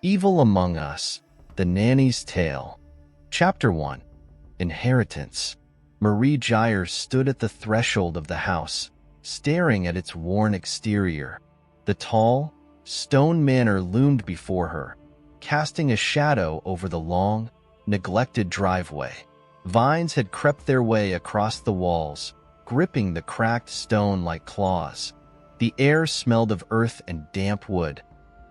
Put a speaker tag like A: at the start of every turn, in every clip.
A: Evil Among Us, The Nanny's Tale. Chapter 1. Inheritance. Marie Gire stood at the threshold of the house, staring at its worn exterior. The tall, stone manor loomed before her, casting a shadow over the long, neglected driveway. Vines had crept their way across the walls, gripping the cracked stone like claws. The air smelled of earth and damp wood,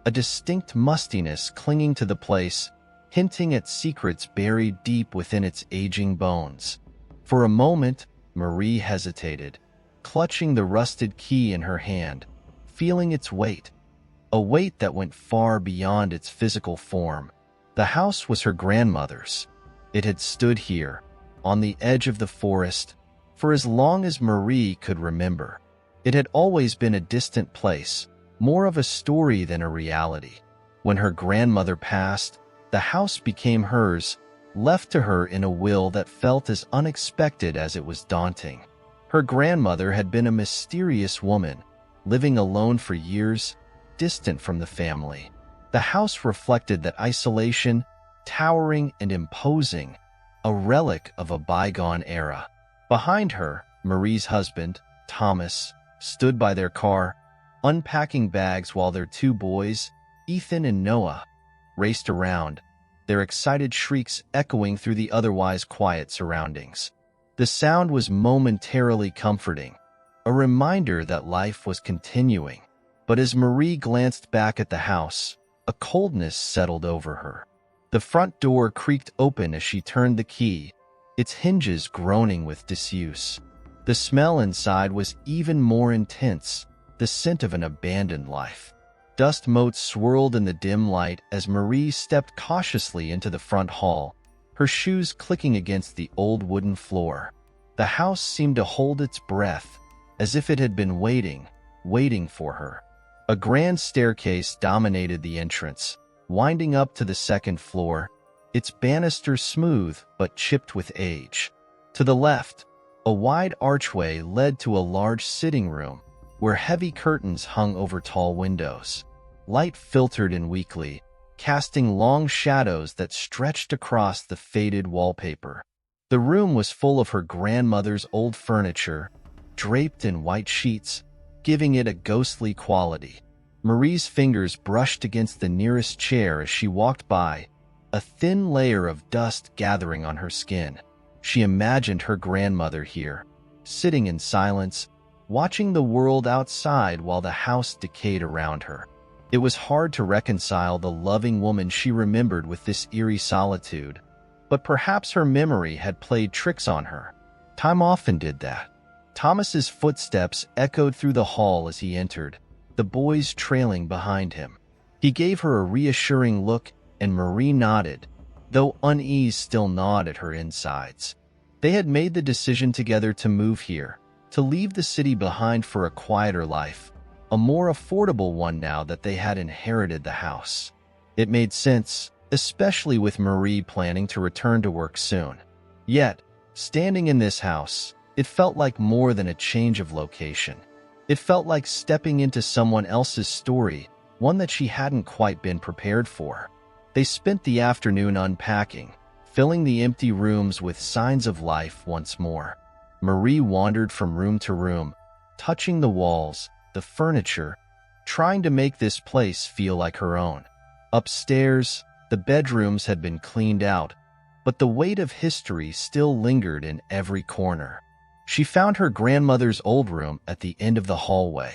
A: a distinct mustiness clinging to the place, hinting at secrets buried deep within its aging bones. For a moment, Marie hesitated, clutching the rusted key in her hand, feeling its weight, a weight that went far beyond its physical form. The house was her grandmother's. It had stood here, on the edge of the forest, for as long as Marie could remember. It had always been a distant place, more of a story than a reality. When her grandmother passed, the house became hers, left to her in a will that felt as unexpected as it was daunting. Her grandmother had been a mysterious woman, living alone for years, distant from the family. The house reflected that isolation, towering and imposing, a relic of a bygone era. Behind her, Marie's husband, Thomas, stood by their car, unpacking bags while their two boys, Ethan and Noah, raced around, their excited shrieks echoing through the otherwise quiet surroundings. The sound was momentarily comforting, a reminder that life was continuing. But as Marie glanced back at the house, a coldness settled over her. The front door creaked open as she turned the key, its hinges groaning with disuse. The smell inside was even more intense, the scent of an abandoned life. Dust motes swirled in the dim light as Marie stepped cautiously into the front hall, her shoes clicking against the old wooden floor. The house seemed to hold its breath, as if it had been waiting for her. A grand staircase dominated the entrance, winding up to the second floor, its banisters smooth but chipped with age. To the left, a wide archway led to a large sitting room, where heavy curtains hung over tall windows. Light filtered in weakly, casting long shadows that stretched across the faded wallpaper. The room was full of her grandmother's old furniture, draped in white sheets, giving it a ghostly quality. Marie's fingers brushed against the nearest chair as she walked by, a thin layer of dust gathering on her skin. She imagined her grandmother here, sitting in silence, watching the world outside while the house decayed around her. It was hard to reconcile the loving woman she remembered with this eerie solitude, but perhaps her memory had played tricks on her. Time often did that. Thomas's footsteps echoed through the hall as he entered, the boys trailing behind him. He gave her a reassuring look, and Marie nodded, though unease still gnawed at her insides. They had made the decision together to move here, to leave the city behind for a quieter life, a more affordable one now that they had inherited the house. It made sense, especially with Marie planning to return to work soon. Yet, standing in this house, it felt like more than a change of location. It felt like stepping into someone else's story, one that she hadn't quite been prepared for. They spent the afternoon unpacking, filling the empty rooms with signs of life once more. Marie wandered from room to room, touching the walls, the furniture, trying to make this place feel like her own. Upstairs, the bedrooms had been cleaned out, but the weight of history still lingered in every corner. She found her grandmother's old room at the end of the hallway.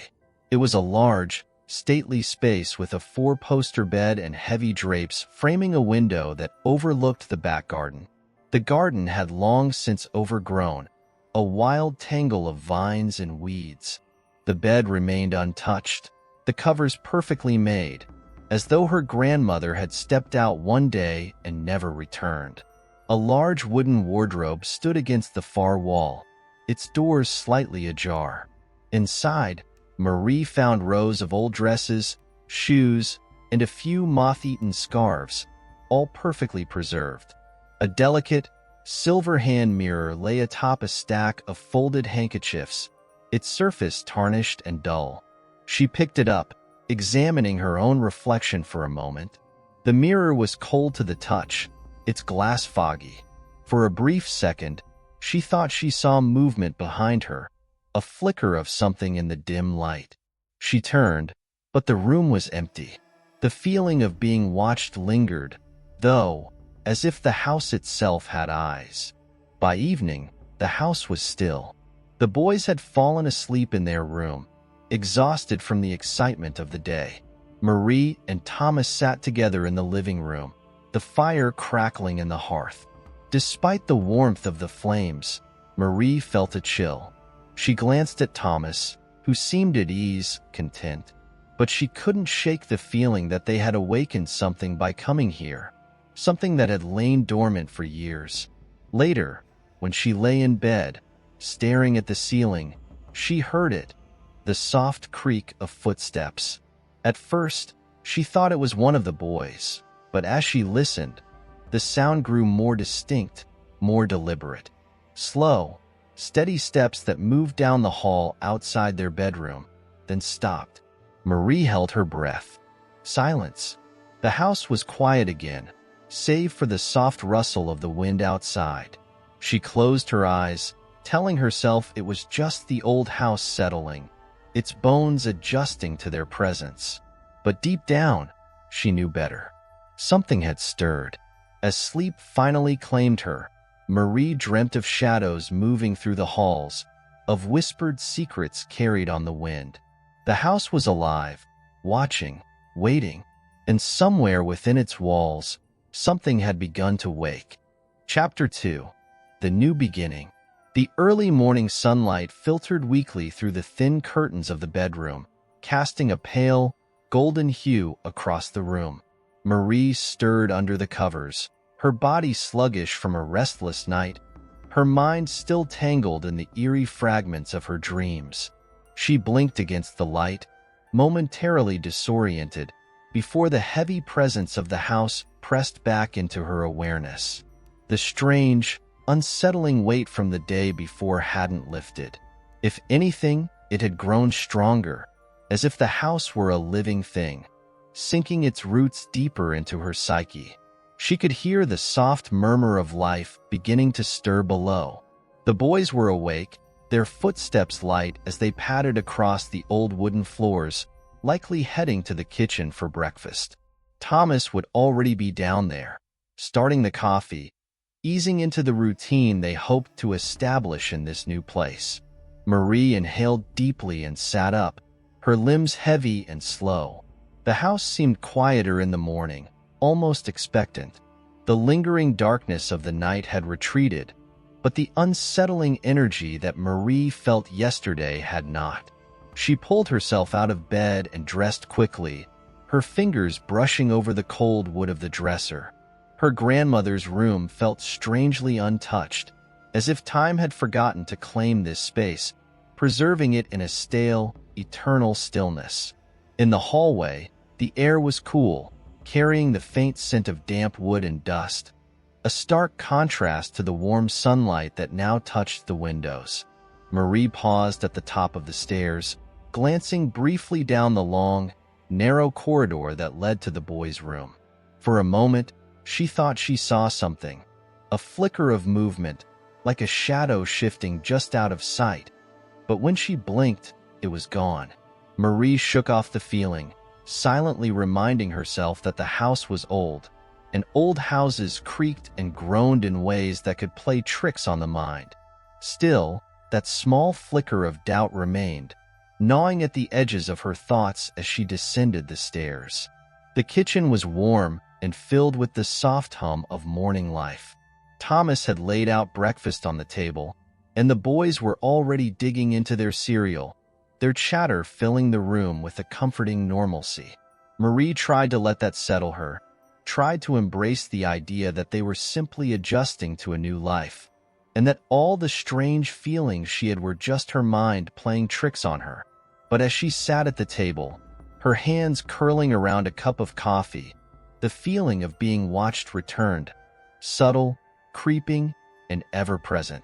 A: It was a large, stately space with a four-poster bed and heavy drapes framing a window that overlooked the back garden. The garden had long since overgrown, a wild tangle of vines and weeds. The bed remained untouched, the covers perfectly made, as though her grandmother had stepped out one day and never returned. A large wooden wardrobe stood against the far wall, its doors slightly ajar. Inside, Marie found rows of old dresses, shoes, and a few moth-eaten scarves, all perfectly preserved. A delicate, silver hand mirror lay atop a stack of folded handkerchiefs, its surface tarnished and dull. She picked it up, examining her own reflection for a moment. The mirror was cold to the touch, its glass foggy. For a brief second, she thought she saw movement behind her, a flicker of something in the dim light. She turned, but the room was empty. The feeling of being watched lingered, though, as if the house itself had eyes. By evening, the house was still. The boys had fallen asleep in their room, exhausted from the excitement of the day. Marie and Thomas sat together in the living room, the fire crackling in the hearth. Despite the warmth of the flames, Marie felt a chill. She glanced at Thomas, who seemed at ease, content, but she couldn't shake the feeling that they had awakened something by coming here, something that had lain dormant for years. Later, when she lay in bed, staring at the ceiling, she heard it, the soft creak of footsteps. At first, she thought it was one of the boys, but as she listened, the sound grew more distinct, more deliberate. Slow, steady steps that moved down the hall outside their bedroom, then stopped. Marie held her breath. Silence. The house was quiet again, save for the soft rustle of the wind outside. She closed her eyes, telling herself it was just the old house settling, its bones adjusting to their presence. But deep down, she knew better. Something had stirred. As sleep finally claimed her, Marie dreamt of shadows moving through the halls, of whispered secrets carried on the wind. The house was alive, watching, waiting, and somewhere within its walls, something had begun to wake. Chapter 2. The New Beginning. The early morning sunlight filtered weakly through the thin curtains of the bedroom, casting a pale, golden hue across the room. Marie stirred under the covers, her body sluggish from a restless night, her mind still tangled in the eerie fragments of her dreams. She blinked against the light, momentarily disoriented, before the heavy presence of the house pressed back into her awareness. The strange, unsettling weight from the day before hadn't lifted. If anything, it had grown stronger, as if the house were a living thing, sinking its roots deeper into her psyche. She could hear the soft murmur of life beginning to stir below. The boys were awake, their footsteps light as they padded across the old wooden floors, likely heading to the kitchen for breakfast. Thomas would already be down there, starting the coffee, easing into the routine they hoped to establish in this new place. Marie inhaled deeply and sat up, her limbs heavy and slow. The house seemed quieter in the morning, almost expectant. The lingering darkness of the night had retreated, but the unsettling energy that Marie felt yesterday had not. She pulled herself out of bed and dressed quickly, her fingers brushing over the cold wood of the dresser. Her grandmother's room felt strangely untouched, as if time had forgotten to claim this space, preserving it in a stale, eternal stillness. In the hallway, the air was cool, carrying the faint scent of damp wood and dust, a stark contrast to the warm sunlight that now touched the windows. Marie paused at the top of the stairs, glancing briefly down the long, narrow corridor that led to the boys' room. For a moment, she thought she saw something, a flicker of movement, like a shadow shifting just out of sight. But when she blinked, it was gone. Marie shook off the feeling, silently reminding herself that the house was old, and old houses creaked and groaned in ways that could play tricks on the mind. Still, that small flicker of doubt remained, gnawing at the edges of her thoughts as she descended the stairs. The kitchen was warm and filled with the soft hum of morning life. Thomas had laid out breakfast on the table, and the boys were already digging into their cereal, their chatter filling the room with a comforting normalcy. Marie tried to let that settle her, tried to embrace the idea that they were simply adjusting to a new life, and that all the strange feelings she had were just her mind playing tricks on her. But as she sat at the table, her hands curling around a cup of coffee, the feeling of being watched returned, subtle, creeping, and ever-present.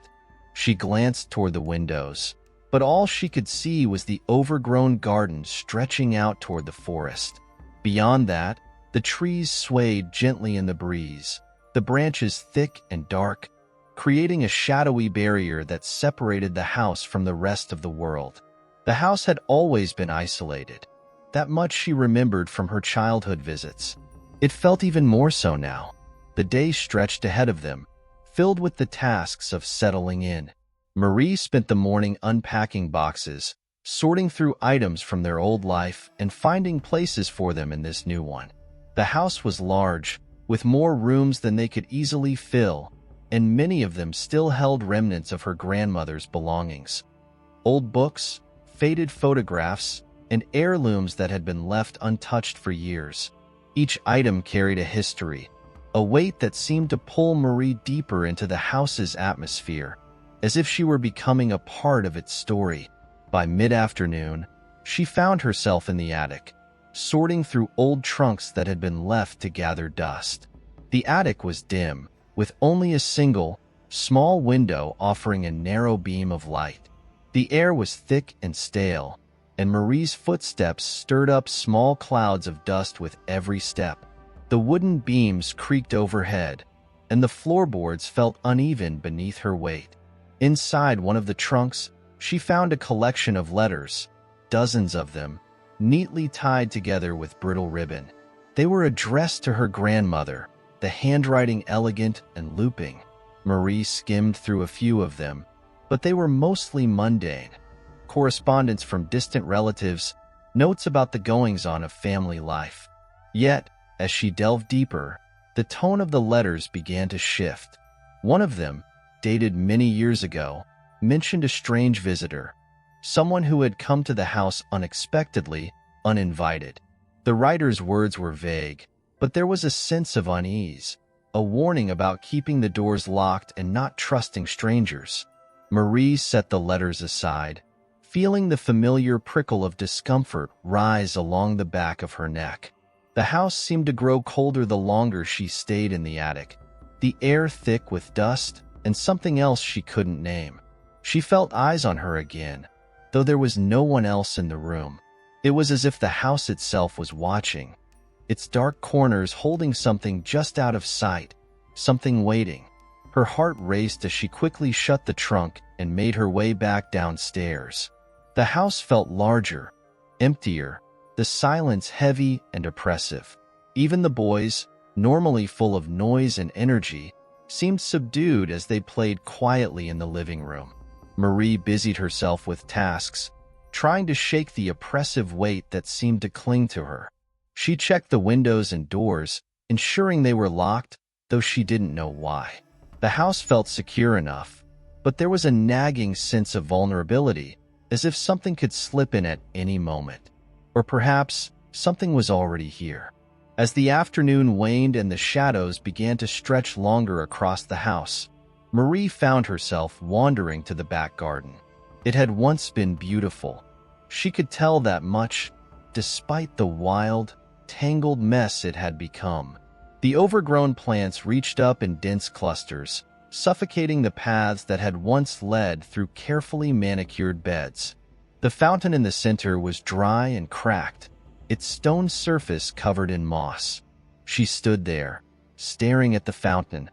A: She glanced toward the windows, but all she could see was the overgrown garden stretching out toward the forest. Beyond that, The trees swayed gently in the breeze, the branches thick and dark, creating a shadowy barrier that separated the house from the rest of the world. The house had always been isolated. That much she remembered from her childhood visits. It felt even more so now. The day stretched ahead of them, filled with the tasks of settling in. Marie spent the morning unpacking boxes, sorting through items from their old life and finding places for them in this new one. The house was large, with more rooms than they could easily fill, and many of them still held remnants of her grandmother's belongings. Old books, faded photographs, and heirlooms that had been left untouched for years. Each item carried a history, a weight that seemed to pull Marie deeper into the house's atmosphere, as if she were becoming a part of its story. By mid-afternoon, she found herself in the attic, sorting through old trunks that had been left to gather dust. The attic was dim, with only a single, small window offering a narrow beam of light. The air was thick and stale, and Marie's footsteps stirred up small clouds of dust with every step. The wooden beams creaked overhead, and the floorboards felt uneven beneath her weight. Inside one of the trunks, she found a collection of letters, dozens of them, neatly tied together with brittle ribbon. They were addressed to her grandmother, the handwriting elegant and looping. Marie skimmed through a few of them, but they were mostly mundane. Correspondence from distant relatives, notes about the goings-on of family life. Yet, as she delved deeper, the tone of the letters began to shift. One of them, dated many years ago, mentioned a strange visitor, someone who had come to the house unexpectedly, uninvited. The writer's words were vague, but there was a sense of unease, a warning about keeping the doors locked and not trusting strangers. Marie set the letters aside, feeling the familiar prickle of discomfort rise along the back of her neck. The house seemed to grow colder the longer she stayed in the attic, the air thick with dust and something else she couldn't name. She felt eyes on her again, though there was no one else in the room. It was as if the house itself was watching, its dark corners holding something just out of sight, something waiting. Her heart raced as she quickly shut the trunk and made her way back downstairs. The house felt larger, emptier, the silence heavy and oppressive. Even the boys, normally full of noise and energy, seemed subdued as they played quietly in the living room. Marie busied herself with tasks, trying to shake the oppressive weight that seemed to cling to her. She checked the windows and doors, ensuring they were locked, though she didn't know why. The house felt secure enough, but there was a nagging sense of vulnerability, as if something could slip in at any moment. Or perhaps something was already here. As the afternoon waned and the shadows began to stretch longer across the house, Marie found herself wandering to the back garden. It had once been beautiful. She could tell that much, despite the wild, tangled mess it had become. The overgrown plants reached up in dense clusters, suffocating the paths that had once led through carefully manicured beds. The fountain in the center was dry and cracked, its stone surface covered in moss. She stood there, staring at the fountain,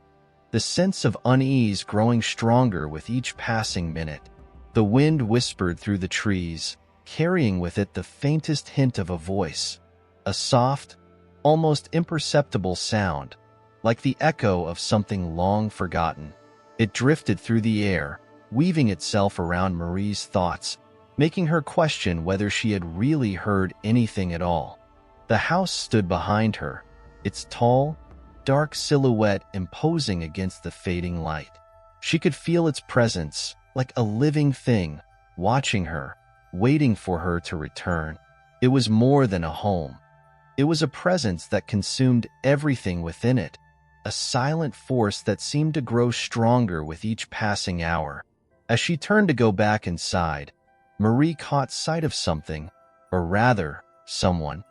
A: the sense of unease growing stronger with each passing minute. The wind whispered through the trees, carrying with it the faintest hint of a voice, a soft, almost imperceptible sound, like the echo of something long forgotten. It drifted through the air, weaving itself around Marie's thoughts, making her question whether she had really heard anything at all. The house stood behind her, its tall, dark silhouette imposing against the fading light. She could feel its presence, like a living thing, watching her, waiting for her to return. It was more than a home. It was a presence that consumed everything within it, a silent force that seemed to grow stronger with each passing hour. As she turned to go back inside, Marie caught sight of something, or rather, someone,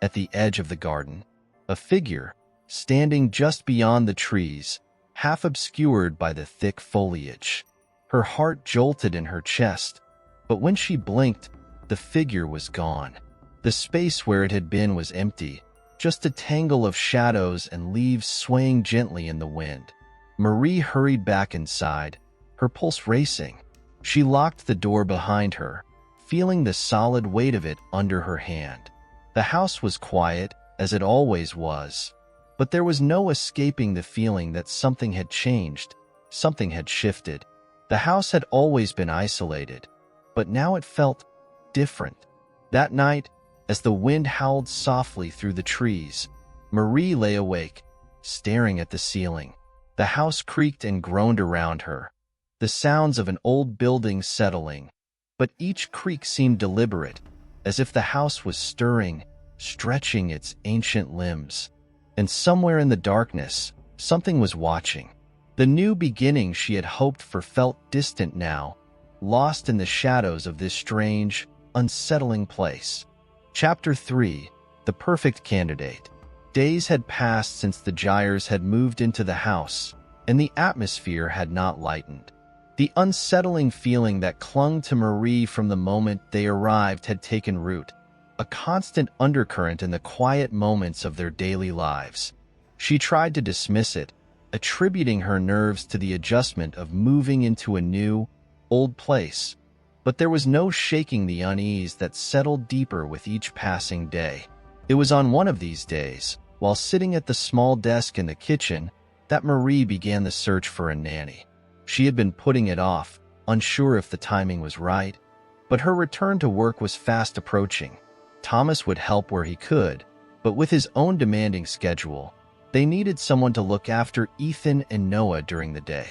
A: at the edge of the garden. A figure, standing just beyond the trees, half obscured by the thick foliage. Her heart jolted in her chest, but when she blinked, the figure was gone. The space where it had been was empty, just a tangle of shadows and leaves swaying gently in the wind. Marie hurried back inside, her pulse racing. She locked the door behind her, feeling the solid weight of it under her hand. The house was quiet, as it always was, but there was no escaping the feeling that something had changed, something had shifted. The house had always been isolated, but now it felt different. That night, as the wind howled softly through the trees, Marie lay awake, staring at the ceiling. The house creaked and groaned around her, the sounds of an old building settling, but each creak seemed deliberate, as if the house was stirring, stretching its ancient limbs. And somewhere in the darkness, something was watching. The new beginning she had hoped for felt distant now, lost in the shadows of this strange, unsettling place. Chapter 3: The Perfect Candidate. Days had passed since the Gires had moved into the house, and the atmosphere had not lightened. The unsettling feeling that clung to Marie from the moment they arrived had taken root, a constant undercurrent in the quiet moments of their daily lives. She tried to dismiss it, attributing her nerves to the adjustment of moving into a new, old place. But there was no shaking the unease that settled deeper with each passing day. It was on one of these days, while sitting at the small desk in the kitchen, that Marie began the search for a nanny. She had been putting it off, unsure if the timing was right, but her return to work was fast approaching. Thomas would help where he could, but with his own demanding schedule, they needed someone to look after Ethan and Noah during the day.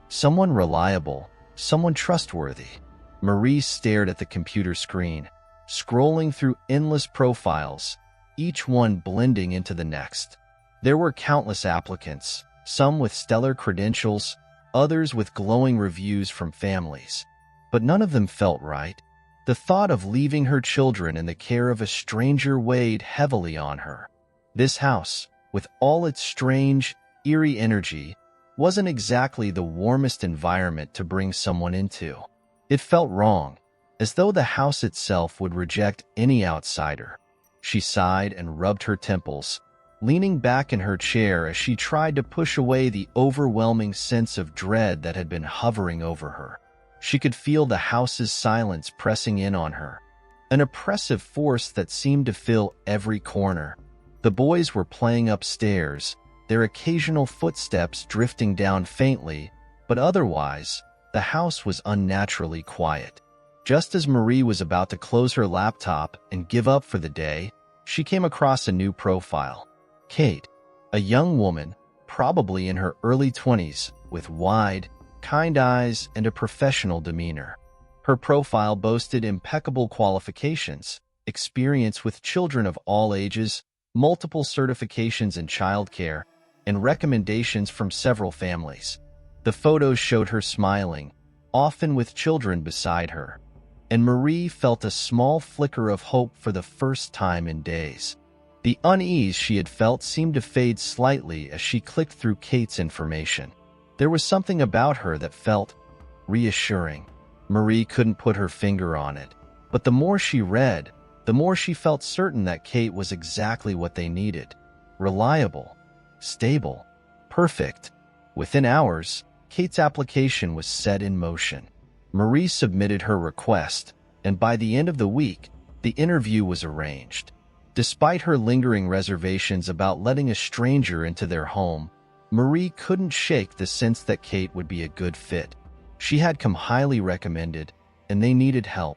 A: Someone reliable, someone trustworthy. Marie stared at the computer screen, scrolling through endless profiles, each one blending into the next. There were countless applicants, some with stellar credentials, others with glowing reviews from families. But none of them felt right. The thought of leaving her children in the care of a stranger weighed heavily on her. This house, with all its strange, eerie energy, wasn't exactly the warmest environment to bring someone into. It felt wrong, as though the house itself would reject any outsider. She sighed and rubbed her temples, leaning back in her chair as she tried to push away the overwhelming sense of dread that had been hovering over her. She could feel the house's silence pressing in on her, an oppressive force that seemed to fill every corner. The boys were playing upstairs, their occasional footsteps drifting down faintly, but otherwise, the house was unnaturally quiet. Just as Marie was about to close her laptop and give up for the day, she came across a new profile. Kate, a young woman, probably in her early 20s, with wide, kind eyes and a professional demeanor. Her profile boasted impeccable qualifications, experience with children of all ages, multiple certifications in childcare, and recommendations from several families. The photos showed her smiling, often with children beside her, and Marie felt a small flicker of hope for the first time in days. The unease she had felt seemed to fade slightly as she clicked through Kate's information. There was something about her that felt reassuring. Marie couldn't put her finger on it, but the more she read, the more she felt certain that Kate was exactly what they needed. Reliable, stable, perfect. Within hours, Kate's application was set in motion. Marie submitted her request, and by the end of the week, the interview was arranged. Despite her lingering reservations about letting a stranger into their home, Marie couldn't shake the sense that Kate would be a good fit. She had come highly recommended, and they needed help.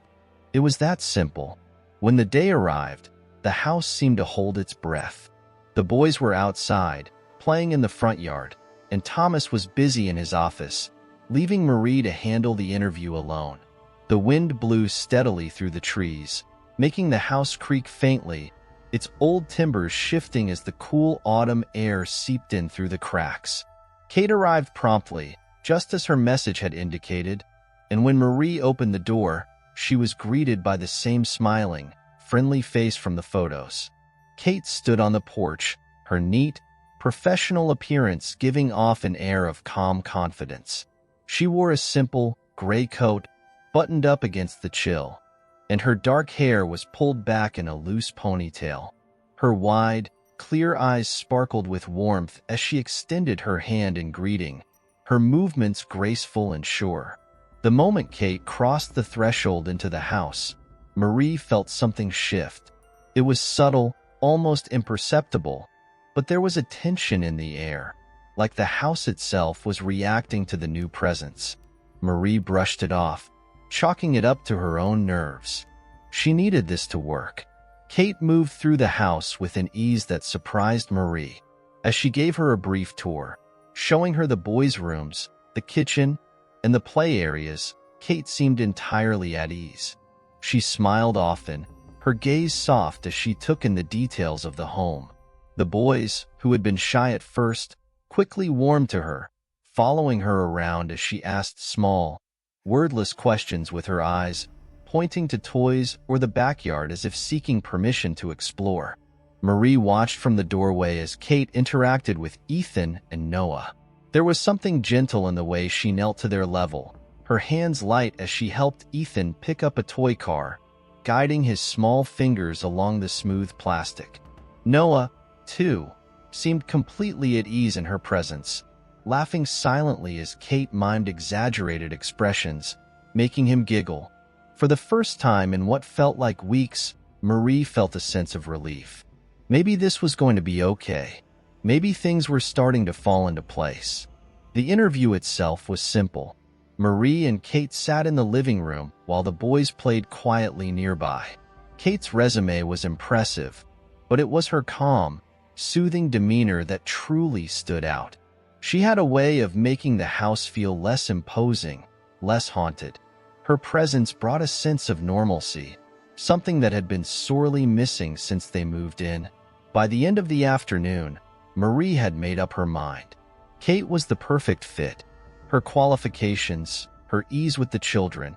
A: It was that simple. When the day arrived, the house seemed to hold its breath. The boys were outside, playing in the front yard, and Thomas was busy in his office, leaving Marie to handle the interview alone. The wind blew steadily through the trees, making the house creak faintly, its old timbers shifting as the cool autumn air seeped in through the cracks. Kate arrived promptly, just as her message had indicated, and when Marie opened the door, she was greeted by the same smiling, friendly face from the photos. Kate stood on the porch, her neat, professional appearance giving off an air of calm confidence. She wore a simple, gray coat, buttoned up against the chill, and her dark hair was pulled back in a loose ponytail. Her wide, clear eyes sparkled with warmth as she extended her hand in greeting, her movements graceful and sure. The moment Kate crossed the threshold into the house, Marie felt something shift. It was subtle, almost imperceptible, but there was a tension in the air, like the house itself was reacting to the new presence. Marie brushed it off, chalking it up to her own nerves. She needed this to work. Kate moved through the house with an ease that surprised Marie. As she gave her a brief tour, showing her the boys' rooms, the kitchen, and the play areas, Kate seemed entirely at ease. She smiled often, her gaze soft as she took in the details of the home. The boys, who had been shy at first, quickly warmed to her, following her around as she asked small, wordless questions with her eyes, pointing to toys or the backyard as if seeking permission to explore. Marie watched from the doorway as Kate interacted with Ethan and Noah. There was something gentle in the way she knelt to their level, her hands light as she helped Ethan pick up a toy car, guiding his small fingers along the smooth plastic. Noah, too, seemed completely at ease in her presence, laughing silently as Kate mimed exaggerated expressions, making him giggle. For the first time in what felt like weeks, Marie felt a sense of relief. Maybe this was going to be okay. Maybe things were starting to fall into place. The interview itself was simple. Marie and Kate sat in the living room while the boys played quietly nearby. Kate's resume was impressive, but it was her calm, soothing demeanor that truly stood out. She had a way of making the house feel less imposing, less haunted. Her presence brought a sense of normalcy, something that had been sorely missing since they moved in. By the end of the afternoon, Marie had made up her mind. Kate was the perfect fit. Her qualifications, her ease with the children,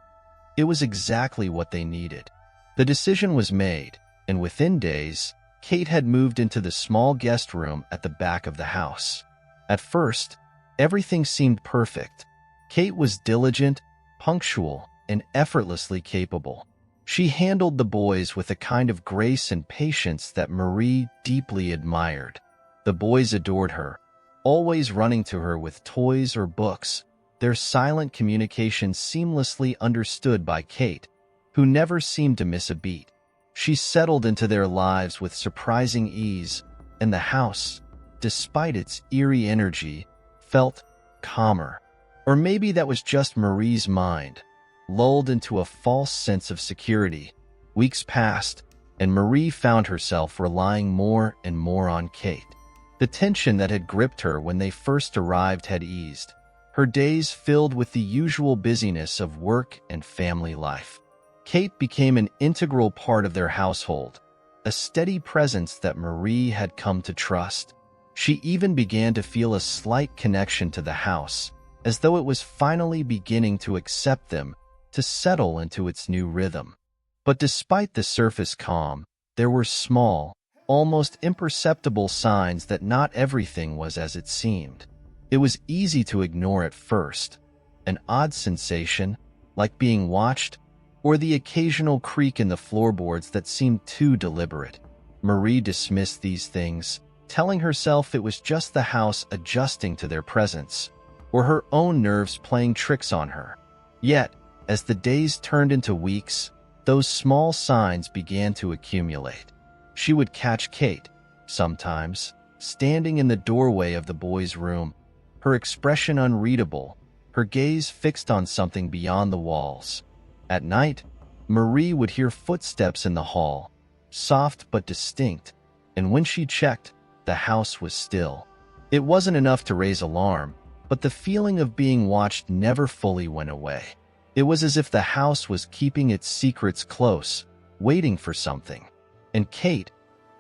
A: it was exactly what they needed. The decision was made, and within days, Kate had moved into the small guest room at the back of the house. At first, everything seemed perfect. Kate was diligent, punctual, and effortlessly capable. She handled the boys with a kind of grace and patience that Marie deeply admired. The boys adored her, always running to her with toys or books, their silent communication seamlessly understood by Kate, who never seemed to miss a beat. She settled into their lives with surprising ease, and the house, despite its eerie energy, felt calmer. Or maybe that was just Marie's mind, lulled into a false sense of security. Weeks passed, and Marie found herself relying more and more on Kate. The tension that had gripped her when they first arrived had eased, her days filled with the usual busyness of work and family life. Kate became an integral part of their household, a steady presence that Marie had come to trust. She even began to feel a slight connection to the house, as though it was finally beginning to accept them, to settle into its new rhythm. But despite the surface calm, there were small, almost imperceptible signs that not everything was as it seemed. It was easy to ignore at first, an odd sensation, like being watched, or the occasional creak in the floorboards that seemed too deliberate. Marie dismissed these things, telling herself it was just the house adjusting to their presence, or her own nerves playing tricks on her. Yet, as the days turned into weeks, those small signs began to accumulate. She would catch Kate, sometimes, standing in the doorway of the boys' room, her expression unreadable, her gaze fixed on something beyond the walls. At night, Marie would hear footsteps in the hall, soft but distinct, and when she checked, the house was still. It wasn't enough to raise alarm, but the feeling of being watched never fully went away. It was as if the house was keeping its secrets close, waiting for something. And Kate,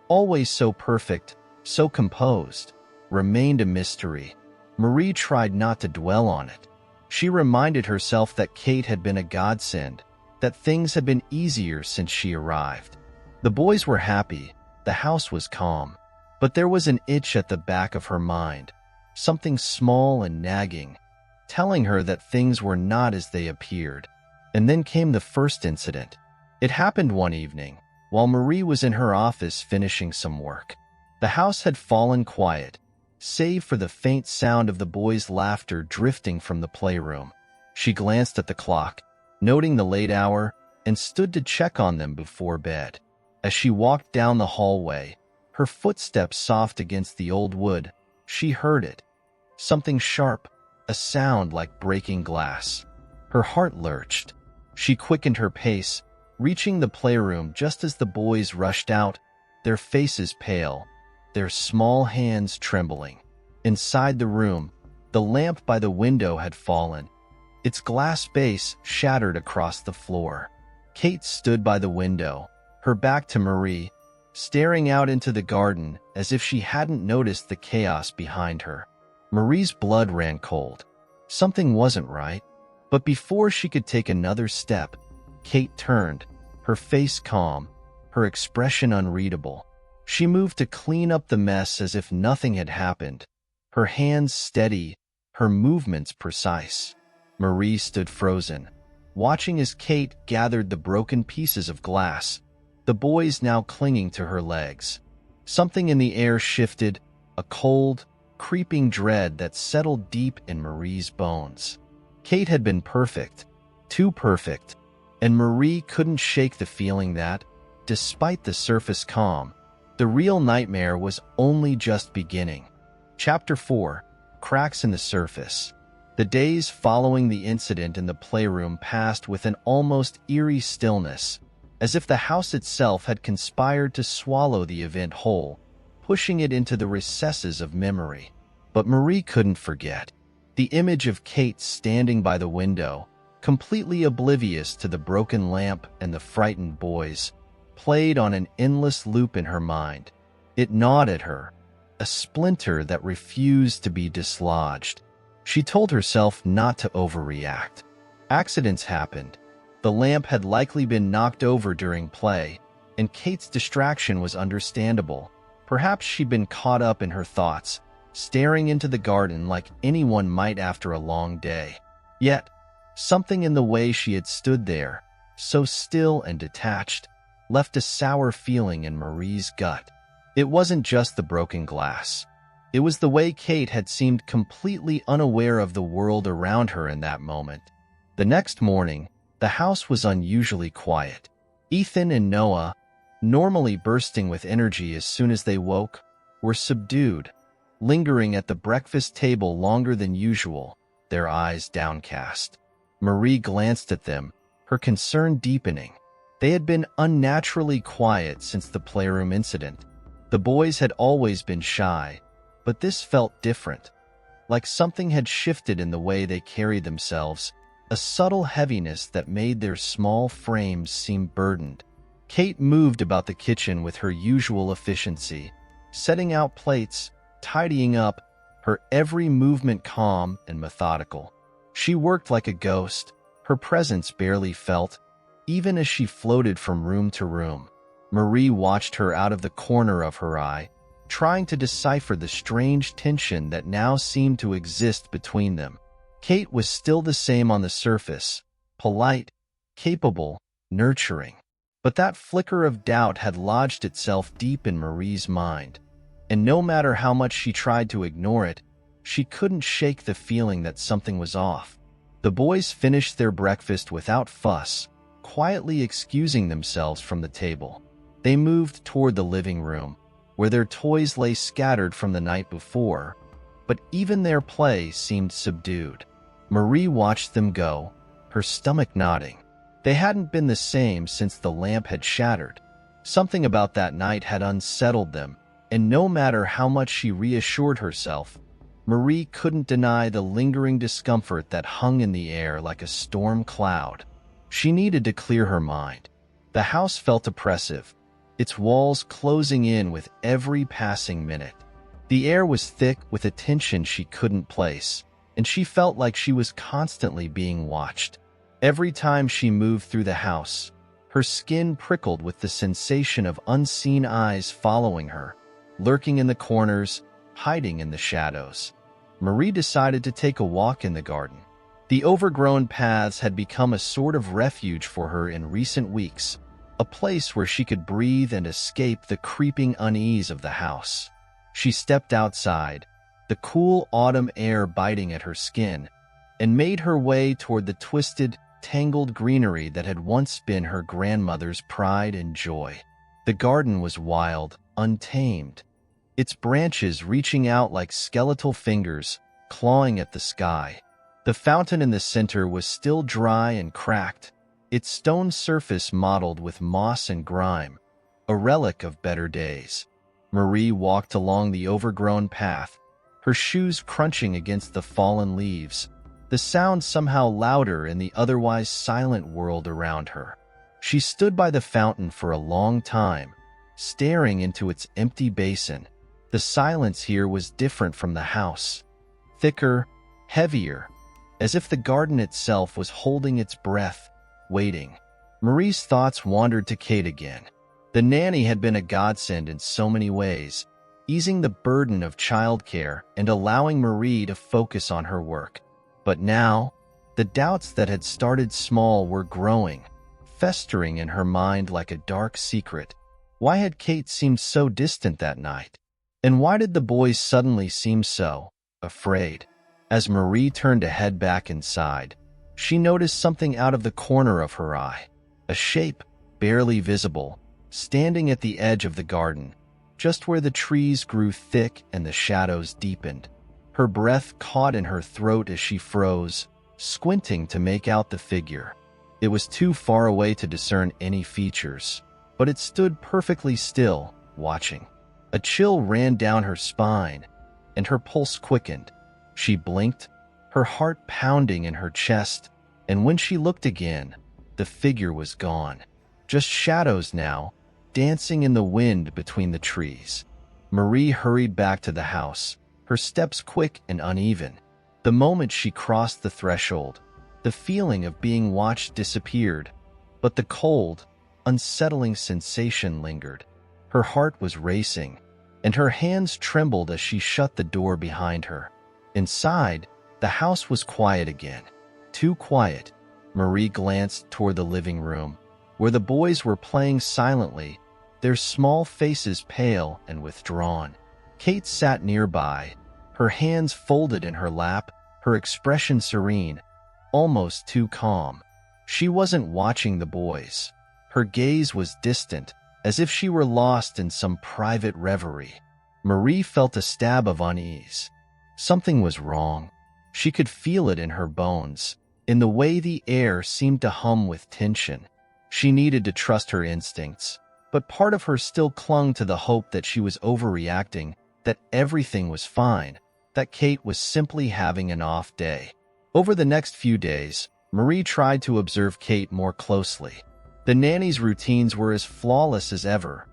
A: always so perfect, so composed, remained a mystery. Marie tried not to dwell on it. She reminded herself that Kate had been a godsend, that things had been easier since she arrived. The boys were happy, the house was calm, but there was an itch at the back of her mind, something small and nagging, telling her that things were not as they appeared. And then came the first incident. It happened one evening, while Marie was in her office finishing some work. The house had fallen quiet, save for the faint sound of the boys' laughter drifting from the playroom. She glanced at the clock, noting the late hour, and stood to check on them before bed. As she walked down the hallway, her footsteps soft against the old wood, she heard it. Something sharp, a sound like breaking glass. Her heart lurched. She quickened her pace, reaching the playroom just as the boys rushed out, their faces pale, their small hands trembling. Inside the room, the lamp by the window had fallen, its glass base shattered across the floor. Kate stood by the window, her back to Marie, staring out into the garden as if she hadn't noticed the chaos behind her. Marie's blood ran cold. Something wasn't right. But before she could take another step, Kate turned, her face calm, her expression unreadable. She moved to clean up the mess as if nothing had happened, her hands steady, her movements precise. Marie stood frozen, watching as Kate gathered the broken pieces of glass, the boys now clinging to her legs. Something in the air shifted, a cold, creeping dread that settled deep in Marie's bones. Kate had been perfect, too perfect, and Marie couldn't shake the feeling that, despite the surface calm, the real nightmare was only just beginning. Chapter 4: Cracks in the Surface. The days following the incident in the playroom passed with an almost eerie stillness, as if the house itself had conspired to swallow the event whole, pushing it into the recesses of memory. But Marie couldn't forget. The image of Kate standing by the window, completely oblivious to the broken lamp and the frightened boys, played on an endless loop in her mind. It gnawed at her, a splinter that refused to be dislodged. She told herself not to overreact. Accidents happened. The lamp had likely been knocked over during play, and Kate's distraction was understandable. Perhaps she'd been caught up in her thoughts, staring into the garden like anyone might after a long day. Yet, something in the way she had stood there, so still and detached, left a sour feeling in Marie's gut. It wasn't just the broken glass. It was the way Kate had seemed completely unaware of the world around her in that moment. The next morning, the house was unusually quiet. Ethan and Noah, normally bursting with energy as soon as they woke, were subdued, lingering at the breakfast table longer than usual, their eyes downcast. Marie glanced at them, her concern deepening. They had been unnaturally quiet since the playroom incident. The boys had always been shy, but this felt different, like something had shifted in the way they carried themselves, a subtle heaviness that made their small frames seem burdened. Kate moved about the kitchen with her usual efficiency, setting out plates, tidying up, her every movement calm and methodical. She worked like a ghost, her presence barely felt, even as she floated from room to room. Marie watched her out of the corner of her eye, trying to decipher the strange tension that now seemed to exist between them. Kate was still the same on the surface, polite, capable, nurturing. But that flicker of doubt had lodged itself deep in Marie's mind, and no matter how much she tried to ignore it, she couldn't shake the feeling that something was off. The boys finished their breakfast without fuss, quietly excusing themselves from the table. They moved toward the living room, where their toys lay scattered from the night before, but even their play seemed subdued. Marie watched them go, her stomach nodding. They hadn't been the same since the lamp had shattered. Something about that night had unsettled them, and no matter how much she reassured herself, Marie couldn't deny the lingering discomfort that hung in the air like a storm cloud. She needed to clear her mind. The house felt oppressive, its walls closing in with every passing minute. The air was thick with a tension she couldn't place, and she felt like she was constantly being watched. Every time she moved through the house, her skin prickled with the sensation of unseen eyes following her, lurking in the corners, hiding in the shadows. Marie decided to take a walk in the garden. The overgrown paths had become a sort of refuge for her in recent weeks, a place where she could breathe and escape the creeping unease of the house. She stepped outside, the cool autumn air biting at her skin, and made her way toward the twisted, tangled greenery that had once been her grandmother's pride and joy. The garden was wild, untamed, its branches reaching out like skeletal fingers, clawing at the sky. The fountain in the center was still dry and cracked, its stone surface mottled with moss and grime, a relic of better days. Marie walked along the overgrown path, her shoes crunching against the fallen leaves, the sound somehow louder in the otherwise silent world around her. She stood by the fountain for a long time, staring into its empty basin. The silence here was different from the house, thicker, heavier, as if the garden itself was holding its breath, waiting. Marie's thoughts wandered to Kate again. The nanny had been a godsend in so many ways, easing the burden of childcare and allowing Marie to focus on her work. But now, the doubts that had started small were growing, festering in her mind like a dark secret. Why had Kate seemed so distant that night? And why did the boys suddenly seem so afraid? As Marie turned to head back inside, she noticed something out of the corner of her eye. A shape, barely visible, standing at the edge of the garden, just where the trees grew thick and the shadows deepened. Her breath caught in her throat as she froze, squinting to make out the figure. It was too far away to discern any features, but it stood perfectly still, watching. A chill ran down her spine, and her pulse quickened. She blinked, her heart pounding in her chest, and when she looked again, the figure was gone. Just shadows now, dancing in the wind between the trees. Marie hurried back to the house, her steps quick and uneven. The moment she crossed the threshold, the feeling of being watched disappeared, but the cold, unsettling sensation lingered. Her heart was racing, and her hands trembled as she shut the door behind her. Inside, the house was quiet again. Too quiet. Marie glanced toward the living room, where the boys were playing silently, their small faces pale and withdrawn. Kate sat nearby, her hands folded in her lap, her expression serene, almost too calm. She wasn't watching the boys. Her gaze was distant, as if she were lost in some private reverie. Marie felt a stab of unease. Something was wrong. She could feel it in her bones, in the way the air seemed to hum with tension. She needed to trust her instincts, but part of her still clung to the hope that she was overreacting, that everything was fine, that Kate was simply having an off day. Over the next few days, Marie tried to observe Kate more closely. The nanny's routines were as flawless as ever.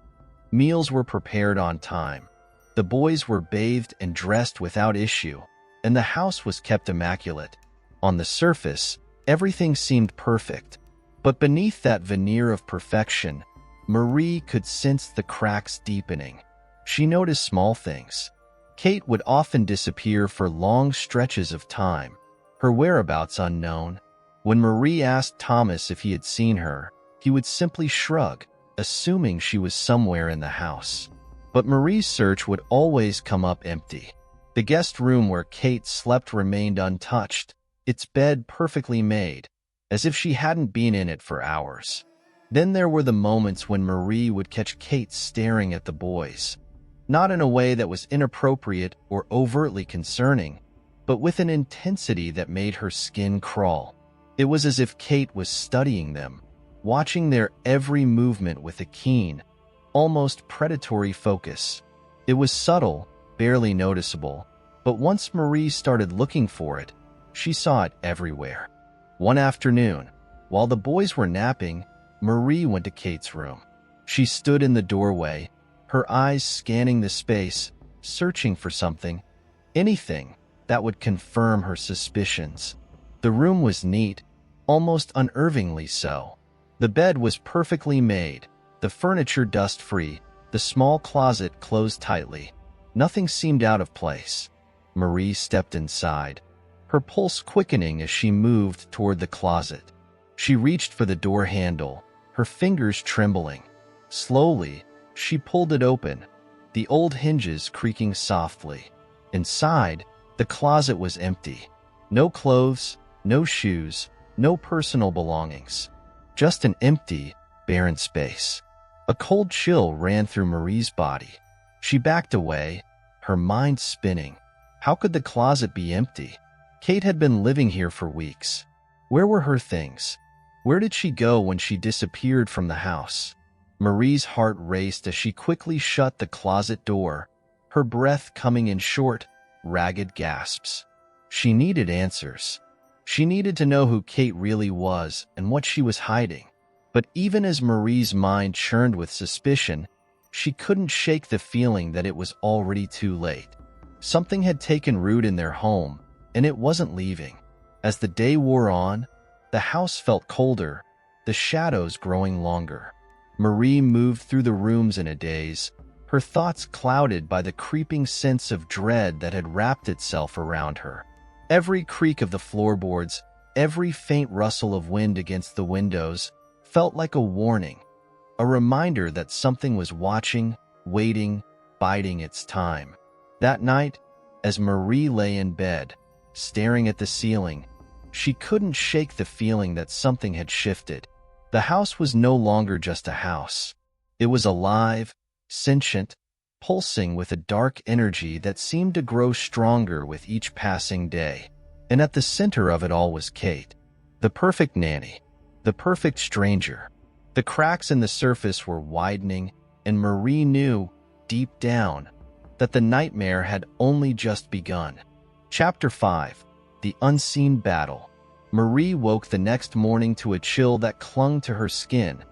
A: Meals were prepared on time. The boys were bathed and dressed without issue, and the house was kept immaculate. On the surface, everything seemed perfect, but beneath that veneer of perfection, Marie could sense the cracks deepening. She noticed small things. Kate would often disappear for long stretches of time, her whereabouts unknown. When Marie asked Thomas if he had seen her, he would simply shrug, assuming she was somewhere in the house. But Marie's search would always come up empty. The guest room where Kate slept remained untouched, its bed perfectly made, as if she hadn't been in it for hours. Then there were the moments when Marie would catch Kate staring at the boys, not in a way that was inappropriate or overtly concerning, but with an intensity that made her skin crawl. It was as if Kate was studying them, watching their every movement with a keen, almost predatory focus. It was subtle, barely noticeable, but once Marie started looking for it, she saw it everywhere. One afternoon, while the boys were napping, Marie went to Kate's room. She stood in the doorway, her eyes scanning the space, searching for something, anything that would confirm her suspicions. The room was neat, almost unnervingly so. The bed was perfectly made, the furniture dust-free, the small closet closed tightly. Nothing seemed out of place. Marie stepped inside, her pulse quickening as she moved toward the closet. She reached for the door handle, her fingers trembling. Slowly, she pulled it open, the old hinges creaking softly. Inside, the closet was empty. No clothes, no shoes, no personal belongings. Just an empty, barren space. A cold chill ran through Marie's body. She backed away, her mind spinning. How could the closet be empty? Kate had been living here for weeks. Where were her things? Where did she go when she disappeared from the house? Marie's heart raced as she quickly shut the closet door, her breath coming in short, ragged gasps. She needed answers. She needed to know who Kate really was and what she was hiding. But even as Marie's mind churned with suspicion, she couldn't shake the feeling that it was already too late. Something had taken root in their home, and it wasn't leaving. As the day wore on, the house felt colder, the shadows growing longer. Marie moved through the rooms in a daze, her thoughts clouded by the creeping sense of dread that had wrapped itself around her. Every creak of the floorboards, every faint rustle of wind against the windows, felt like a warning, a reminder that something was watching, waiting, biding its time. That night, as Marie lay in bed, staring at the ceiling, she couldn't shake the feeling that something had shifted. The house was no longer just a house. It was alive, sentient, pulsing with a dark energy that seemed to grow stronger with each passing day. And at the center of it all was Kate, the perfect nanny, the perfect stranger. The cracks in the surface were widening, and Marie knew, deep down, that the nightmare had only just begun. Chapter 5. The Unseen Battle. Marie woke the next morning to a chill that clung to her skin,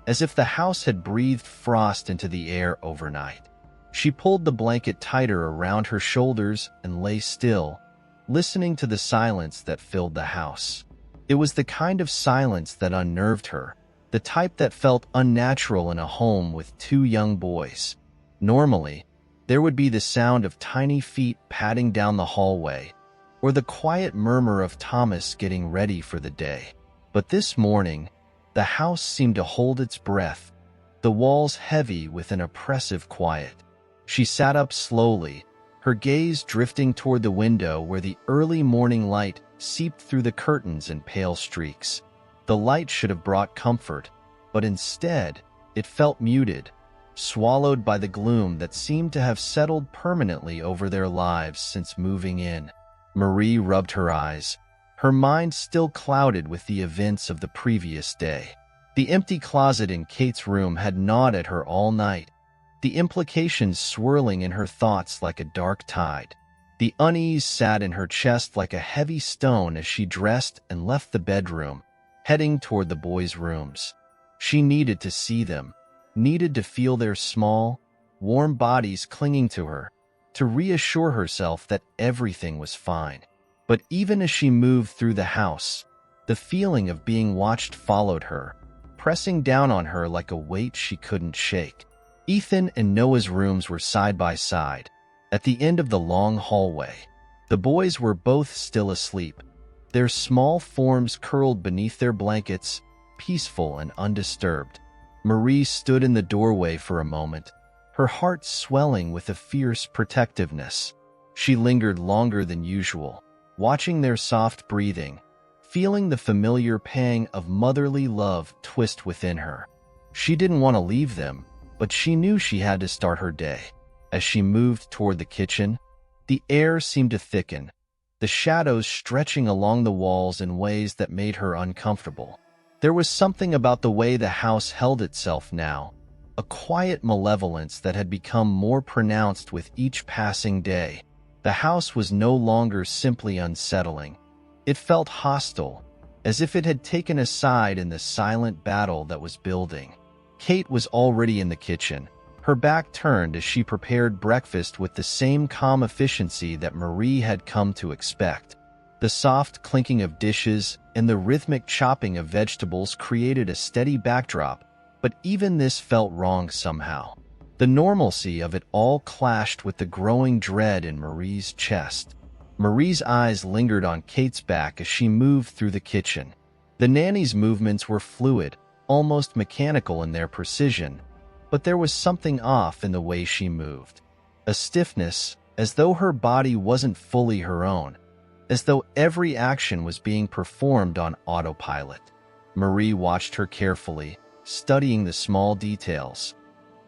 A: as if the house had breathed frost into the air overnight. She pulled the blanket tighter around her shoulders and lay still, listening to the silence that filled the house. It was the kind of silence that unnerved her, the type that felt unnatural in a home with two young boys. Normally, there would be the sound of tiny feet padding down the hallway, or the quiet murmur of Thomas getting ready for the day. But this morning, the house seemed to hold its breath, the walls heavy with an oppressive quiet. She sat up slowly, her gaze drifting toward the window where the early morning light seeped through the curtains in pale streaks. The light should have brought comfort, but instead, it felt muted, swallowed by the gloom that seemed to have settled permanently over their lives since moving in. Marie rubbed her eyes, her mind still clouded with the events of the previous day. The empty closet in Kate's room had gnawed at her all night, the implications swirling in her thoughts like a dark tide. The unease sat in her chest like a heavy stone as she dressed and left the bedroom, heading toward the boys' rooms. She needed to see them, needed to feel their small, warm bodies clinging to her, to reassure herself that everything was fine. But even as she moved through the house, the feeling of being watched followed her, pressing down on her like a weight she couldn't shake. Ethan and Noah's rooms were side by side, at the end of the long hallway. The boys were both still asleep, their small forms curled beneath their blankets, peaceful and undisturbed. Marie stood in the doorway for a moment, her heart swelling with a fierce protectiveness. She lingered longer than usual, watching their soft breathing, feeling the familiar pang of motherly love twist within her. She didn't want to leave them, but she knew she had to start her day. As she moved toward the kitchen, the air seemed to thicken, the shadows stretching along the walls in ways that made her uncomfortable. There was something about the way the house held itself now, a quiet malevolence that had become more pronounced with each passing day. The house was no longer simply unsettling. It felt hostile, as if it had taken a side in the silent battle that was building. Kate was already in the kitchen, her back turned as she prepared breakfast with the same calm efficiency that Marie had come to expect. The soft clinking of dishes and the rhythmic chopping of vegetables created a steady backdrop, but even this felt wrong somehow. The normalcy of it all clashed with the growing dread in Marie's chest. Marie's eyes lingered on Kate's back as she moved through the kitchen. The nanny's movements were fluid, almost mechanical in their precision, but there was something off in the way she moved. A stiffness, as though her body wasn't fully her own, as though every action was being performed on autopilot. Marie watched her carefully, studying the small details.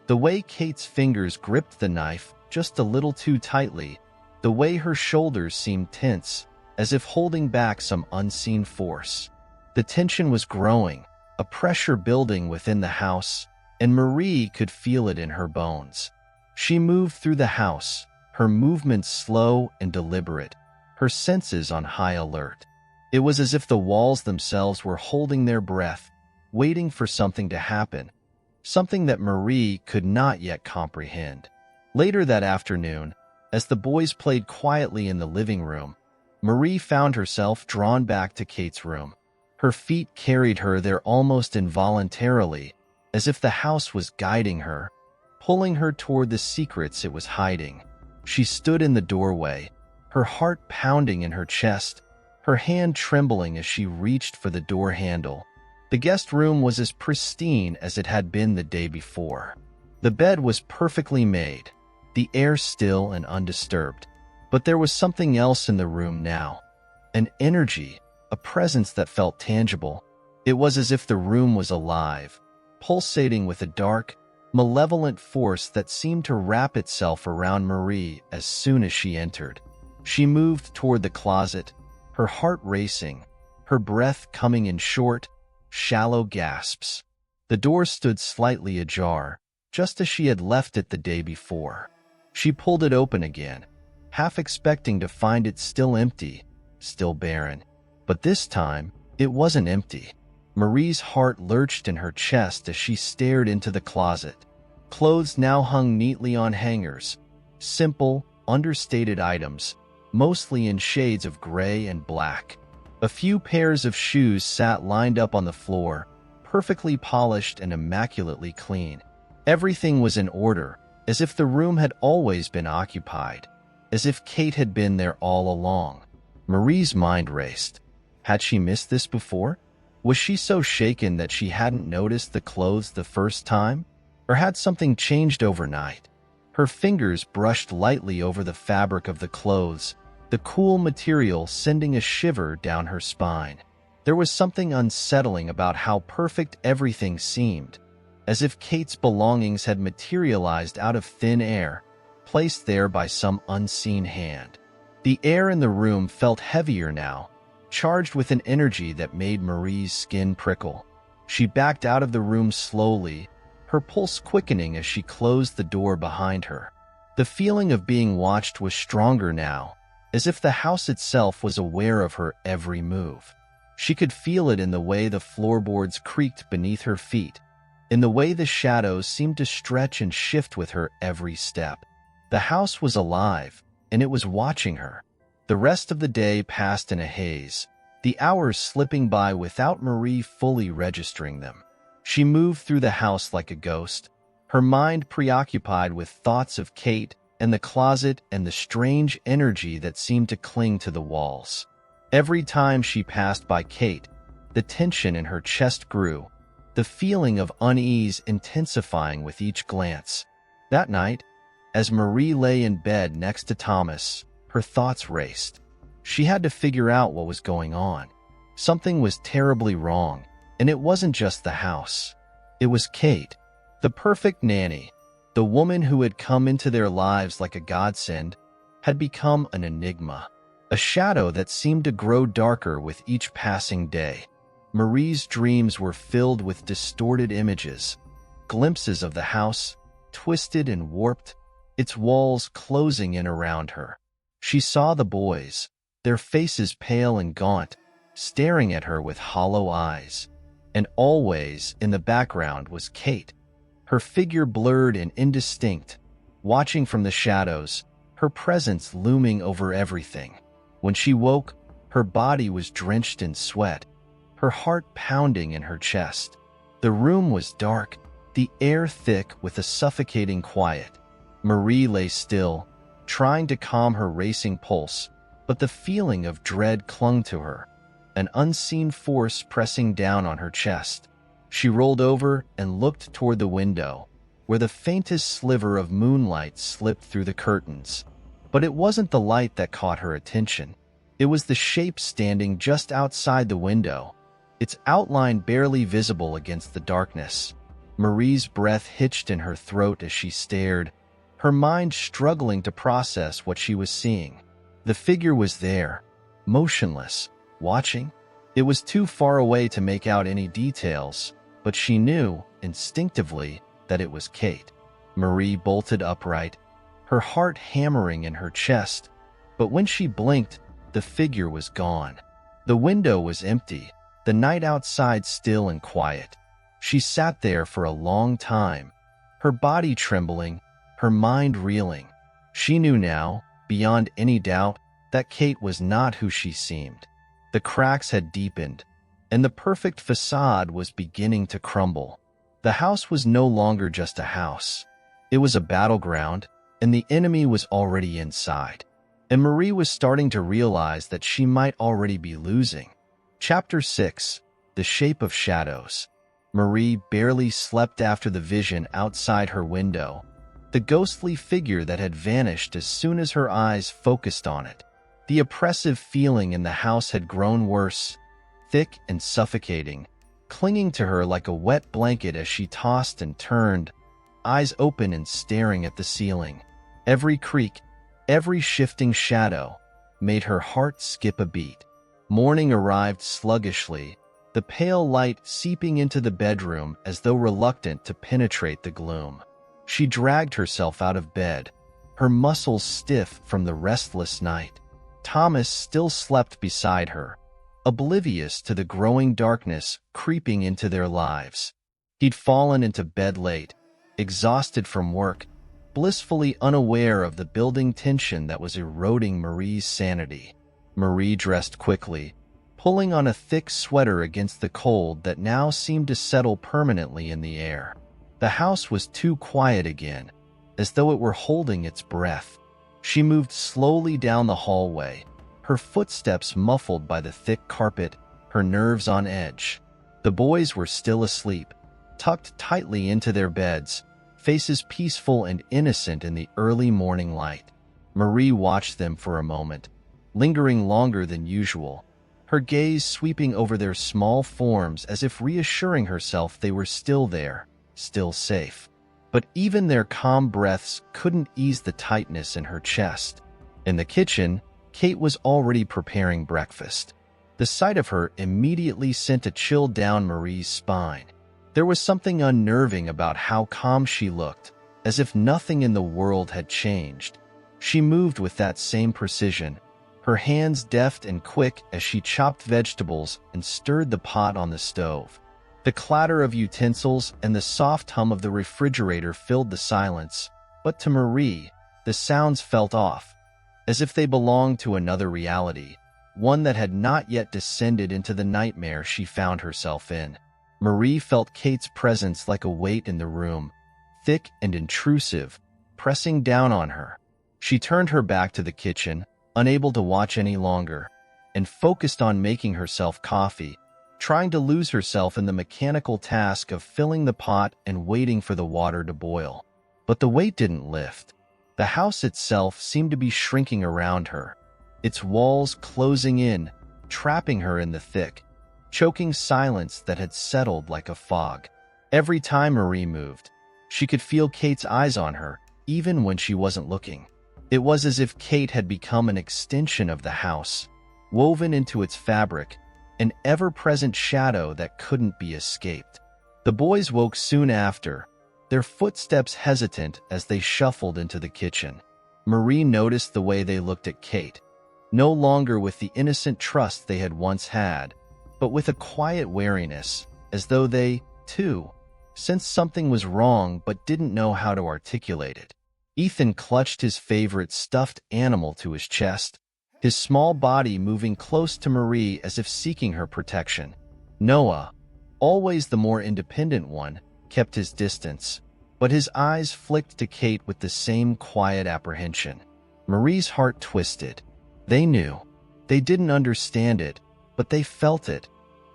A: The way Kate's fingers gripped the knife just a little too tightly, the way her shoulders seemed tense, as if holding back some unseen force. The tension was growing, a pressure building within the house, and Marie could feel it in her bones. She moved through the house, her movements slow and deliberate, her senses on high alert. It was as if the walls themselves were holding their breath, waiting for something to happen, something that Marie could not yet comprehend. Later that afternoon, as the boys played quietly in the living room, Marie found herself drawn back to Kate's room. Her feet carried her there almost involuntarily, as if the house was guiding her, pulling her toward the secrets it was hiding. She stood in the doorway, her heart pounding in her chest, her hand trembling as she reached for the door handle. The guest room was as pristine as it had been the day before. The bed was perfectly made, the air still and undisturbed. But there was something else in the room now, an energy, a presence that felt tangible. It was as if the room was alive, pulsating with a dark, malevolent force that seemed to wrap itself around Marie as soon as she entered. She moved toward the closet, her heart racing, her breath coming in short, shallow gasps. The door stood slightly ajar, just as she had left it the day before. She pulled it open again, half expecting to find it still empty, still barren. But this time, it wasn't empty. Marie's heart lurched in her chest as she stared into the closet. Clothes now hung neatly on hangers, simple, understated items, mostly in shades of gray and black. A few pairs of shoes sat lined up on the floor, perfectly polished and immaculately clean. Everything was in order, as if the room had always been occupied, as if Kate had been there all along. Marie's mind raced. Had she missed this before? Was she so shaken that she hadn't noticed the clothes the first time? Or had something changed overnight? Her fingers brushed lightly over the fabric of the clothes, the cool material sending a shiver down her spine. There was something unsettling about how perfect everything seemed, as if Kate's belongings had materialized out of thin air, placed there by some unseen hand. The air in the room felt heavier now, charged with an energy that made Marie's skin prickle. She backed out of the room slowly, her pulse quickening as she closed the door behind her. The feeling of being watched was stronger now, as if the house itself was aware of her every move. She could feel it in the way the floorboards creaked beneath her feet, in the way the shadows seemed to stretch and shift with her every step. The house was alive, and it was watching her. The rest of the day passed in a haze, the hours slipping by without Marie fully registering them. She moved through the house like a ghost, her mind preoccupied with thoughts of Kate and the closet and the strange energy that seemed to cling to the walls. Every time she passed by Kate, the tension in her chest grew, the feeling of unease intensifying with each glance. That night, as Marie lay in bed next to Thomas, her thoughts raced. She had to figure out what was going on. Something was terribly wrong, and it wasn't just the house. It was Kate, the perfect nanny, the woman who had come into their lives like a godsend, had become an enigma, a shadow that seemed to grow darker with each passing day. Marie's dreams were filled with distorted images, glimpses of the house, twisted and warped, its walls closing in around her. She saw the boys, their faces pale and gaunt, staring at her with hollow eyes. And always in the background was Kate, her figure blurred and indistinct, watching from the shadows, her presence looming over everything. When she woke, her body was drenched in sweat, her heart pounding in her chest. The room was dark, the air thick with a suffocating quiet. Marie lay still, trying to calm her racing pulse, but the feeling of dread clung to her, an unseen force pressing down on her chest. She rolled over and looked toward the window, where the faintest sliver of moonlight slipped through the curtains. But it wasn't the light that caught her attention. It was the shape standing just outside the window, its outline barely visible against the darkness. Marie's breath hitched in her throat as she stared, her mind struggling to process what she was seeing. The figure was there, motionless, watching. It was too far away to make out any details, but she knew, instinctively, that it was Kate. Marie bolted upright, her heart hammering in her chest, but when she blinked, the figure was gone. The window was empty, the night outside still and quiet. She sat there for a long time, her body trembling, her mind reeling. She knew now, beyond any doubt, that Kate was not who she seemed. The cracks had deepened, and the perfect facade was beginning to crumble. The house was no longer just a house. It was a battleground, and the enemy was already inside. And Marie was starting to realize that she might already be losing. Chapter 6. The Shape of Shadows. Marie barely slept after the vision outside her window, the ghostly figure that had vanished as soon as her eyes focused on it. The oppressive feeling in the house had grown worse, thick and suffocating, clinging to her like a wet blanket as she tossed and turned, eyes open and staring at the ceiling. Every creak, every shifting shadow, made her heart skip a beat. Morning arrived sluggishly, the pale light seeping into the bedroom as though reluctant to penetrate the gloom. She dragged herself out of bed, her muscles stiff from the restless night. Thomas still slept beside her, oblivious to the growing darkness creeping into their lives. He'd fallen into bed late, exhausted from work, blissfully unaware of the building tension that was eroding Marie's sanity. Marie dressed quickly, pulling on a thick sweater against the cold that now seemed to settle permanently in the air. The house was too quiet again, as though it were holding its breath. She moved slowly down the hallway, her footsteps muffled by the thick carpet, her nerves on edge. The boys were still asleep, tucked tightly into their beds, faces peaceful and innocent in the early morning light. Marie watched them for a moment, lingering longer than usual, her gaze sweeping over their small forms as if reassuring herself they were still there, still safe. But even their calm breaths couldn't ease the tightness in her chest. In the kitchen, Kate was already preparing breakfast. The sight of her immediately sent a chill down Marie's spine. There was something unnerving about how calm she looked, as if nothing in the world had changed. She moved with that same precision, her hands deft and quick as she chopped vegetables and stirred the pot on the stove. The clatter of utensils and the soft hum of the refrigerator filled the silence, but to Marie, the sounds felt off, as if they belonged to another reality, one that had not yet descended into the nightmare she found herself in. Marie felt Kate's presence like a weight in the room, thick and intrusive, pressing down on her. She turned her back to the kitchen, unable to watch any longer, and focused on making herself coffee, trying to lose herself in the mechanical task of filling the pot and waiting for the water to boil. But the weight didn't lift. The house itself seemed to be shrinking around her, its walls closing in, trapping her in the thick, choking silence that had settled like a fog. Every time Marie moved, she could feel Kate's eyes on her, even when she wasn't looking. It was as if Kate had become an extension of the house, woven into its fabric, an ever-present shadow that couldn't be escaped. The boys woke soon after, their footsteps hesitant as they shuffled into the kitchen. Marie noticed the way they looked at Kate, no longer with the innocent trust they had once had, but with a quiet wariness, as though they, too, sensed something was wrong but didn't know how to articulate it. Ethan clutched his favorite stuffed animal to his chest, his small body moving close to Marie as if seeking her protection. Noah, always the more independent one, kept his distance, but his eyes flicked to Kate with the same quiet apprehension. Marie's heart twisted. They knew. They didn't understand it, but they felt it.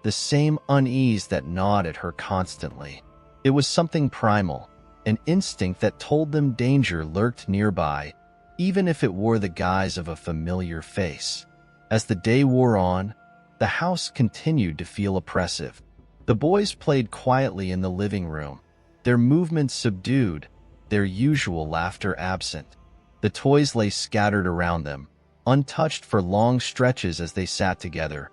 A: the same unease that gnawed at her constantly. It was something primal, an instinct that told them danger lurked nearby, even if it wore the guise of a familiar face. As the day wore on, the house continued to feel oppressive. The boys played quietly in the living room, their movements subdued, their usual laughter absent. The toys lay scattered around them, untouched for long stretches as they sat together,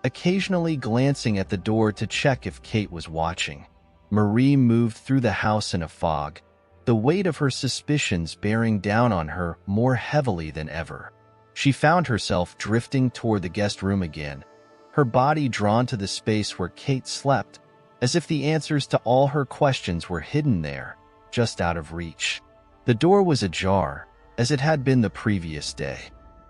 A: occasionally glancing at the door to check if Kate was watching. Marie moved through the house in a fog, the weight of her suspicions bearing down on her more heavily than ever. She found herself drifting toward the guest room again, her body drawn to the space where Kate slept, as if the answers to all her questions were hidden there, just out of reach. The door was ajar, as it had been the previous day.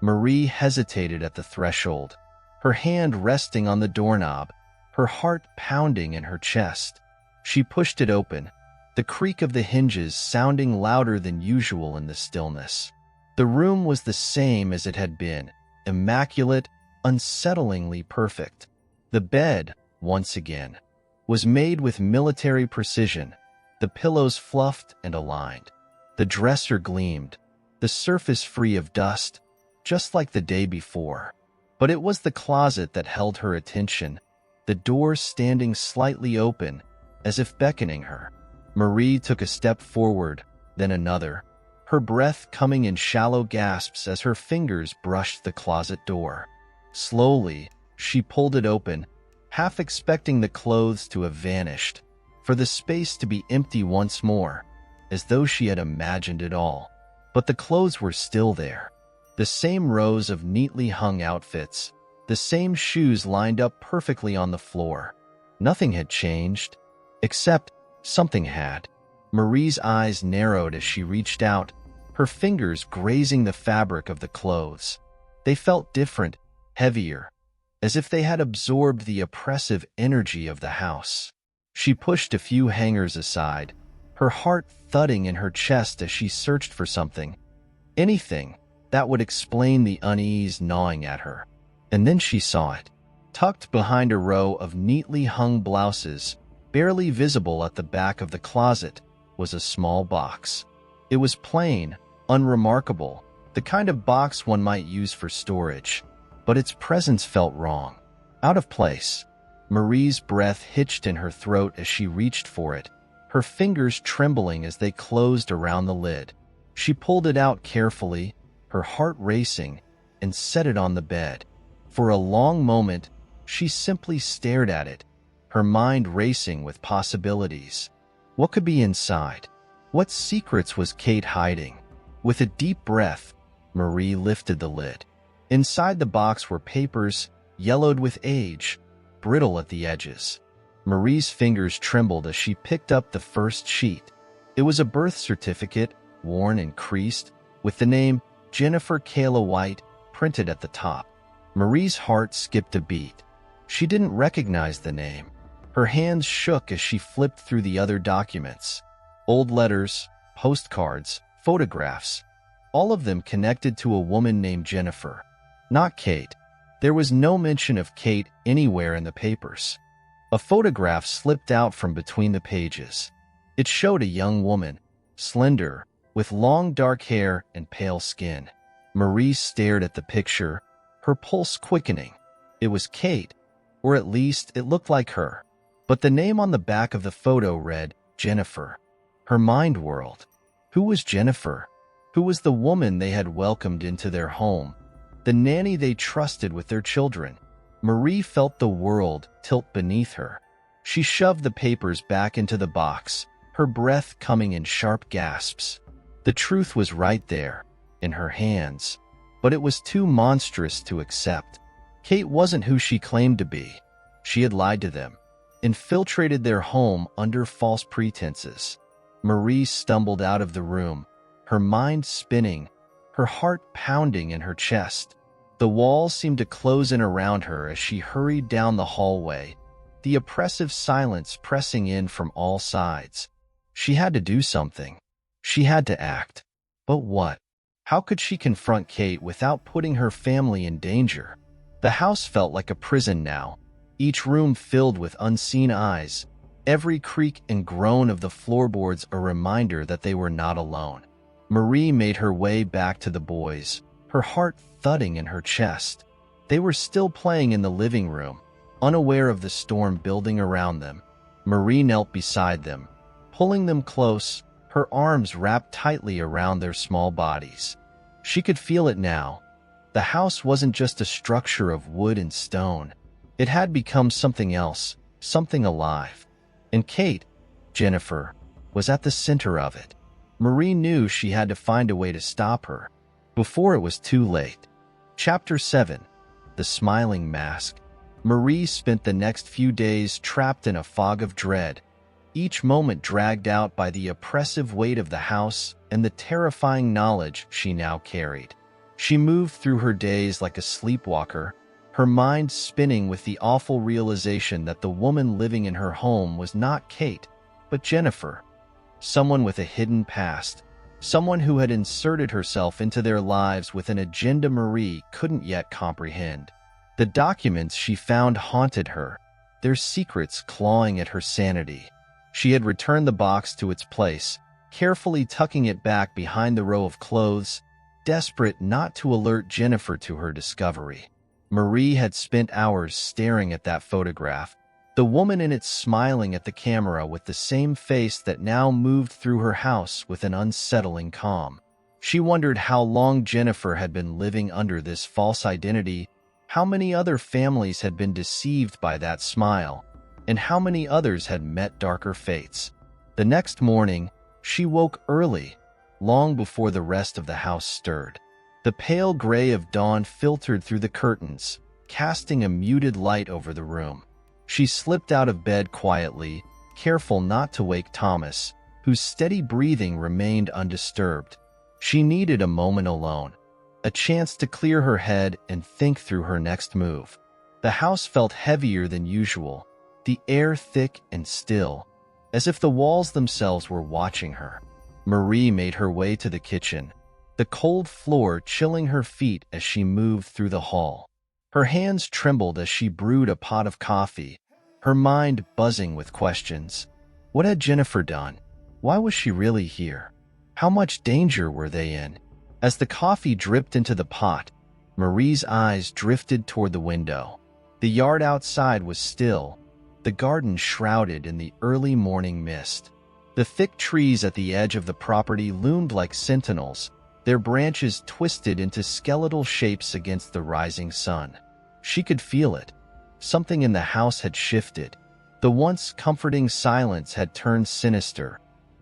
A: Marie hesitated at the threshold, her hand resting on the doorknob, her heart pounding in her chest. She pushed it open, the creak of the hinges sounding louder than usual in the stillness. The room was the same as it had been, immaculate, unsettlingly perfect. The bed, once again, was made with military precision, the pillows fluffed and aligned. The dresser gleamed, the surface free of dust, just like the day before. But it was the closet that held her attention, the door standing slightly open, as if beckoning her. Marie took a step forward, then another, her breath coming in shallow gasps as her fingers brushed the closet door. Slowly, she pulled it open, half expecting the clothes to have vanished, for the space to be empty once more, as though she had imagined it all. But the clothes were still there. The same rows of neatly hung outfits, the same shoes lined up perfectly on the floor. Nothing had changed, except something had. Marie's eyes narrowed as she reached out, her fingers grazing the fabric of the clothes. They felt different, heavier, as if they had absorbed the oppressive energy of the house. She pushed a few hangers aside, her heart thudding in her chest as she searched for something, anything that would explain the unease gnawing at her. And then she saw it. Tucked behind a row of neatly hung blouses, barely visible at the back of the closet, was a small box. It was plain, unremarkable, the kind of box one might use for storage, but its presence felt wrong, out of place. Marie's breath hitched in her throat as she reached for it, her fingers trembling as they closed around the lid. She pulled it out carefully, her heart racing, and set it on the bed. For a long moment, she simply stared at it, her mind racing with possibilities. What could be inside? What secrets was Kate hiding? With a deep breath, Marie lifted the lid. Inside the box were papers, yellowed with age, brittle at the edges. Marie's fingers trembled as she picked up the first sheet. It was a birth certificate, worn and creased, with the name Jennifer Kayla White printed at the top. Marie's heart skipped a beat. She didn't recognize the name. Her hands shook as she flipped through the other documents. Old letters, postcards, photographs, all of them connected to a woman named Jennifer. Not Kate. There was no mention of Kate anywhere in the papers. A photograph slipped out from between the pages. It showed a young woman, slender, with long dark hair and pale skin. Marie stared at the picture, her pulse quickening. It was Kate, or at least it looked like her. But the name on the back of the photo read Jennifer. Her mind whirled. Who was Jennifer? Who was the woman they had welcomed into their home? The nanny they trusted with their children? Marie felt the world tilt beneath her. She shoved the papers back into the box, her breath coming in sharp gasps. The truth was right there, in her hands, but it was too monstrous to accept. Kate wasn't who she claimed to be. She had lied to them, infiltrated their home under false pretenses. Marie stumbled out of the room, her mind spinning, her heart pounding in her chest. The walls seemed to close in around her as she hurried down the hallway, the oppressive silence pressing in from all sides. She had to do something. She had to act. But what? How could she confront Kate without putting her family in danger? The house felt like a prison now, each room filled with unseen eyes, every creak and groan of the floorboards a reminder that they were not alone. Marie made her way back to the boys, her heart thudding in her chest. They were still playing in the living room, unaware of the storm building around them. Marie knelt beside them, pulling them close, her arms wrapped tightly around their small bodies. She could feel it now. The house wasn't just a structure of wood and stone. It had become something else, something alive. And Kate, Jennifer, was at the center of it. Marie knew she had to find a way to stop her before it was too late. Chapter 7. The Smiling Mask. Marie spent the next few days trapped in a fog of dread, each moment dragged out by the oppressive weight of the house and the terrifying knowledge she now carried. She moved through her days like a sleepwalker, her mind spinning with the awful realization that the woman living in her home was not Kate, but Jennifer, someone with a hidden past, someone who had inserted herself into their lives with an agenda Marie couldn't yet comprehend. The documents she found haunted her, their secrets clawing at her sanity. She had returned the box to its place, carefully tucking it back behind the row of clothes, desperate not to alert Jennifer to her discovery. Marie had spent hours staring at that photograph, the woman in it smiling at the camera with the same face that now moved through her house with an unsettling calm. She wondered how long Jennifer had been living under this false identity, how many other families had been deceived by that smile, and how many others had met darker fates. The next morning, she woke early, long before the rest of the house stirred. The pale gray of dawn filtered through the curtains, casting a muted light over the room. She slipped out of bed quietly, careful not to wake Thomas, whose steady breathing remained undisturbed. She needed a moment alone, a chance to clear her head and think through her next move. The house felt heavier than usual, the air thick and still, as if the walls themselves were watching her. Marie made her way to the kitchen, the cold floor chilling her feet as she moved through the hall. Her hands trembled as she brewed a pot of coffee, her mind buzzing with questions. What had Jennifer done? Why was she really here? How much danger were they in? As the coffee dripped into the pot, Marie's eyes drifted toward the window. The yard outside was still, the garden shrouded in the early morning mist. The thick trees at the edge of the property loomed like sentinels, their branches twisted into skeletal shapes against the rising sun. She could feel it. Something in the house had shifted. The once comforting silence had turned sinister,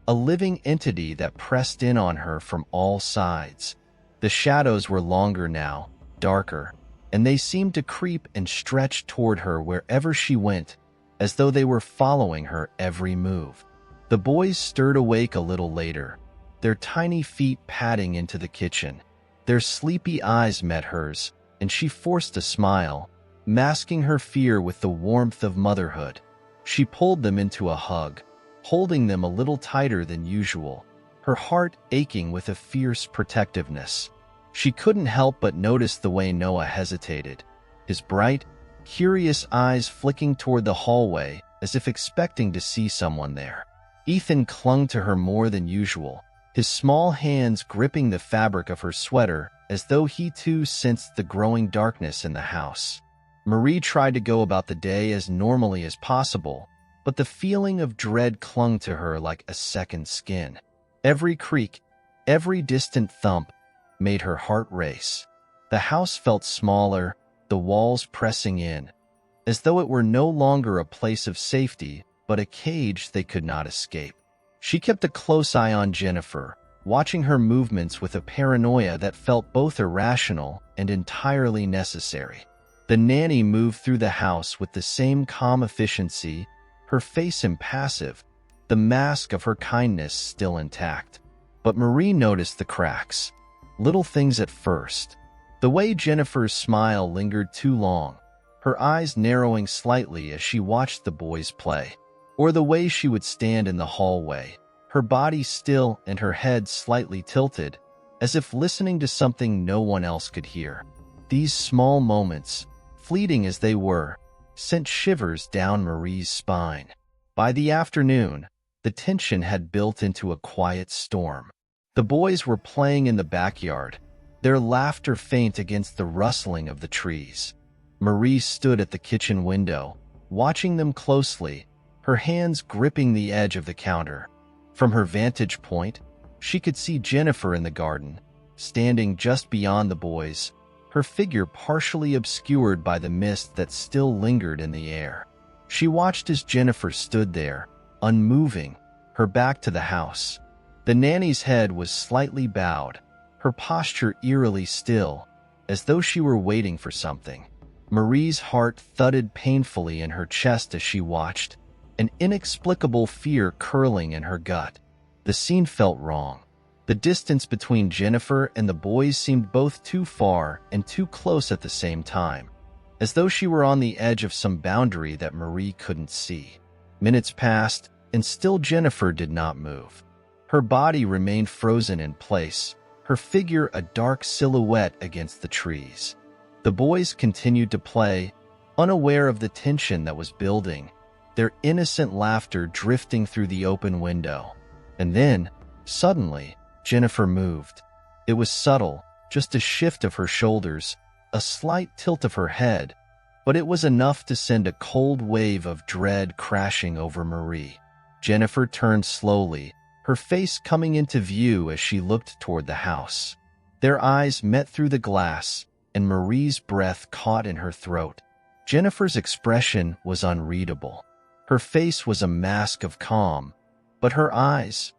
A: a living entity that pressed in on her from all sides. The shadows were longer now, darker, and they seemed to creep and stretch toward her wherever she went, as though they were following her every move. The boys stirred awake a little later, their tiny feet padding into the kitchen. Their sleepy eyes met hers, and she forced a smile, masking her fear with the warmth of motherhood. She pulled them into a hug, holding them a little tighter than usual, her heart aching with a fierce protectiveness. She couldn't help but notice the way Noah hesitated, his bright, curious eyes flicking toward the hallway as if expecting to see someone there. Ethan clung to her more than usual, his small hands gripping the fabric of her sweater as though he too sensed the growing darkness in the house. Marie tried to go about the day as normally as possible, but the feeling of dread clung to her like a second skin. Every creak, every distant thump made her heart race. The house felt smaller, the walls pressing in, as though it were no longer a place of safety, but a cage they could not escape. She kept a close eye on Jennifer, watching her movements with a paranoia that felt both irrational and entirely necessary. The nanny moved through the house with the same calm efficiency, her face impassive, the mask of her kindness still intact. But Marie noticed the cracks. Little things at first. The way Jennifer's smile lingered too long, her eyes narrowing slightly as she watched the boys play. Or the way she would stand in the hallway, her body still and her head slightly tilted, as if listening to something no one else could hear. These small moments, fleeting as they were, sent shivers down Marie's spine. By the afternoon, the tension had built into a quiet storm. The boys were playing in the backyard, their laughter faint against the rustling of the trees. Marie stood at the kitchen window, watching them closely, her hands gripping the edge of the counter. From her vantage point, she could see Jennifer in the garden, standing just beyond the boys, her figure partially obscured by the mist that still lingered in the air. She watched as Jennifer stood there, unmoving, her back to the house. The nanny's head was slightly bowed, her posture eerily still, as though she were waiting for something. Marie's heart thudded painfully in her chest as she watched, an inexplicable fear curling in her gut. The scene felt wrong. The distance between Jennifer and the boys seemed both too far and too close at the same time, as though she were on the edge of some boundary that Marie couldn't see. Minutes passed, and still Jennifer did not move. Her body remained frozen in place, her figure a dark silhouette against the trees. The boys continued to play, unaware of the tension that was building, their innocent laughter drifting through the open window. And then, suddenly, Jennifer moved. It was subtle, just a shift of her shoulders, a slight tilt of her head, but it was enough to send a cold wave of dread crashing over Marie. Jennifer turned slowly, her face coming into view as she looked toward the house. Their eyes met through the glass, and Marie's breath caught in her throat. Jennifer's expression was unreadable. Her face was a mask of calm, but her eyes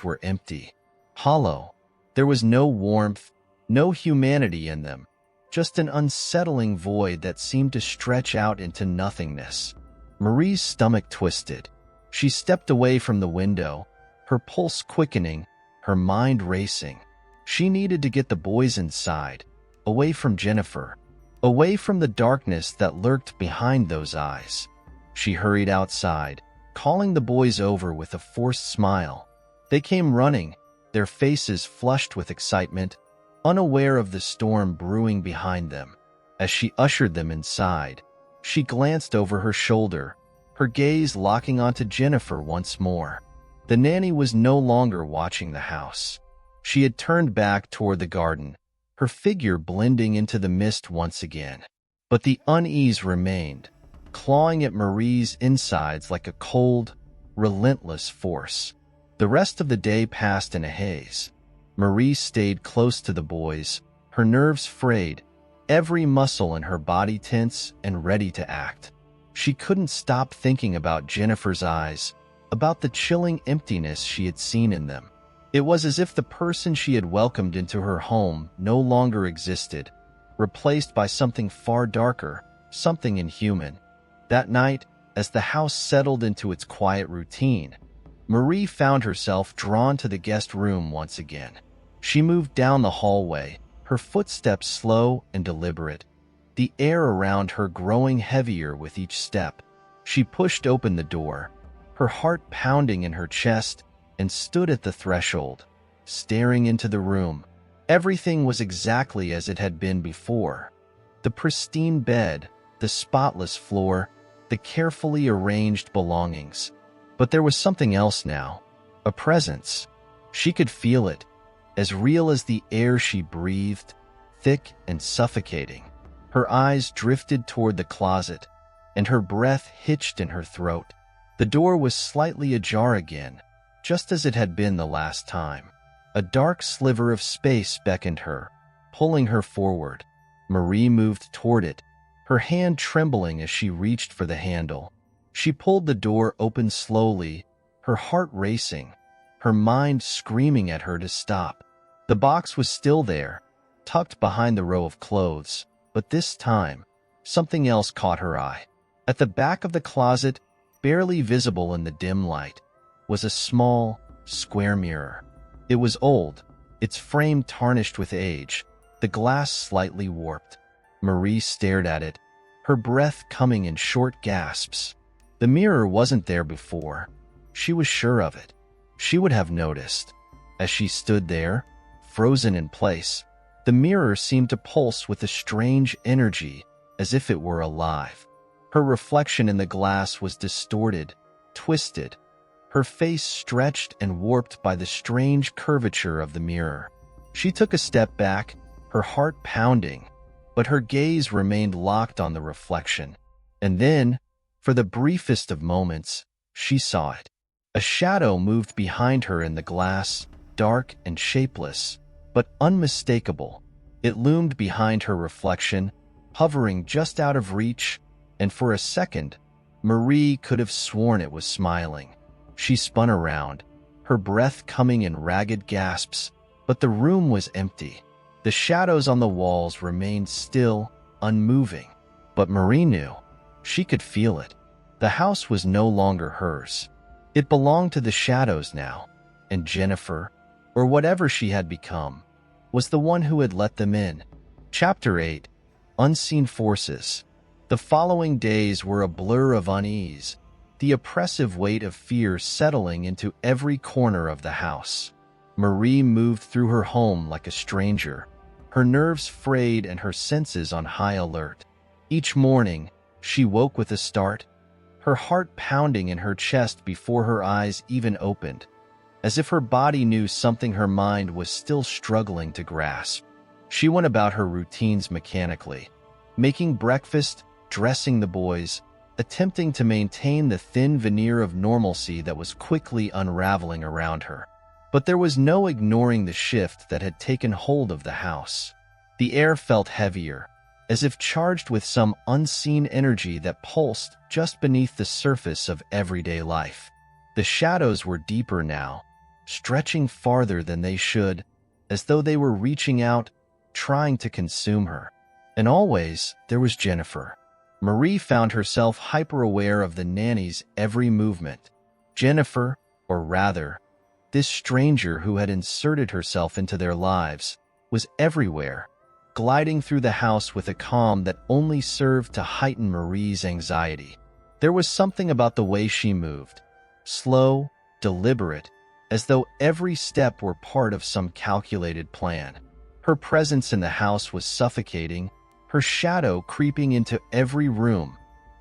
A: were empty, hollow. There was no warmth, no humanity in them, just an unsettling void that seemed to stretch out into nothingness. Marie's stomach twisted. She stepped away from the window, her pulse quickening, her mind racing. She needed to get the boys inside, away from Jennifer, away from the darkness that lurked behind those eyes. She hurried outside, calling the boys over with a forced smile. They came running, their faces flushed with excitement, unaware of the storm brewing behind them. As she ushered them inside, she glanced over her shoulder, her gaze locking onto Jennifer once more. The nanny was no longer watching the house. She had turned back toward the garden, her figure blending into the mist once again. But the unease remained, clawing at Marie's insides like a cold, relentless force. The rest of the day passed in a haze. Marie stayed close to the boys, her nerves frayed, every muscle in her body tense and ready to act. She couldn't stop thinking about Jennifer's eyes, about the chilling emptiness she had seen in them. It was as if the person she had welcomed into her home no longer existed, replaced by something far darker, something inhuman. That night, as the house settled into its quiet routine, Marie found herself drawn to the guest room once again. She moved down the hallway, her footsteps slow and deliberate, the air around her growing heavier with each step. She pushed open the door, her heart pounding in her chest, and stood at the threshold, staring into the room. Everything was exactly as it had been before. The pristine bed, the spotless floor, the carefully arranged belongings. But there was something else now, a presence. She could feel it, as real as the air she breathed, thick and suffocating. Her eyes drifted toward the closet, and her breath hitched in her throat. The door was slightly ajar again, just as it had been the last time. A dark sliver of space beckoned her, pulling her forward. Marie moved toward it, her hand trembling as she reached for the handle. She pulled the door open slowly, her heart racing, her mind screaming at her to stop. The box was still there, tucked behind the row of clothes, but this time, something else caught her eye. At the back of the closet, barely visible in the dim light, was a small, square mirror. It was old, its frame tarnished with age, the glass slightly warped. Marie stared at it, her breath coming in short gasps. The mirror wasn't there before. She was sure of it. She would have noticed. As she stood there, frozen in place, the mirror seemed to pulse with a strange energy, as if it were alive. Her reflection in the glass was distorted, twisted, her face stretched and warped by the strange curvature of the mirror. She took a step back, her heart pounding, but her gaze remained locked on the reflection. And then, for the briefest of moments, she saw it. A shadow moved behind her in the glass, dark and shapeless, but unmistakable. It loomed behind her reflection, hovering just out of reach, and for a second, Marie could have sworn it was smiling. She spun around, her breath coming in ragged gasps, but the room was empty. The shadows on the walls remained still, unmoving. But Marie knew. She could feel it. The house was no longer hers. It belonged to the shadows now, and Jennifer, or whatever she had become, was the one who had let them in. Chapter 8. Unseen Forces. The following days were a blur of unease, the oppressive weight of fear settling into every corner of the house. Marie moved through her home like a stranger, her nerves frayed and her senses on high alert. Each morning, she woke with a start, her heart pounding in her chest before her eyes even opened, as if her body knew something her mind was still struggling to grasp. She went about her routines mechanically, making breakfast, dressing the boys, attempting to maintain the thin veneer of normalcy that was quickly unraveling around her. But there was no ignoring the shift that had taken hold of the house. The air felt heavier, as if charged with some unseen energy that pulsed just beneath the surface of everyday life. The shadows were deeper now, stretching farther than they should, as though they were reaching out, trying to consume her. And always, there was Jennifer. Marie found herself hyper-aware of the nanny's every movement. Jennifer, or rather, this stranger who had inserted herself into their lives, was everywhere, gliding through the house with a calm that only served to heighten Marie's anxiety. There was something about the way she moved, slow, deliberate, as though every step were part of some calculated plan. Her presence in the house was suffocating, her shadow creeping into every room,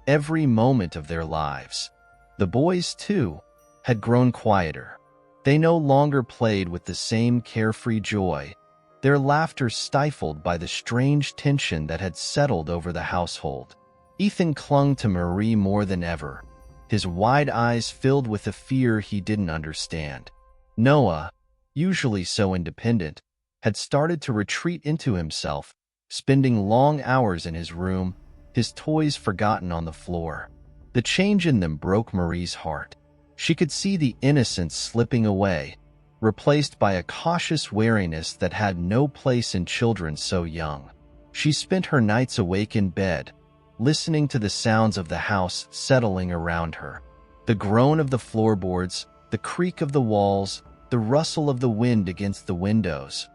A: every moment of their lives. The boys, too, had grown quieter. They no longer played with the same carefree joy, their laughter stifled by the strange tension that had settled over the household. Ethan clung to Marie more than ever, his wide eyes filled with a fear he didn't understand. Noah, usually so independent, had started to retreat into himself, spending long hours in his room, his toys forgotten on the floor. The change in them broke Marie's heart. She could see the innocence slipping away, replaced by a cautious wariness that had no place in children so young. She spent her nights awake in bed, listening to the sounds of the house settling around her. The groan of the floorboards, the creak of the walls, the rustle of the wind against the windows.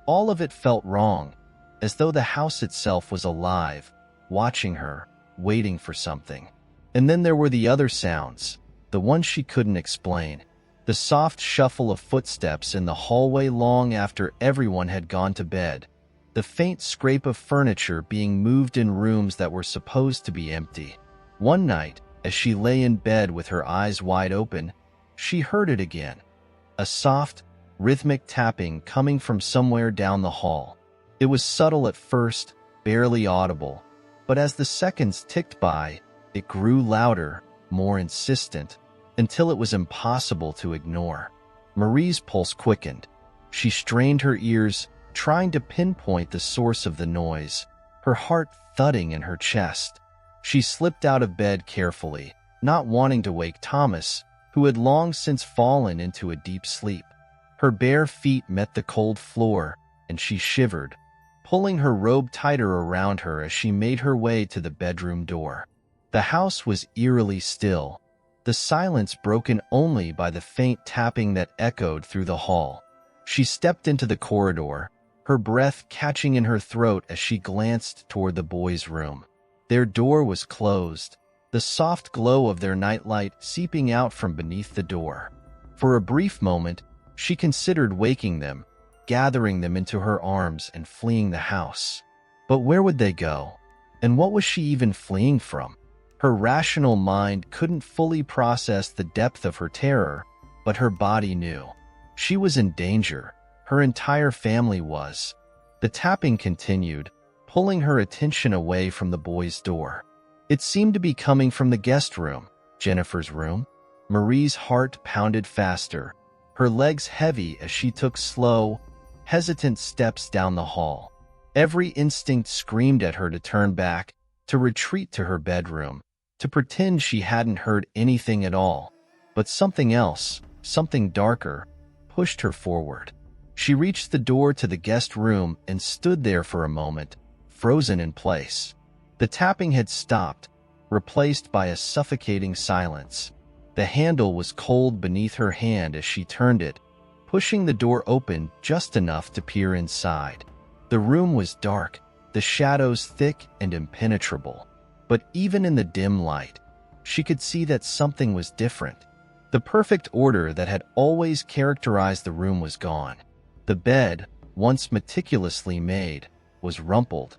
A: All of it felt wrong, as though the house itself was alive, watching her, waiting for something. And then there were the other sounds, the ones she couldn't explain. The soft shuffle of footsteps in the hallway long after everyone had gone to bed. The faint scrape of furniture being moved in rooms that were supposed to be empty. One night, as she lay in bed with her eyes wide open, she heard it again. A soft, rhythmic tapping coming from somewhere down the hall. It was subtle at first, barely audible, but as the seconds ticked by, it grew louder, more insistent, until it was impossible to ignore. Marie's pulse quickened. She strained her ears, trying to pinpoint the source of the noise, her heart thudding in her chest. She slipped out of bed carefully, not wanting to wake Thomas, who had long since fallen into a deep sleep. Her bare feet met the cold floor, and she shivered, pulling her robe tighter around her as she made her way to the bedroom door. The house was eerily still, the silence broken only by the faint tapping that echoed through the hall. She stepped into the corridor, her breath catching in her throat as she glanced toward the boys' room. Their door was closed, the soft glow of their nightlight seeping out from beneath the door. For a brief moment, she considered waking them, gathering them into her arms and fleeing the house. But where would they go? And what was she even fleeing from? Her rational mind couldn't fully process the depth of her terror, but her body knew. She was in danger. Her entire family was. The tapping continued, pulling her attention away from the boys' door. It seemed to be coming from the guest room, Jennifer's room. Marie's heart pounded faster, her legs heavy as she took slow, hesitant steps down the hall. Every instinct screamed at her to turn back, to retreat to her bedroom, to pretend she hadn't heard anything at all. But something else, something darker, pushed her forward. She reached the door to the guest room and stood there for a moment, frozen in place. The tapping had stopped, replaced by a suffocating silence. The handle was cold beneath her hand as she turned it, pushing the door open just enough to peer inside. The room was dark, the shadows thick and impenetrable. But even in the dim light, she could see that something was different. The perfect order that had always characterized the room was gone. The bed, once meticulously made, was rumpled.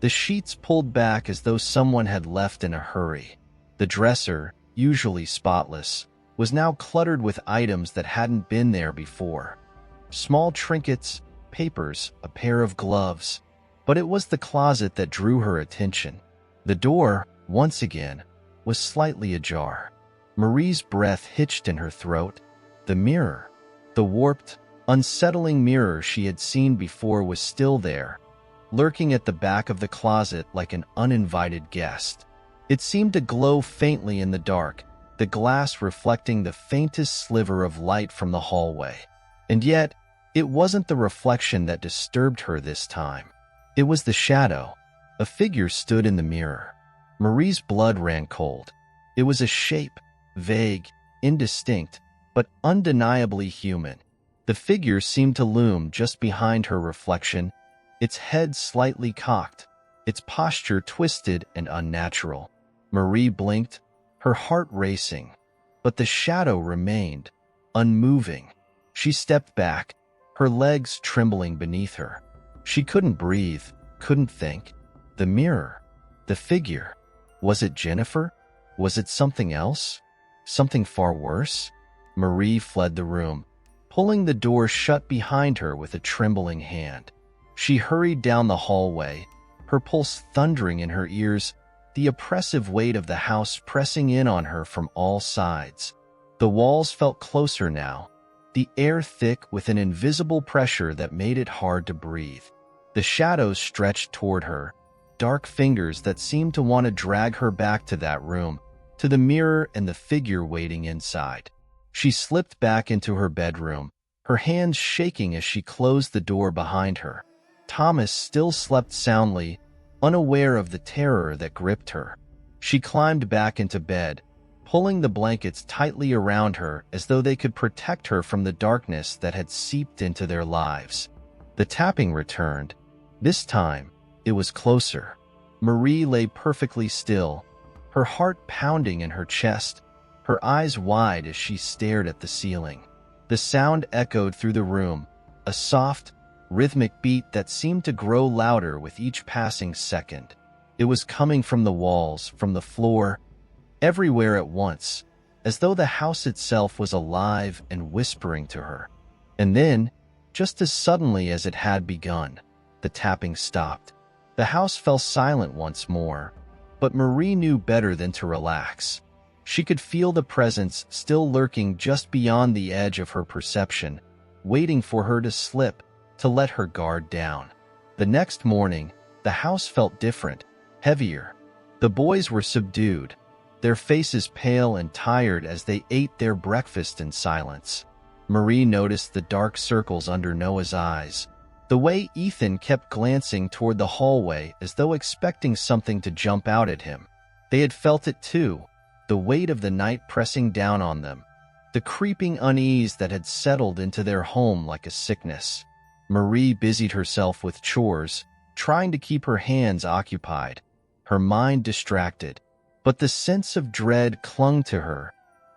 A: The sheets pulled back as though someone had left in a hurry. The dresser, usually spotless, was now cluttered with items that hadn't been there before. Small trinkets, papers, a pair of gloves. But it was the closet that drew her attention. The door, once again, was slightly ajar. Marie's breath hitched in her throat. The mirror, the warped, unsettling mirror she had seen before, was still there, lurking at the back of the closet like an uninvited guest. It seemed to glow faintly in the dark, the glass reflecting the faintest sliver of light from the hallway. And yet, it wasn't the reflection that disturbed her this time. It was the shadow. A figure stood in the mirror. Marie's blood ran cold. It was a shape, vague, indistinct, but undeniably human. The figure seemed to loom just behind her reflection, its head slightly cocked, its posture twisted and unnatural. Marie blinked, her heart racing, but the shadow remained, unmoving. She stepped back, her legs trembling beneath her. She couldn't breathe, couldn't think. The mirror, the figure. Was it Jennifer? Was it something else? Something far worse? Marie fled the room, pulling the door shut behind her with a trembling hand. She hurried down the hallway, her pulse thundering in her ears, the oppressive weight of the house pressing in on her from all sides. The walls felt closer now, the air thick with an invisible pressure that made it hard to breathe. The shadows stretched toward her, dark fingers that seemed to want to drag her back to that room, to the mirror and the figure waiting inside. She slipped back into her bedroom, her hands shaking as she closed the door behind her. Thomas still slept soundly, unaware of the terror that gripped her. She climbed back into bed, pulling the blankets tightly around her as though they could protect her from the darkness that had seeped into their lives. The tapping returned. This time, it was closer. Marie lay perfectly still, her heart pounding in her chest, her eyes wide as she stared at the ceiling. The sound echoed through the room, a soft, rhythmic beat that seemed to grow louder with each passing second. It was coming from the walls, from the floor, everywhere at once, as though the house itself was alive and whispering to her. And then, just as suddenly as it had begun, the tapping stopped. The house fell silent once more, but Marie knew better than to relax. She could feel the presence still lurking just beyond the edge of her perception, waiting for her to slip, to let her guard down. The next morning, the house felt different, heavier. The boys were subdued, their faces pale and tired as they ate their breakfast in silence. Marie noticed the dark circles under Noah's eyes, the way Ethan kept glancing toward the hallway as though expecting something to jump out at him. They had felt it too, the weight of the night pressing down on them, the creeping unease that had settled into their home like a sickness. Marie busied herself with chores, trying to keep her hands occupied, her mind distracted, but the sense of dread clung to her,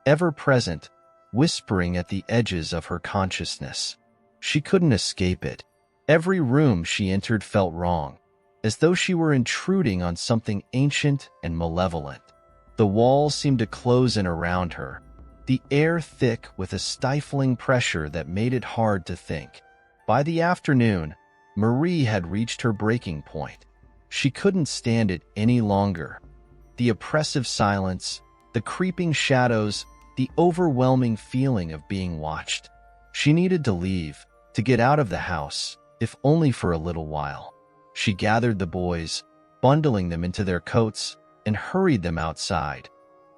A: ever present, whispering at the edges of her consciousness. She couldn't escape it. Every room she entered felt wrong, as though she were intruding on something ancient and malevolent. The walls seemed to close in around her, the air thick with a stifling pressure that made it hard to think. By the afternoon, Marie had reached her breaking point. She couldn't stand it any longer. The oppressive silence, the creeping shadows, the overwhelming feeling of being watched. She needed to leave, to get out of the house, if only for a little while. She gathered the boys, bundling them into their coats, and hurried them outside,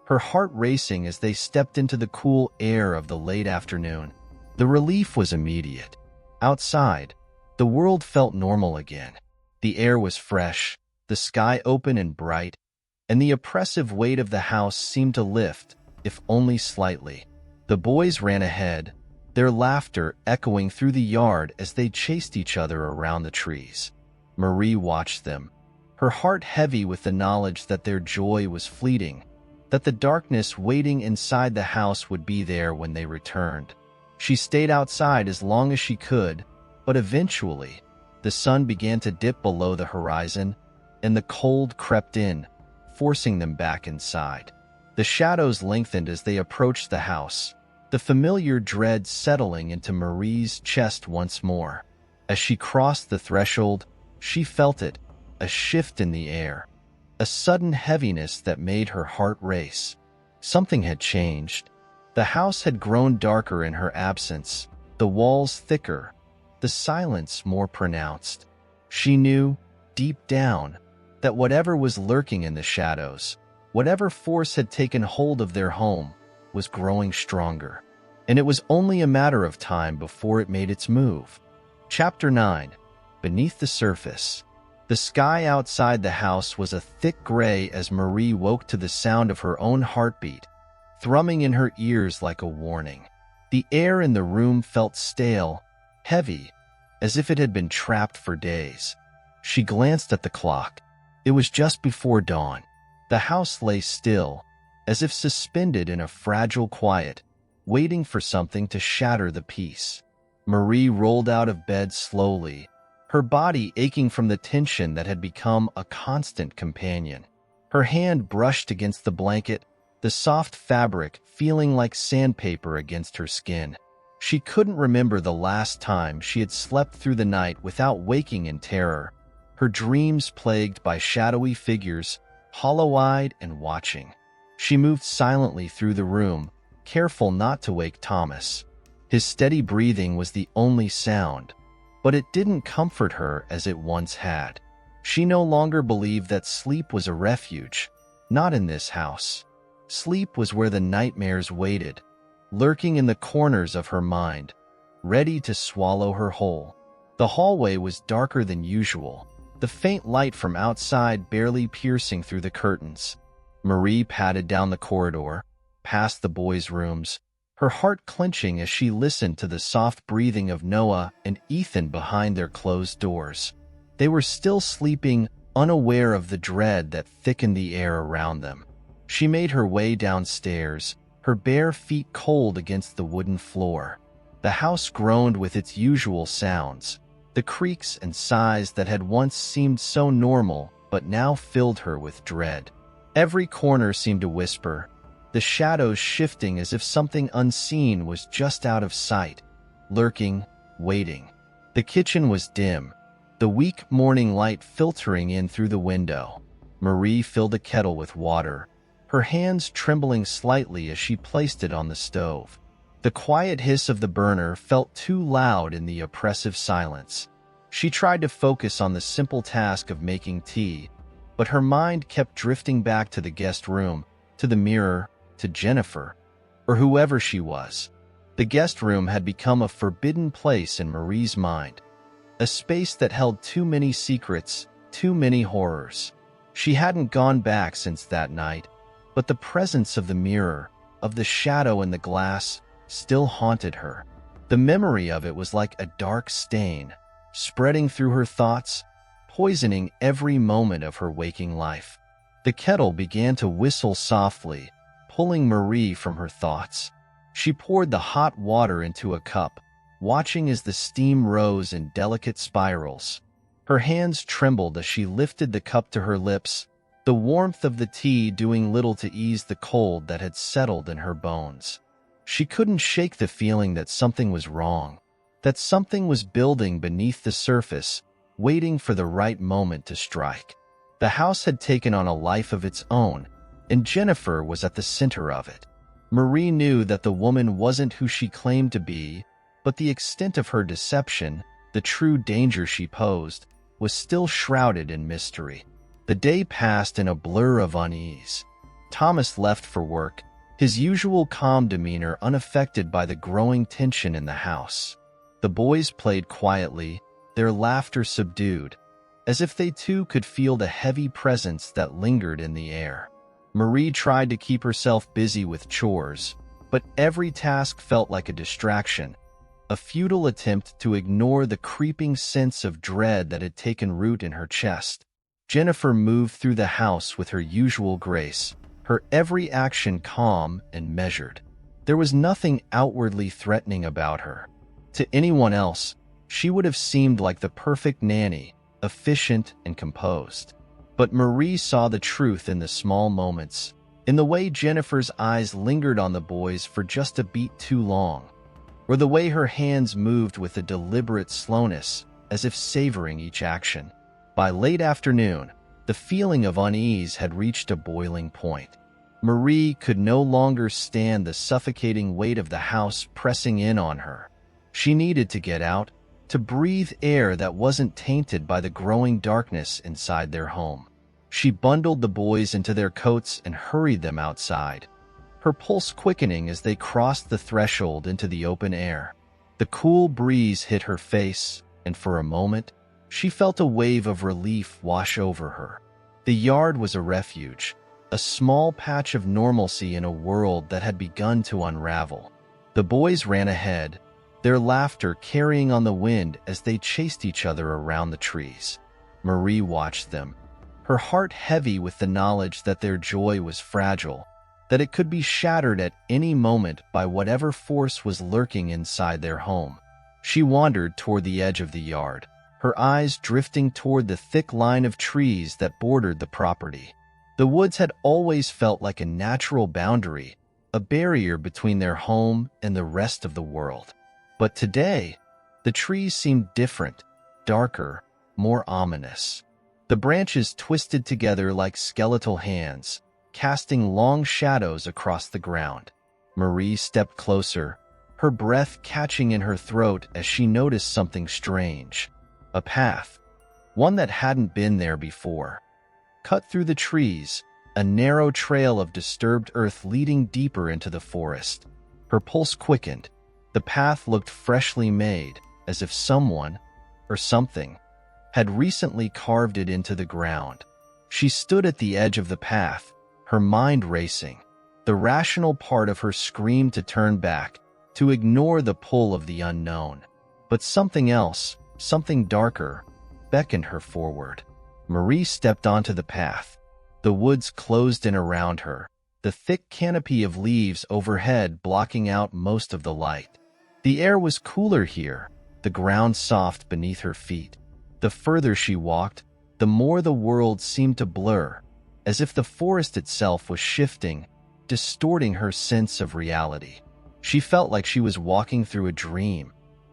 A: her heart racing as they stepped into the cool air of the late afternoon. The relief was immediate. Outside, the world felt normal again. The air was fresh, the sky open and bright, and the oppressive weight of the house seemed to lift, if only slightly. The boys ran ahead, their laughter echoing through the yard as they chased each other around the trees. Marie watched them, her heart heavy with the knowledge that their joy was fleeting, that the darkness waiting inside the house would be there when they returned. She stayed outside as long as she could, but eventually, the sun began to dip below the horizon, and the cold crept in, forcing them back inside. The shadows lengthened as they approached the house, the familiar dread settling into Marie's chest once more. As she crossed the threshold, she felt it, a shift in the air, a sudden heaviness that made her heart race. Something had changed. The house had grown darker in her absence, the walls thicker, the silence more pronounced. She knew, deep down, that whatever was lurking in the shadows, whatever force had taken hold of their home, was growing stronger. And it was only a matter of time before it made its move. Chapter 9. Beneath the surface. The sky outside the house was a thick gray as Marie woke to the sound of her own heartbeat, thrumming in her ears like a warning. The air in the room felt stale, heavy, as if it had been trapped for days. She glanced at the clock. It was just before dawn. The house lay still, as if suspended in a fragile quiet, waiting for something to shatter the peace. Marie rolled out of bed slowly, her body aching from the tension that had become a constant companion. Her hand brushed against the blanket, the soft fabric feeling like sandpaper against her skin. She couldn't remember the last time she had slept through the night without waking in terror, her dreams plagued by shadowy figures, hollow-eyed and watching. She moved silently through the room, careful not to wake Thomas. His steady breathing was the only sound, but it didn't comfort her as it once had. She no longer believed that sleep was a refuge, not in this house. Sleep was where the nightmares waited, lurking in the corners of her mind, ready to swallow her whole. The hallway was darker than usual, the faint light from outside barely piercing through the curtains. Marie padded down the corridor, past the boys' rooms, her heart clenching as she listened to the soft breathing of Noah and Ethan behind their closed doors. They were still sleeping, unaware of the dread that thickened the air around them. She made her way downstairs, her bare feet cold against the wooden floor. The house groaned with its usual sounds, the creaks and sighs that had once seemed so normal but now filled her with dread. Every corner seemed to whisper, the shadows shifting as if something unseen was just out of sight, lurking, waiting. The kitchen was dim, the weak morning light filtering in through the window. Marie filled a kettle with water, her hands trembling slightly as she placed it on the stove. The quiet hiss of the burner felt too loud in the oppressive silence. She tried to focus on the simple task of making tea, but her mind kept drifting back to the guest room, to the mirror, to Jennifer, or whoever she was. The guest room had become a forbidden place in Marie's mind, a space that held too many secrets, too many horrors. She hadn't gone back since that night, but the presence of the mirror, of the shadow in the glass, still haunted her. The memory of it was like a dark stain, spreading through her thoughts, poisoning every moment of her waking life. The kettle began to whistle softly, pulling Marie from her thoughts. She poured the hot water into a cup, watching as the steam rose in delicate spirals. Her hands trembled as she lifted the cup to her lips, the warmth of the tea doing little to ease the cold that had settled in her bones. She couldn't shake the feeling that something was wrong, that something was building beneath the surface, waiting for the right moment to strike. The house had taken on a life of its own, and Jennifer was at the center of it. Marie knew that the woman wasn't who she claimed to be, but the extent of her deception, the true danger she posed, was still shrouded in mystery. The day passed in a blur of unease. Thomas left for work, his usual calm demeanor unaffected by the growing tension in the house. The boys played quietly, their laughter subdued, as if they too could feel the heavy presence that lingered in the air. Marie tried to keep herself busy with chores, but every task felt like a distraction, a futile attempt to ignore the creeping sense of dread that had taken root in her chest. Jennifer moved through the house with her usual grace, her every action calm and measured. There was nothing outwardly threatening about her. To anyone else, she would have seemed like the perfect nanny, efficient and composed. But Marie saw the truth in the small moments, in the way Jennifer's eyes lingered on the boys for just a beat too long, or the way her hands moved with a deliberate slowness, as if savoring each action. By late afternoon, the feeling of unease had reached a boiling point. Marie could no longer stand the suffocating weight of the house pressing in on her. She needed to get out, to breathe air that wasn't tainted by the growing darkness inside their home. She bundled the boys into their coats and hurried them outside, her pulse quickening as they crossed the threshold into the open air. The cool breeze hit her face, and for a moment, she felt a wave of relief wash over her. The yard was a refuge, a small patch of normalcy in a world that had begun to unravel. The boys ran ahead, their laughter carrying on the wind as they chased each other around the trees. Marie watched them, her heart heavy with the knowledge that their joy was fragile, that it could be shattered at any moment by whatever force was lurking inside their home. She wandered toward the edge of the yard, her eyes drifting toward the thick line of trees that bordered the property. The woods had always felt like a natural boundary, a barrier between their home and the rest of the world. But today, the trees seemed different, darker, more ominous. The branches twisted together like skeletal hands, casting long shadows across the ground. Marie stepped closer, her breath catching in her throat as she noticed something strange. A path, one that hadn't been there before. Cut through the trees, a narrow trail of disturbed earth leading deeper into the forest. Her pulse quickened. The path looked freshly made, as if someone, or something, had recently carved it into the ground. She stood at the edge of the path, her mind racing. The rational part of her screamed to turn back, to ignore the pull of the unknown. But something else, something darker, beckoned her forward. Marie stepped onto the path. The woods closed in around her, the thick canopy of leaves overhead blocking out most of the light. The air was cooler here, the ground soft beneath her feet. The further she walked, the more the world seemed to blur, as if the forest itself was shifting, distorting her sense of reality. She felt like she was walking through a dream,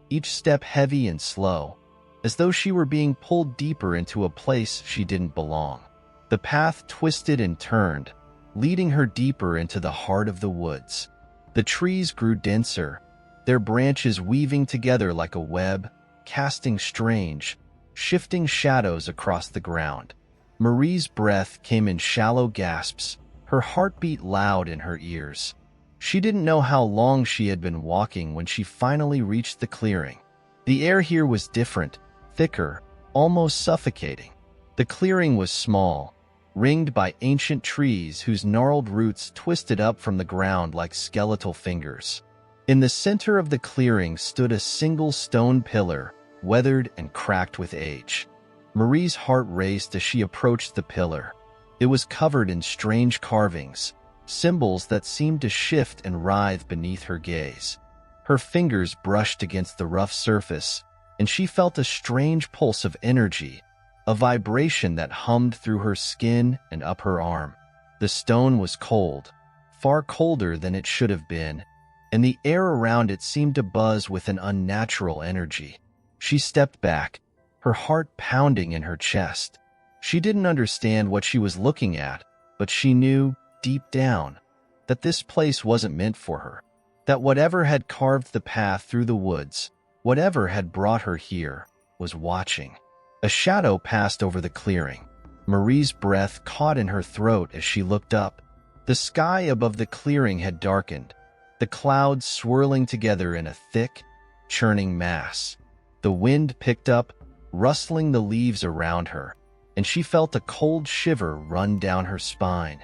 A: each step heavy and slow, as though she were being pulled deeper into a place she didn't belong. The path twisted and turned, leading her deeper into the heart of the woods. The trees grew denser, their branches weaving together like a web, casting strange, shifting shadows across the ground. Marie's breath came in shallow gasps, her heartbeat loud in her ears. She didn't know how long she had been walking when she finally reached the clearing. The air here was different, thicker, almost suffocating. The clearing was small, ringed by ancient trees whose gnarled roots twisted up from the ground like skeletal fingers. In the center of the clearing stood a single stone pillar, weathered and cracked with age. Marie's heart raced as she approached the pillar. It was covered in strange carvings, symbols that seemed to shift and writhe beneath her gaze. Her fingers brushed against the rough surface, and she felt a strange pulse of energy, a vibration that hummed through her skin and up her arm. The stone was cold, far colder than it should have been, and the air around it seemed to buzz with an unnatural energy. She stepped back, her heart pounding in her chest. She didn't understand what she was looking at, but she knew, deep down, that this place wasn't meant for her. That whatever had carved the path through the woods, whatever had brought her here, was watching. A shadow passed over the clearing. Marie's breath caught in her throat as she looked up. The sky above the clearing had darkened, the clouds swirling together in a thick, churning mass. The wind picked up, rustling the leaves around her, and she felt a cold shiver run down her spine.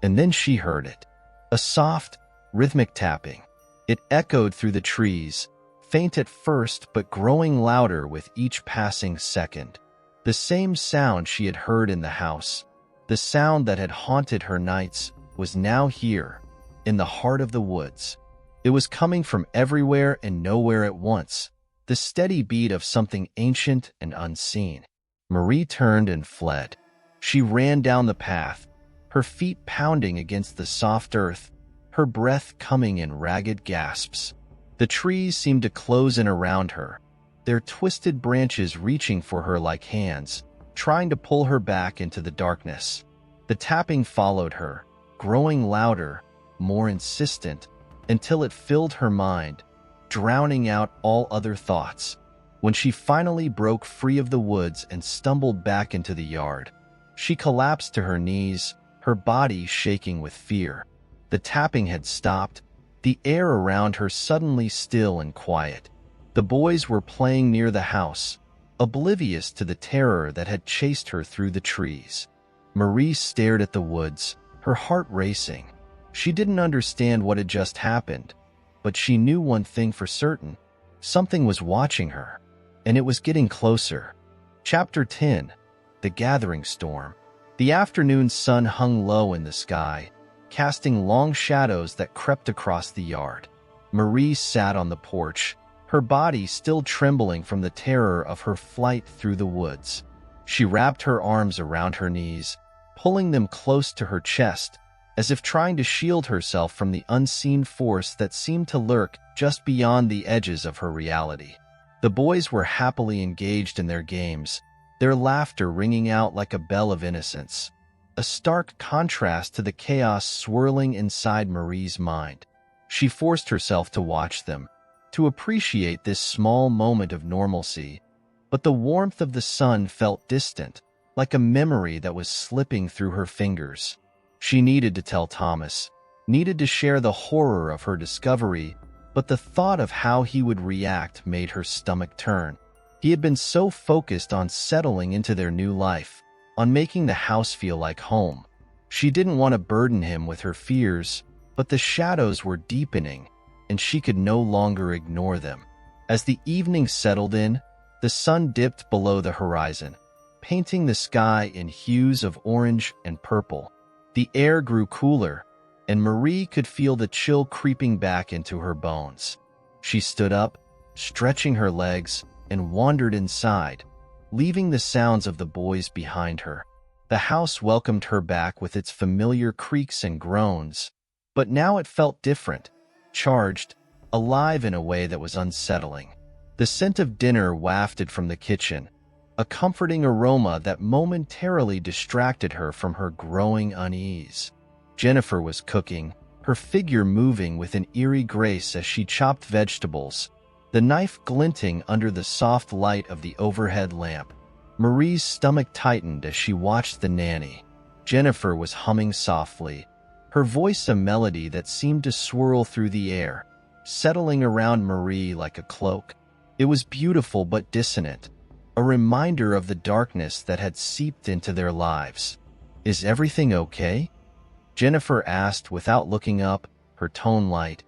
A: And then she heard it. A soft, rhythmic tapping. It echoed through the trees, faint at first but growing louder with each passing second. The same sound she had heard in the house, the sound that had haunted her nights, was now here, in the heart of the woods. It was coming from everywhere and nowhere at once, the steady beat of something ancient and unseen. Marie turned and fled. She ran down the path, her feet pounding against the soft earth, her breath coming in ragged gasps. The trees seemed to close in around her, their twisted branches reaching for her like hands, trying to pull her back into the darkness. The tapping followed her, growing louder, more insistent, until it filled her mind, drowning out all other thoughts. When she finally broke free of the woods and stumbled back into the yard, she collapsed to her knees, her body shaking with fear. The tapping had stopped, the air around her suddenly still and quiet. The boys were playing near the house, oblivious to the terror that had chased her through the trees. Marie stared at the woods, her heart racing. She didn't understand what had just happened, but she knew one thing for certain. Something was watching her, and it was getting closer. Chapter 10. The Gathering Storm. The afternoon sun hung low in the sky, casting long shadows that crept across the yard. Marie sat on the porch, her body still trembling from the terror of her flight through the woods. She wrapped her arms around her knees, pulling them close to her chest, as if trying to shield herself from the unseen force that seemed to lurk just beyond the edges of her reality. The boys were happily engaged in their games, their laughter ringing out like a bell of innocence, a stark contrast to the chaos swirling inside Marie's mind. She forced herself to watch them, to appreciate this small moment of normalcy, but the warmth of the sun felt distant, like a memory that was slipping through her fingers. She needed to tell Thomas, needed to share the horror of her discovery, but the thought of how he would react made her stomach turn. He had been so focused on settling into their new life, on making the house feel like home. She didn't want to burden him with her fears, but the shadows were deepening, and she could no longer ignore them. As the evening settled in, the sun dipped below the horizon, painting the sky in hues of orange and purple. The air grew cooler, and Marie could feel the chill creeping back into her bones. She stood up, stretching her legs, and wandered inside, leaving the sounds of the boys behind her. The house welcomed her back with its familiar creaks and groans, but now it felt different, charged, alive in a way that was unsettling. The scent of dinner wafted from the kitchen, a comforting aroma that momentarily distracted her from her growing unease. Jennifer was cooking, her figure moving with an eerie grace as she chopped vegetables, the knife glinting under the soft light of the overhead lamp. Marie's stomach tightened as she watched the nanny. Jennifer was humming softly, her voice a melody that seemed to swirl through the air, settling around Marie like a cloak. It was beautiful but dissonant, a reminder of the darkness that had seeped into their lives. "Is everything okay?" Jennifer asked without looking up, her tone light,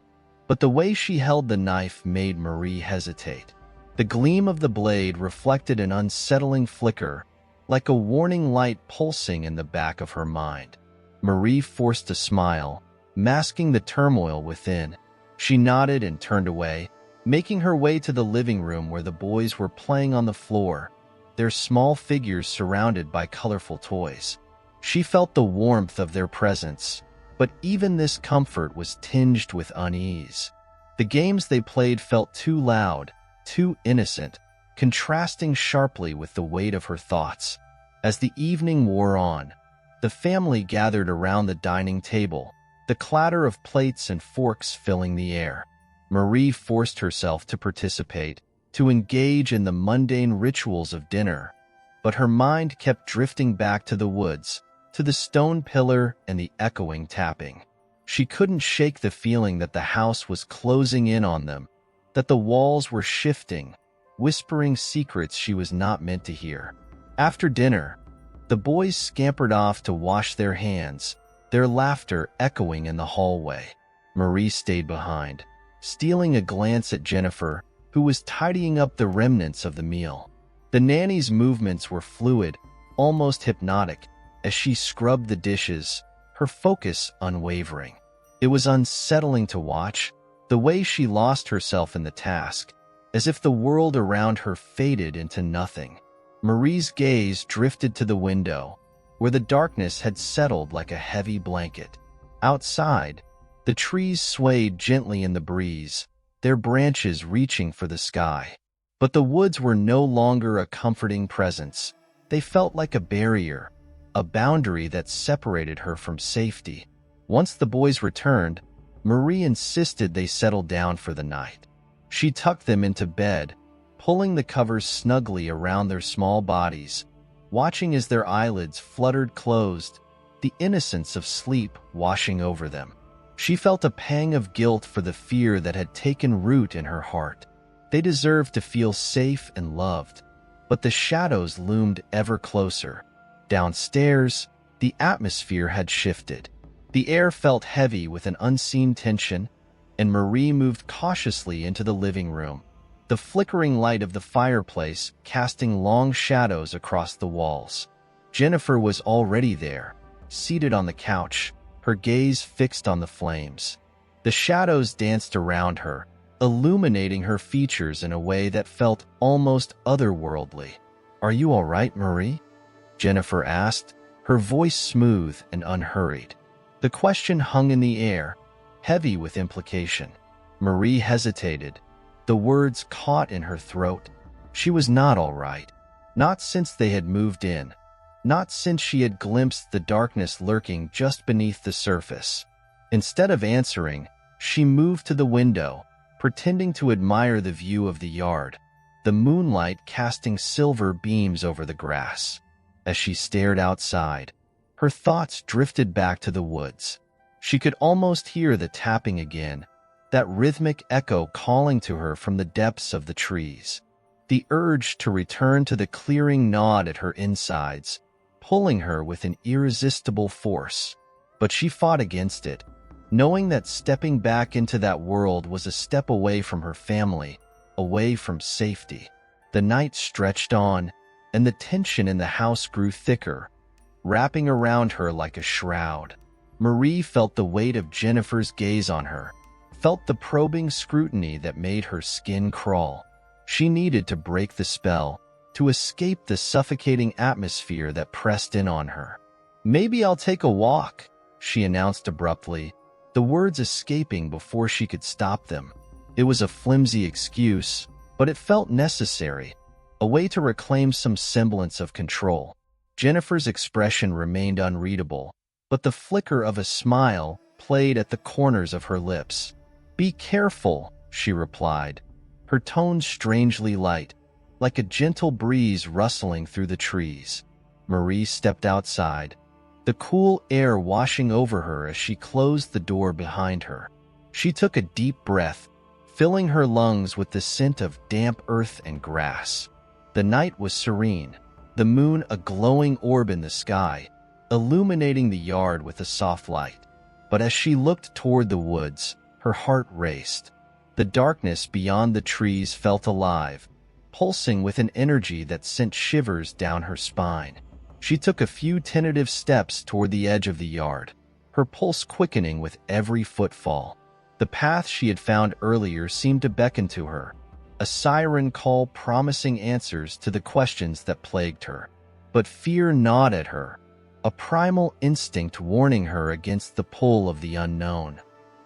A: but the way she held the knife made Marie hesitate. The gleam of the blade reflected an unsettling flicker, like a warning light pulsing in the back of her mind. Marie forced a smile, masking the turmoil within. She nodded and turned away, making her way to the living room where the boys were playing on the floor, their small figures surrounded by colorful toys. She felt the warmth of their presence, but even this comfort was tinged with unease. The games they played felt too loud, too innocent, contrasting sharply with the weight of her thoughts. As the evening wore on, the family gathered around the dining table, the clatter of plates and forks filling the air. Marie forced herself to participate, to engage in the mundane rituals of dinner, but her mind kept drifting back to the woods, to the stone pillar and the echoing tapping. She couldn't shake the feeling that the house was closing in on them, that the walls were shifting, whispering secrets she was not meant to hear. After dinner, the boys scampered off to wash their hands, their laughter echoing in the hallway. Marie stayed behind, stealing a glance at Jennifer, who was tidying up the remnants of the meal. The nanny's movements were fluid, almost hypnotic, as she scrubbed the dishes, her focus unwavering. It was unsettling to watch, the way she lost herself in the task, as if the world around her faded into nothing. Marie's gaze drifted to the window, where the darkness had settled like a heavy blanket. Outside, the trees swayed gently in the breeze, their branches reaching for the sky. But the woods were no longer a comforting presence. They felt like a barrier, a boundary that separated her from safety. Once the boys returned, Marie insisted they settle down for the night. She tucked them into bed, pulling the covers snugly around their small bodies, watching as their eyelids fluttered closed, the innocence of sleep washing over them. She felt a pang of guilt for the fear that had taken root in her heart. They deserved to feel safe and loved, but the shadows loomed ever closer. Downstairs, the atmosphere had shifted. The air felt heavy with an unseen tension, and Marie moved cautiously into the living room, the flickering light of the fireplace casting long shadows across the walls. Jennifer was already there, seated on the couch, her gaze fixed on the flames. The shadows danced around her, illuminating her features in a way that felt almost otherworldly. "Are you all right, Marie?" Jennifer asked, her voice smooth and unhurried. The question hung in the air, heavy with implication. Marie hesitated, the words caught in her throat. She was not all right. Not since they had moved in. Not since she had glimpsed the darkness lurking just beneath the surface. Instead of answering, she moved to the window, pretending to admire the view of the yard, the moonlight casting silver beams over the grass. As she stared outside, her thoughts drifted back to the woods. She could almost hear the tapping again, that rhythmic echo calling to her from the depths of the trees. The urge to return to the clearing gnawed at her insides, pulling her with an irresistible force. But she fought against it, knowing that stepping back into that world was a step away from her family, away from safety. The night stretched on, and the tension in the house grew thicker, wrapping around her like a shroud. Marie felt the weight of Jennifer's gaze on her, felt the probing scrutiny that made her skin crawl. She needed to break the spell, to escape the suffocating atmosphere that pressed in on her. "Maybe I'll take a walk," she announced abruptly, the words escaping before she could stop them. It was a flimsy excuse, but it felt necessary, a way to reclaim some semblance of control. Jennifer's expression remained unreadable, but the flicker of a smile played at the corners of her lips. "Be careful," she replied, her tone strangely light, like a gentle breeze rustling through the trees. Marie stepped outside, the cool air washing over her as she closed the door behind her. She took a deep breath, filling her lungs with the scent of damp earth and grass. The night was serene, the moon a glowing orb in the sky, illuminating the yard with a soft light. But as she looked toward the woods, her heart raced. The darkness beyond the trees felt alive, pulsing with an energy that sent shivers down her spine. She took a few tentative steps toward the edge of the yard, her pulse quickening with every footfall. The path she had found earlier seemed to beckon to her, a siren call promising answers to the questions that plagued her. But fear gnawed at her, a primal instinct warning her against the pull of the unknown.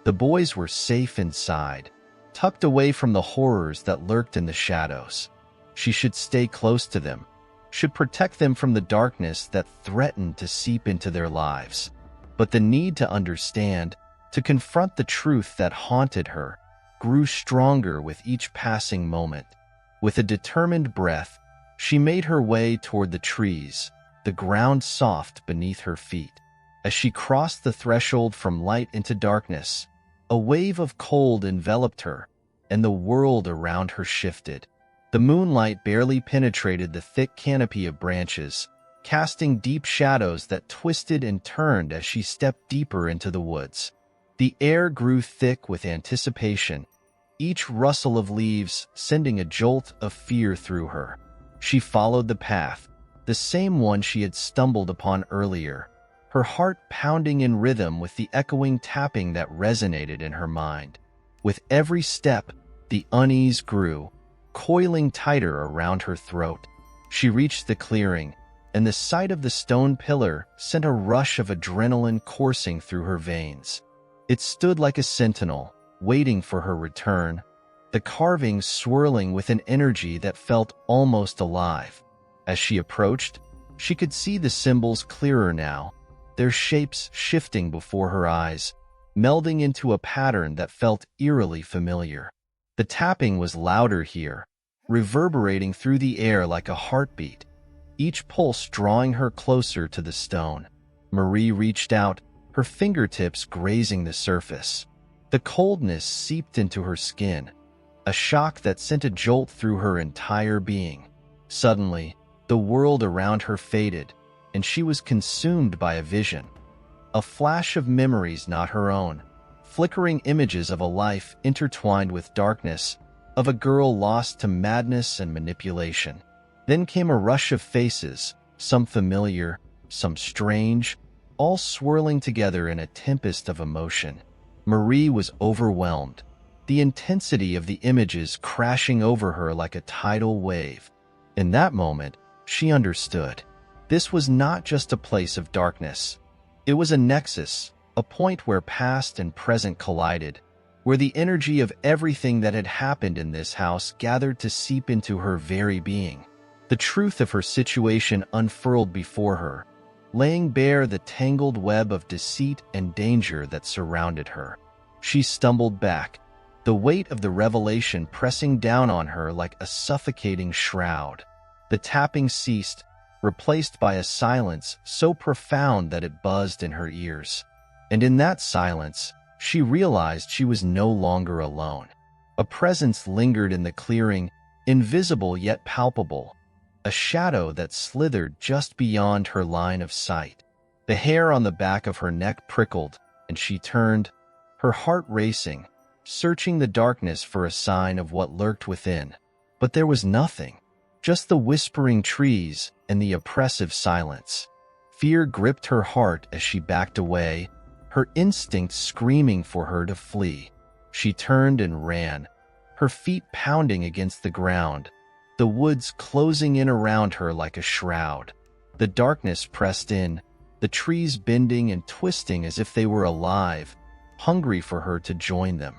A: The boys were safe inside, tucked away from the horrors that lurked in the shadows. She should stay close to them, should protect them from the darkness that threatened to seep into their lives. But the need to understand, to confront the truth that haunted her, grew stronger with each passing moment. With a determined breath, she made her way toward the trees, the ground soft beneath her feet. As she crossed the threshold from light into darkness, a wave of cold enveloped her, and the world around her shifted. The moonlight barely penetrated the thick canopy of branches, casting deep shadows that twisted and turned as she stepped deeper into the woods. The air grew thick with anticipation, each rustle of leaves sending a jolt of fear through her. She followed the path, the same one she had stumbled upon earlier, her heart pounding in rhythm with the echoing tapping that resonated in her mind. With every step, the unease grew, coiling tighter around her throat. She reached the clearing, and the sight of the stone pillar sent a rush of adrenaline coursing through her veins. It stood like a sentinel, waiting for her return, the carvings swirling with an energy that felt almost alive. As she approached, she could see the symbols clearer now, their shapes shifting before her eyes, melding into a pattern that felt eerily familiar. The tapping was louder here, reverberating through the air like a heartbeat, each pulse drawing her closer to the stone. Marie reached out, her fingertips grazing the surface. The coldness seeped into her skin, a shock that sent a jolt through her entire being. Suddenly, the world around her faded, and she was consumed by a vision. A flash of memories not her own, flickering images of a life intertwined with darkness, of a girl lost to madness and manipulation. Then came a rush of faces, some familiar, some strange, all swirling together in a tempest of emotion. Marie was overwhelmed, the intensity of the images crashing over her like a tidal wave. In that moment, she understood. This was not just a place of darkness. It was a nexus, a point where past and present collided, where the energy of everything that had happened in this house gathered to seep into her very being. The truth of her situation unfurled before her, laying bare the tangled web of deceit and danger that surrounded her. She stumbled back, the weight of the revelation pressing down on her like a suffocating shroud. The tapping ceased, replaced by a silence so profound that it buzzed in her ears. And in that silence, she realized she was no longer alone. A presence lingered in the clearing, invisible yet palpable, a shadow that slithered just beyond her line of sight. The hair on the back of her neck prickled, and she turned, her heart racing, searching the darkness for a sign of what lurked within. But there was nothing, just the whispering trees and the oppressive silence. Fear gripped her heart as she backed away, her instinct screaming for her to flee. She turned and ran, her feet pounding against the ground, the woods closing in around her like a shroud. The darkness pressed in, the trees bending and twisting as if they were alive, hungry for her to join them.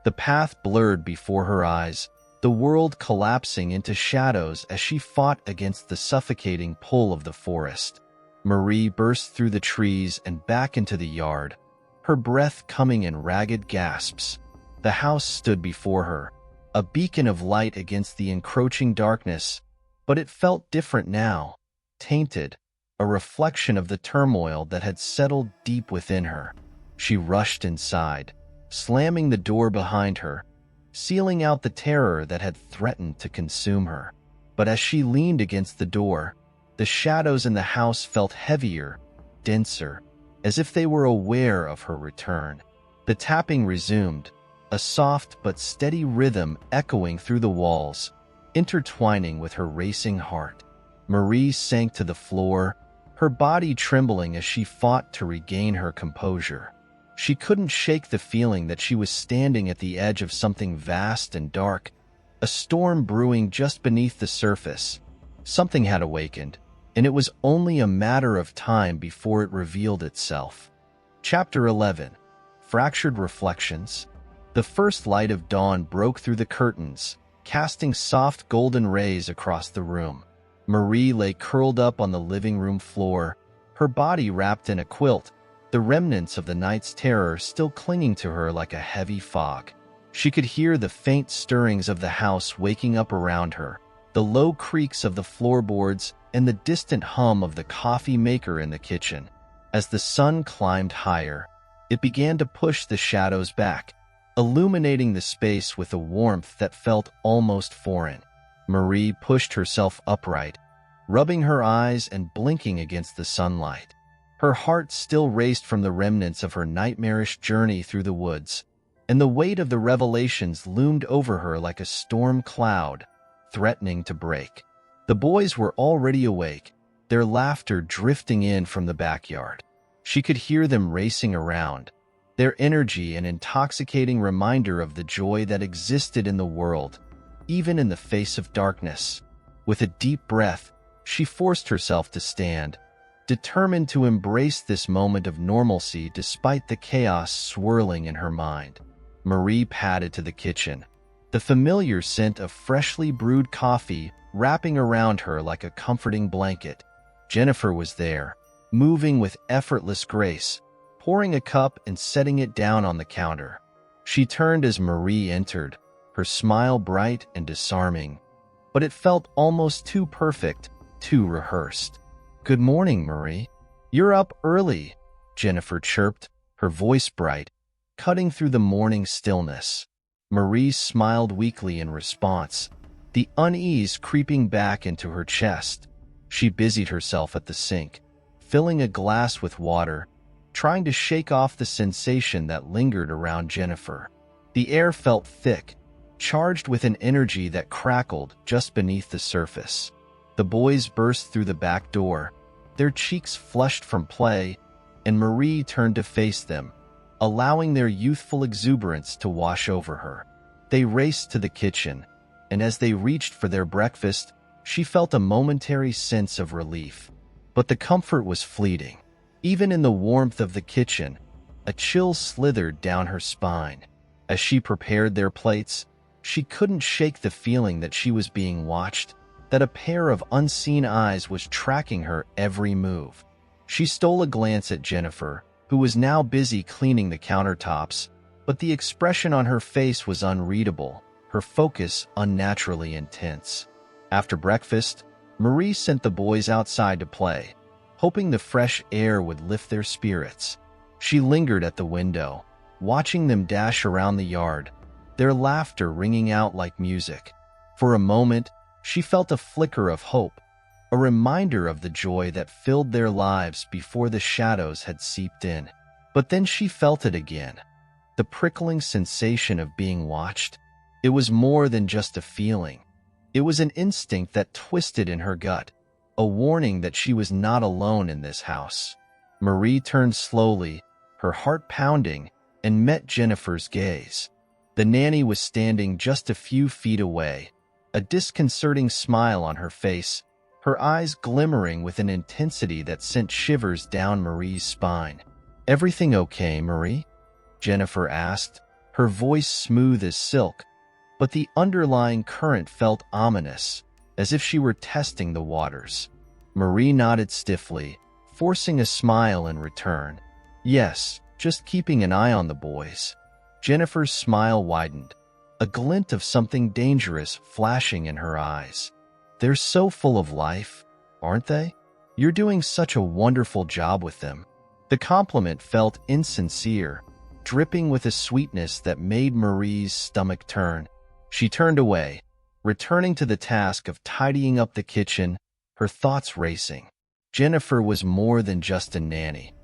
A: The path blurred before her eyes, the world collapsing into shadows as she fought against the suffocating pull of the forest. Marie burst through the trees and back into the yard, her breath coming in ragged gasps. The house stood before her, a beacon of light against the encroaching darkness, but it felt different now, tainted, a reflection of the turmoil that had settled deep within her. She rushed inside, slamming the door behind her, sealing out the terror that had threatened to consume her. But as she leaned against the door, the shadows in the house felt heavier, denser, as if they were aware of her return. The tapping resumed, a soft but steady rhythm echoing through the walls, intertwining with her racing heart. Marie sank to the floor, her body trembling as she fought to regain her composure. She couldn't shake the feeling that she was standing at the edge of something vast and dark, a storm brewing just beneath the surface. Something had awakened, and it was only a matter of time before it revealed itself. Chapter 11. Fractured Reflections. The first light of dawn broke through the curtains, casting soft golden rays across the room. Marie lay curled up on the living room floor, her body wrapped in a quilt, the remnants of the night's terror still clinging to her like a heavy fog. She could hear the faint stirrings of the house waking up around her, the low creaks of the floorboards, and the distant hum of the coffee maker in the kitchen. As the sun climbed higher, it began to push the shadows back, illuminating the space with a warmth that felt almost foreign. Marie pushed herself upright, rubbing her eyes and blinking against the sunlight. Her heart still raced from the remnants of her nightmarish journey through the woods, and the weight of the revelations loomed over her like a storm cloud, threatening to break. The boys were already awake, their laughter drifting in from the backyard. She could hear them racing around, their energy an intoxicating reminder of the joy that existed in the world, even in the face of darkness. With a deep breath, she forced herself to stand, determined to embrace this moment of normalcy despite the chaos swirling in her mind. Marie padded to the kitchen, the familiar scent of freshly brewed coffee wrapping around her like a comforting blanket. Jennifer was there, moving with effortless grace, pouring a cup and setting it down on the counter. She turned as Marie entered, her smile bright and disarming, but it felt almost too perfect, too rehearsed. "Good morning, Marie. You're up early," Jennifer chirped, her voice bright, cutting through the morning stillness. Marie smiled weakly in response, the unease creeping back into her chest. She busied herself at the sink, filling a glass with water, trying to shake off the sensation that lingered around Jennifer. The air felt thick, charged with an energy that crackled just beneath the surface. The boys burst through the back door, their cheeks flushed from play, and Marie turned to face them, allowing their youthful exuberance to wash over her. They raced to the kitchen, and as they reached for their breakfast, she felt a momentary sense of relief. But the comfort was fleeting. Even in the warmth of the kitchen, a chill slithered down her spine. As she prepared their plates, she couldn't shake the feeling that she was being watched, that a pair of unseen eyes was tracking her every move. She stole a glance at Jennifer, who was now busy cleaning the countertops, but the expression on her face was unreadable, her focus unnaturally intense. After breakfast, Marie sent the boys outside to play, hoping the fresh air would lift their spirits. She lingered at the window, watching them dash around the yard, their laughter ringing out like music. For a moment, she felt a flicker of hope, a reminder of the joy that filled their lives before the shadows had seeped in. But then she felt it again, the prickling sensation of being watched. It was more than just a feeling. It was an instinct that twisted in her gut, a warning that she was not alone in this house. Marie turned slowly, her heart pounding, and met Jennifer's gaze. The nanny was standing just a few feet away, a disconcerting smile on her face, her eyes glimmering with an intensity that sent shivers down Marie's spine. "Everything okay, Marie?" Jennifer asked, her voice smooth as silk, but the underlying current felt ominous, as if she were testing the waters. Marie nodded stiffly, forcing a smile in return. "Yes, just keeping an eye on the boys." Jennifer's smile widened, a glint of something dangerous flashing in her eyes. "They're so full of life, aren't they? You're doing such a wonderful job with them." The compliment felt insincere, dripping with a sweetness that made Marie's stomach turn. She turned away, returning to the task of tidying up the kitchen, her thoughts racing. Jennifer was more than just a nanny.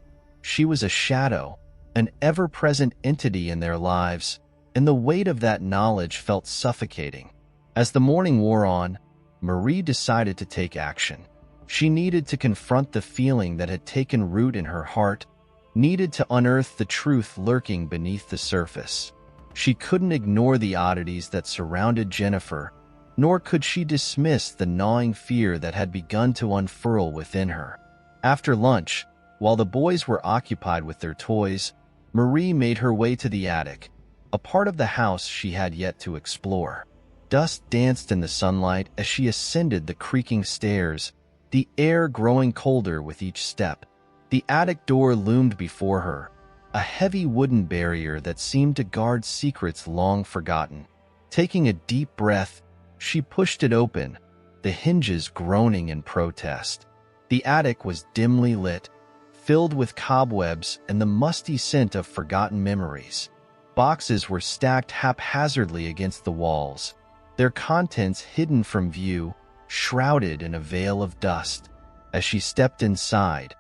A: She was a shadow, an ever-present entity in their lives, and the weight of that knowledge felt suffocating. As the morning wore on, Marie decided to take action. She needed to confront the feeling that had taken root in her heart, needed to unearth the truth lurking beneath the surface. She couldn't ignore the oddities that surrounded Jennifer, nor could she dismiss the gnawing fear that had begun to unfurl within her. After lunch, while the boys were occupied with their toys, Marie made her way to the attic, a part of the house she had yet to explore. Dust danced in the sunlight as she ascended the creaking stairs, the air growing colder with each step. The attic door loomed before her, a heavy wooden barrier that seemed to guard secrets long forgotten. Taking a deep breath, she pushed it open, the hinges groaning in protest. The attic was dimly lit, filled with cobwebs and the musty scent of forgotten memories. Boxes were stacked haphazardly against the walls, their contents hidden from view, shrouded in a veil of dust. As she stepped inside,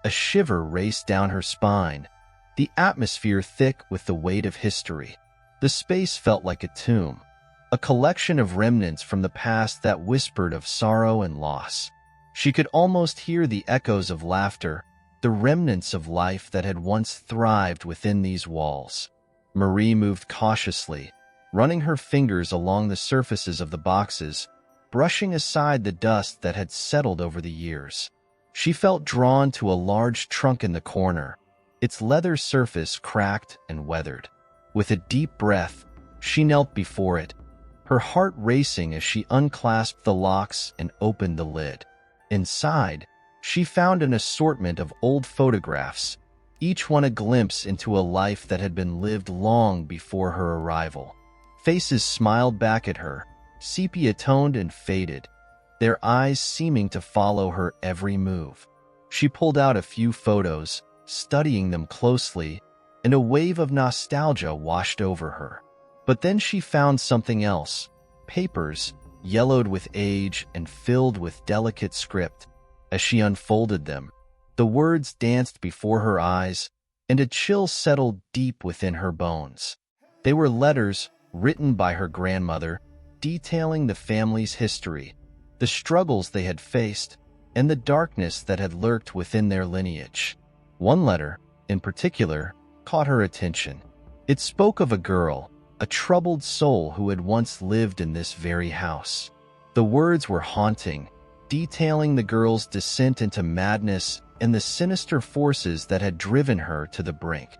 A: a shiver raced down her spine, the atmosphere thick with the weight of history. The space felt like a tomb, a collection of remnants from the past that whispered of sorrow and loss. She could almost hear the echoes of laughter, the remnants of life that had once thrived within these walls. Marie moved cautiously, running her fingers along the surfaces of the boxes, brushing aside the dust that had settled over the years. She felt drawn to a large trunk in the corner, its leather surface cracked and weathered. With a deep breath, she knelt before it, her heart racing as she unclasped the locks and opened the lid. Inside, she found an assortment of old photographs, each one a glimpse into a life that had been lived long before her arrival. Faces smiled back at her, sepia-toned and faded, their eyes seeming to follow her every move. She pulled out a few photos, studying them closely, and a wave of nostalgia washed over her. But then she found something else, papers, yellowed with age and filled with delicate script. As she unfolded them, the words danced before her eyes, and a chill settled deep within her bones. They were letters written by her grandmother, detailing the family's history, the struggles they had faced, and the darkness that had lurked within their lineage. One letter, in particular, caught her attention. It spoke of a girl, a troubled soul who had once lived in this very house. The words were haunting, detailing the girl's descent into madness and the sinister forces that had driven her to the brink.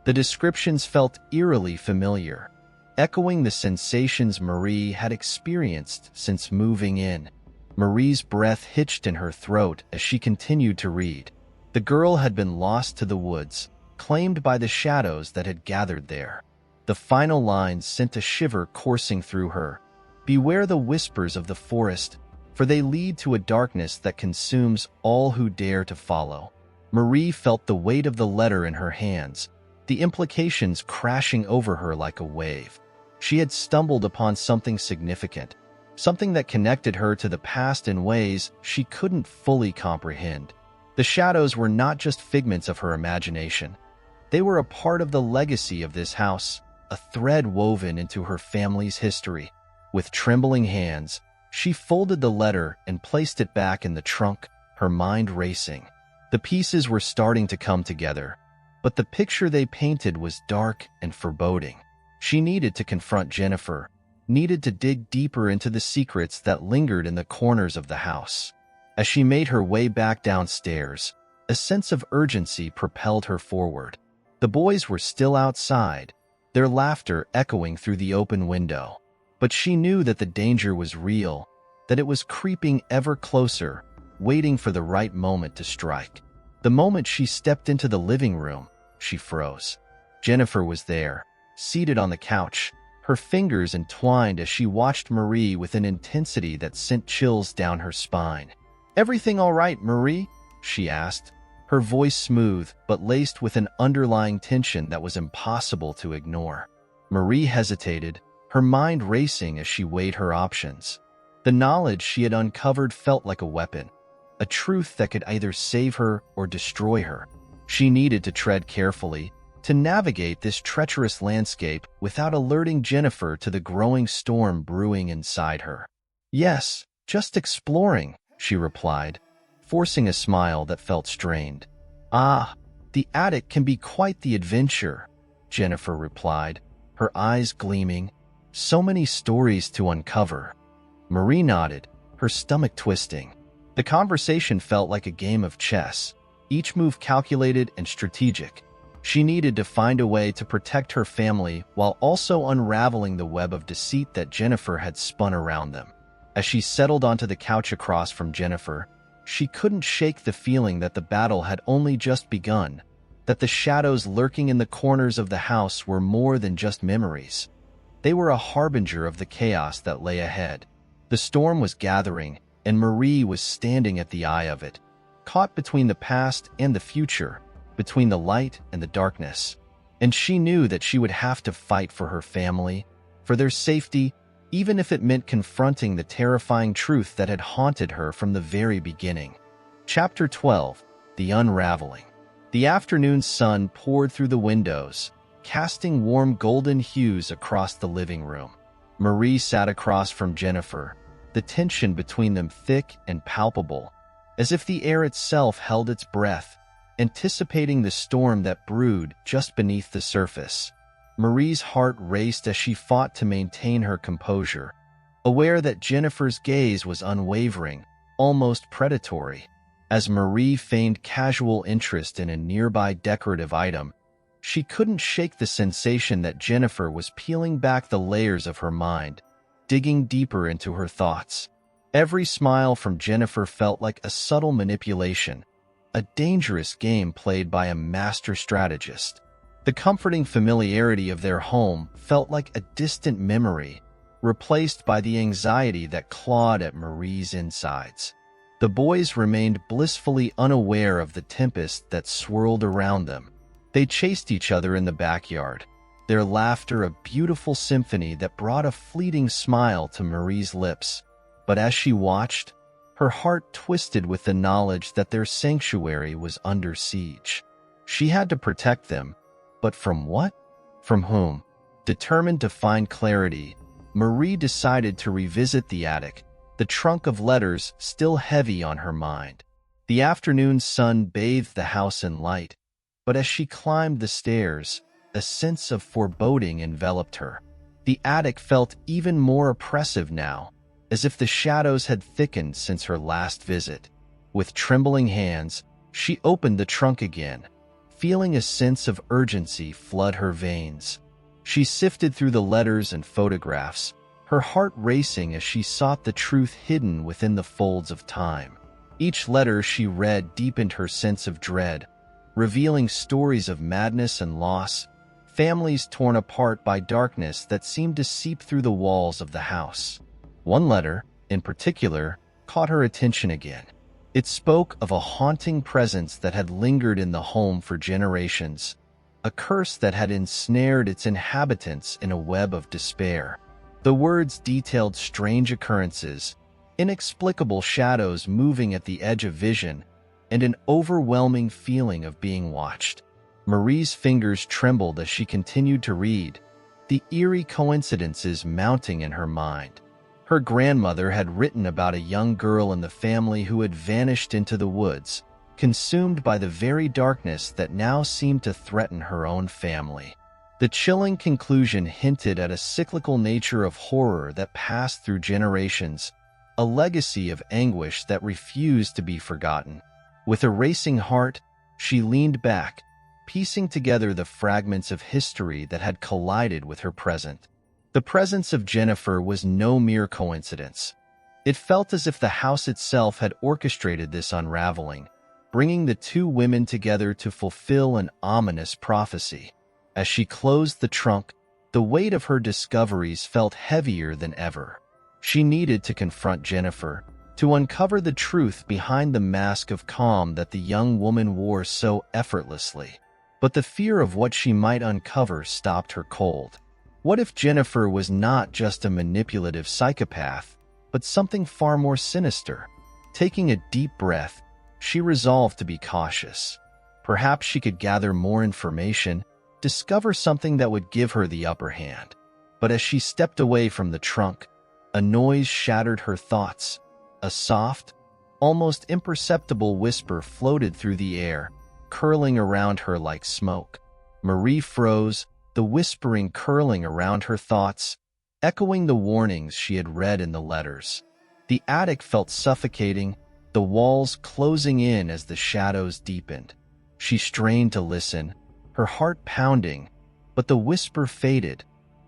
A: The descriptions felt eerily familiar, echoing the sensations Marie had experienced since moving in. Marie's breath hitched in her throat as she continued to read. The girl had been lost to the woods, claimed by the shadows that had gathered there. The final lines sent a shiver coursing through her. Beware the whispers of the forest, for they lead to a darkness that consumes all who dare to follow. Marie felt the weight of the letter in her hands, the implications crashing over her like a wave. She had stumbled upon something significant, something that connected her to the past in ways she couldn't fully comprehend. The shadows were not just figments of her imagination. They were a part of the legacy of this house, a thread woven into her family's history. With trembling hands, she folded the letter and placed it back in the trunk, her mind racing. The pieces were starting to come together, but the picture they painted was dark and foreboding. She needed to confront Jennifer, needed to dig deeper into the secrets that lingered in the corners of the house. As she made her way back downstairs, a sense of urgency propelled her forward. The boys were still outside, their laughter echoing through the open window. But she knew that the danger was real, that it was creeping ever closer, waiting for the right moment to strike. The moment she stepped into the living room, she froze. Jennifer was there, seated on the couch, her fingers entwined as she watched Marie with an intensity that sent chills down her spine. "Everything all right, Marie?" she asked, her voice smooth but laced with an underlying tension that was impossible to ignore. Marie hesitated, her mind racing as she weighed her options. The knowledge she had uncovered felt like a weapon, a truth that could either save her or destroy her. She needed to tread carefully, to navigate this treacherous landscape without alerting Jennifer to the growing storm brewing inside her. "Yes, just exploring," she replied, forcing a smile that felt strained. "Ah, the attic can be quite the adventure," Jennifer replied, her eyes gleaming. So many stories to uncover. Marie nodded, her stomach twisting. The conversation felt like a game of chess, each move calculated and strategic. She needed to find a way to protect her family while also unraveling the web of deceit that Jennifer had spun around them. As she settled onto the couch across from Jennifer, she couldn't shake the feeling that the battle had only just begun, that the shadows lurking in the corners of the house were more than just memories. They were a harbinger of the chaos that lay ahead. The storm was gathering, and Marie was standing at the eye of it, caught between the past and the future, between the light and the darkness. And she knew that she would have to fight for her family, for their safety, even if it meant confronting the terrifying truth that had haunted her from the very beginning. Chapter 12. The Unraveling. The afternoon sun poured through the windows, casting warm golden hues across the living room. Marie sat across from Jennifer, the tension between them thick and palpable, as if the air itself held its breath, anticipating the storm that brewed just beneath the surface. Marie's heart raced as she fought to maintain her composure, aware that Jennifer's gaze was unwavering, almost predatory. As Marie feigned casual interest in a nearby decorative item, she couldn't shake the sensation that Jennifer was peeling back the layers of her mind, digging deeper into her thoughts. Every smile from Jennifer felt like a subtle manipulation, a dangerous game played by a master strategist. The comforting familiarity of their home felt like a distant memory, replaced by the anxiety that clawed at Marie's insides. The boys remained blissfully unaware of the tempest that swirled around them. They chased each other in the backyard, their laughter a beautiful symphony that brought a fleeting smile to Marie's lips. But as she watched, her heart twisted with the knowledge that their sanctuary was under siege. She had to protect them, but from what? From whom? Determined to find clarity, Marie decided to revisit the attic, the trunk of letters still heavy on her mind. The afternoon sun bathed the house in light, but as she climbed the stairs, a sense of foreboding enveloped her. The attic felt even more oppressive now, as if the shadows had thickened since her last visit. With trembling hands, she opened the trunk again, feeling a sense of urgency flood her veins. She sifted through the letters and photographs, her heart racing as she sought the truth hidden within the folds of time. Each letter she read deepened her sense of dread, revealing stories of madness and loss, families torn apart by darkness that seemed to seep through the walls of the house. One letter, in particular, caught her attention again. It spoke of a haunting presence that had lingered in the home for generations, a curse that had ensnared its inhabitants in a web of despair. The words detailed strange occurrences, inexplicable shadows moving at the edge of vision, and an overwhelming feeling of being watched. Marie's fingers trembled as she continued to read, the eerie coincidences mounting in her mind. Her grandmother had written about a young girl in the family who had vanished into the woods, consumed by the very darkness that now seemed to threaten her own family. The chilling conclusion hinted at a cyclical nature of horror that passed through generations, a legacy of anguish that refused to be forgotten. With a racing heart, she leaned back, piecing together the fragments of history that had collided with her present. The presence of Jennifer was no mere coincidence. It felt as if the house itself had orchestrated this unraveling, bringing the two women together to fulfill an ominous prophecy. As she closed the trunk, the weight of her discoveries felt heavier than ever. She needed to confront Jennifer, to uncover the truth behind the mask of calm that the young woman wore so effortlessly. But the fear of what she might uncover stopped her cold. What if Jennifer was not just a manipulative psychopath, but something far more sinister? Taking a deep breath, she resolved to be cautious. Perhaps she could gather more information, discover something that would give her the upper hand. But as she stepped away from the trunk, a noise shattered her thoughts. A soft, almost imperceptible whisper floated through the air, curling around her like smoke. Marie froze, the whispering curling around her thoughts, echoing the warnings she had read in the letters. The attic felt suffocating, the walls closing in as the shadows deepened. She strained to listen, her heart pounding, but the whisper faded,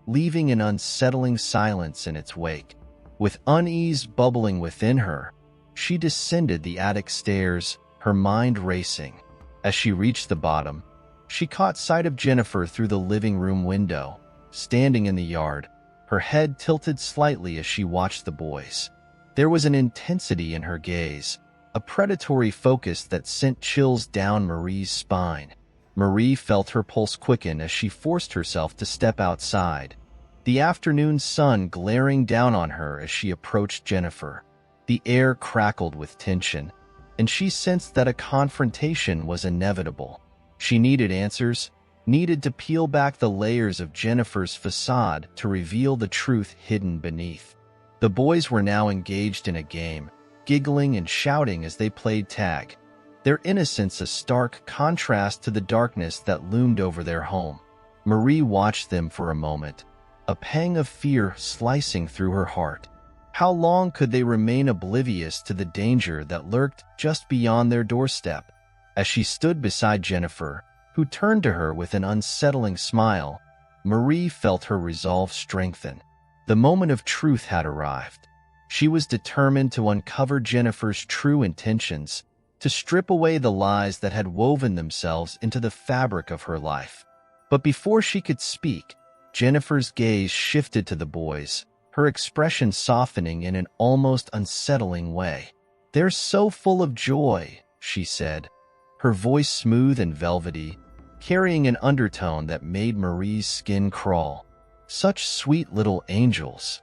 A: leaving an unsettling silence in its wake. With unease bubbling within her, she descended the attic stairs, her mind racing. As she reached the bottom, she caught sight of Jennifer through the living room window, standing in the yard, her head tilted slightly as she watched the boys. There was an intensity in her gaze, a predatory focus that sent chills down Marie's spine. Marie felt her pulse quicken as she forced herself to step outside, the afternoon sun glaring down on her as she approached Jennifer. The air crackled with tension, and she sensed that a confrontation was inevitable. She needed answers, needed to peel back the layers of Jennifer's facade to reveal the truth hidden beneath. The boys were now engaged in a game, giggling and shouting as they played tag, their innocence a stark contrast to the darkness that loomed over their home. Marie watched them for a moment, a pang of fear slicing through her heart. How long could they remain oblivious to the danger that lurked just beyond their doorstep? As she stood beside Jennifer, who turned to her with an unsettling smile, Marie felt her resolve strengthen. The moment of truth had arrived. She was determined to uncover Jennifer's true intentions, to strip away the lies that had woven themselves into the fabric of her life. But before she could speak, Jennifer's gaze shifted to the boys, her expression softening in an almost unsettling way. "They're so full of joy," she said, her voice smooth and velvety, carrying an undertone that made Marie's skin crawl. "Such sweet little angels."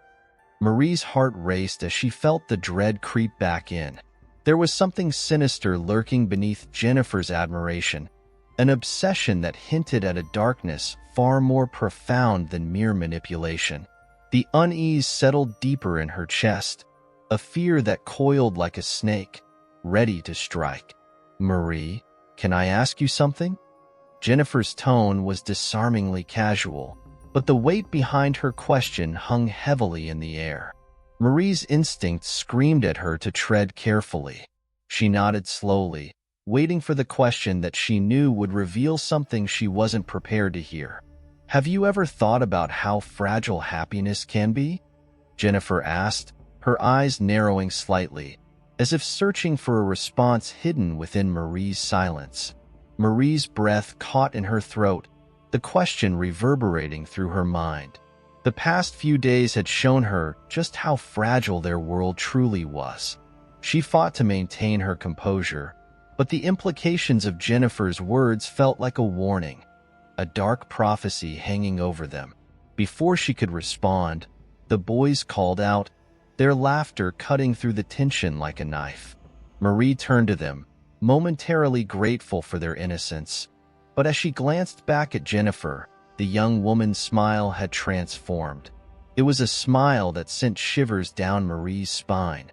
A: Marie's heart raced as she felt the dread creep back in. There was something sinister lurking beneath Jennifer's admiration, an obsession that hinted at a darkness far more profound than mere manipulation. The unease settled deeper in her chest, a fear that coiled like a snake, ready to strike. "Marie, can I ask you something?" Jennifer's tone was disarmingly casual, but the weight behind her question hung heavily in the air. Marie's instincts screamed at her to tread carefully. She nodded slowly, waiting for the question that she knew would reveal something she wasn't prepared to hear. "Have you ever thought about how fragile happiness can be?" Jennifer asked, her eyes narrowing slightly, as if searching for a response hidden within Marie's silence. Marie's breath caught in her throat, the question reverberating through her mind. The past few days had shown her just how fragile their world truly was. She fought to maintain her composure, but the implications of Jennifer's words felt like a warning, a dark prophecy hanging over them. Before she could respond, the boys called out, their laughter cutting through the tension like a knife. Marie turned to them, momentarily grateful for their innocence, but as she glanced back at Jennifer, the young woman's smile had transformed. It was a smile that sent shivers down Marie's spine,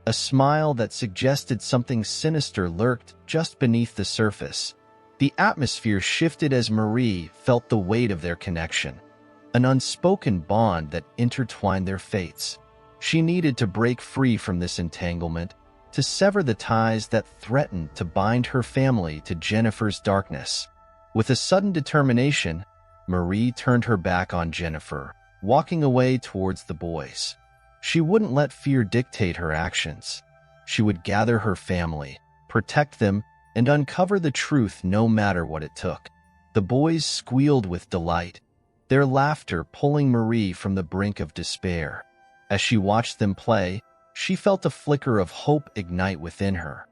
A: a smile that suggested something sinister lurked just beneath the surface. The atmosphere shifted as Marie felt the weight of their connection, an unspoken bond that intertwined their fates. She needed to break free from this entanglement, to sever the ties that threatened to bind her family to Jennifer's darkness. With a sudden determination, Marie turned her back on Jennifer, walking away towards the boys. She wouldn't let fear dictate her actions. She would gather her family, protect them, and uncover the truth no matter what it took. The boys squealed with delight, their laughter pulling Marie from the brink of despair. As she watched them play, she felt a flicker of hope ignite within her,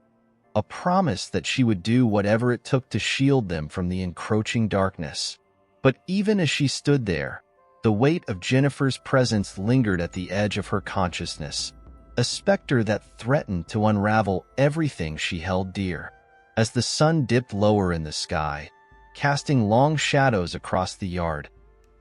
A: a promise that she would do whatever it took to shield them from the encroaching darkness. But even as she stood there, the weight of Jennifer's presence lingered at the edge of her consciousness, a specter that threatened to unravel everything she held dear. As the sun dipped lower in the sky, casting long shadows across the yard,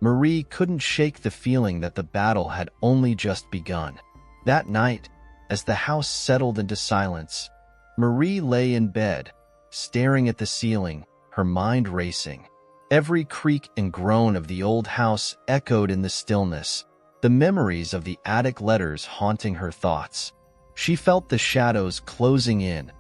A: Marie couldn't shake the feeling that the battle had only just begun. That night, as the house settled into silence, Marie lay in bed, staring at the ceiling, her mind racing. Every creak and groan of the old house echoed in the stillness, the memories of the attic letters haunting her thoughts. She felt the shadows closing in,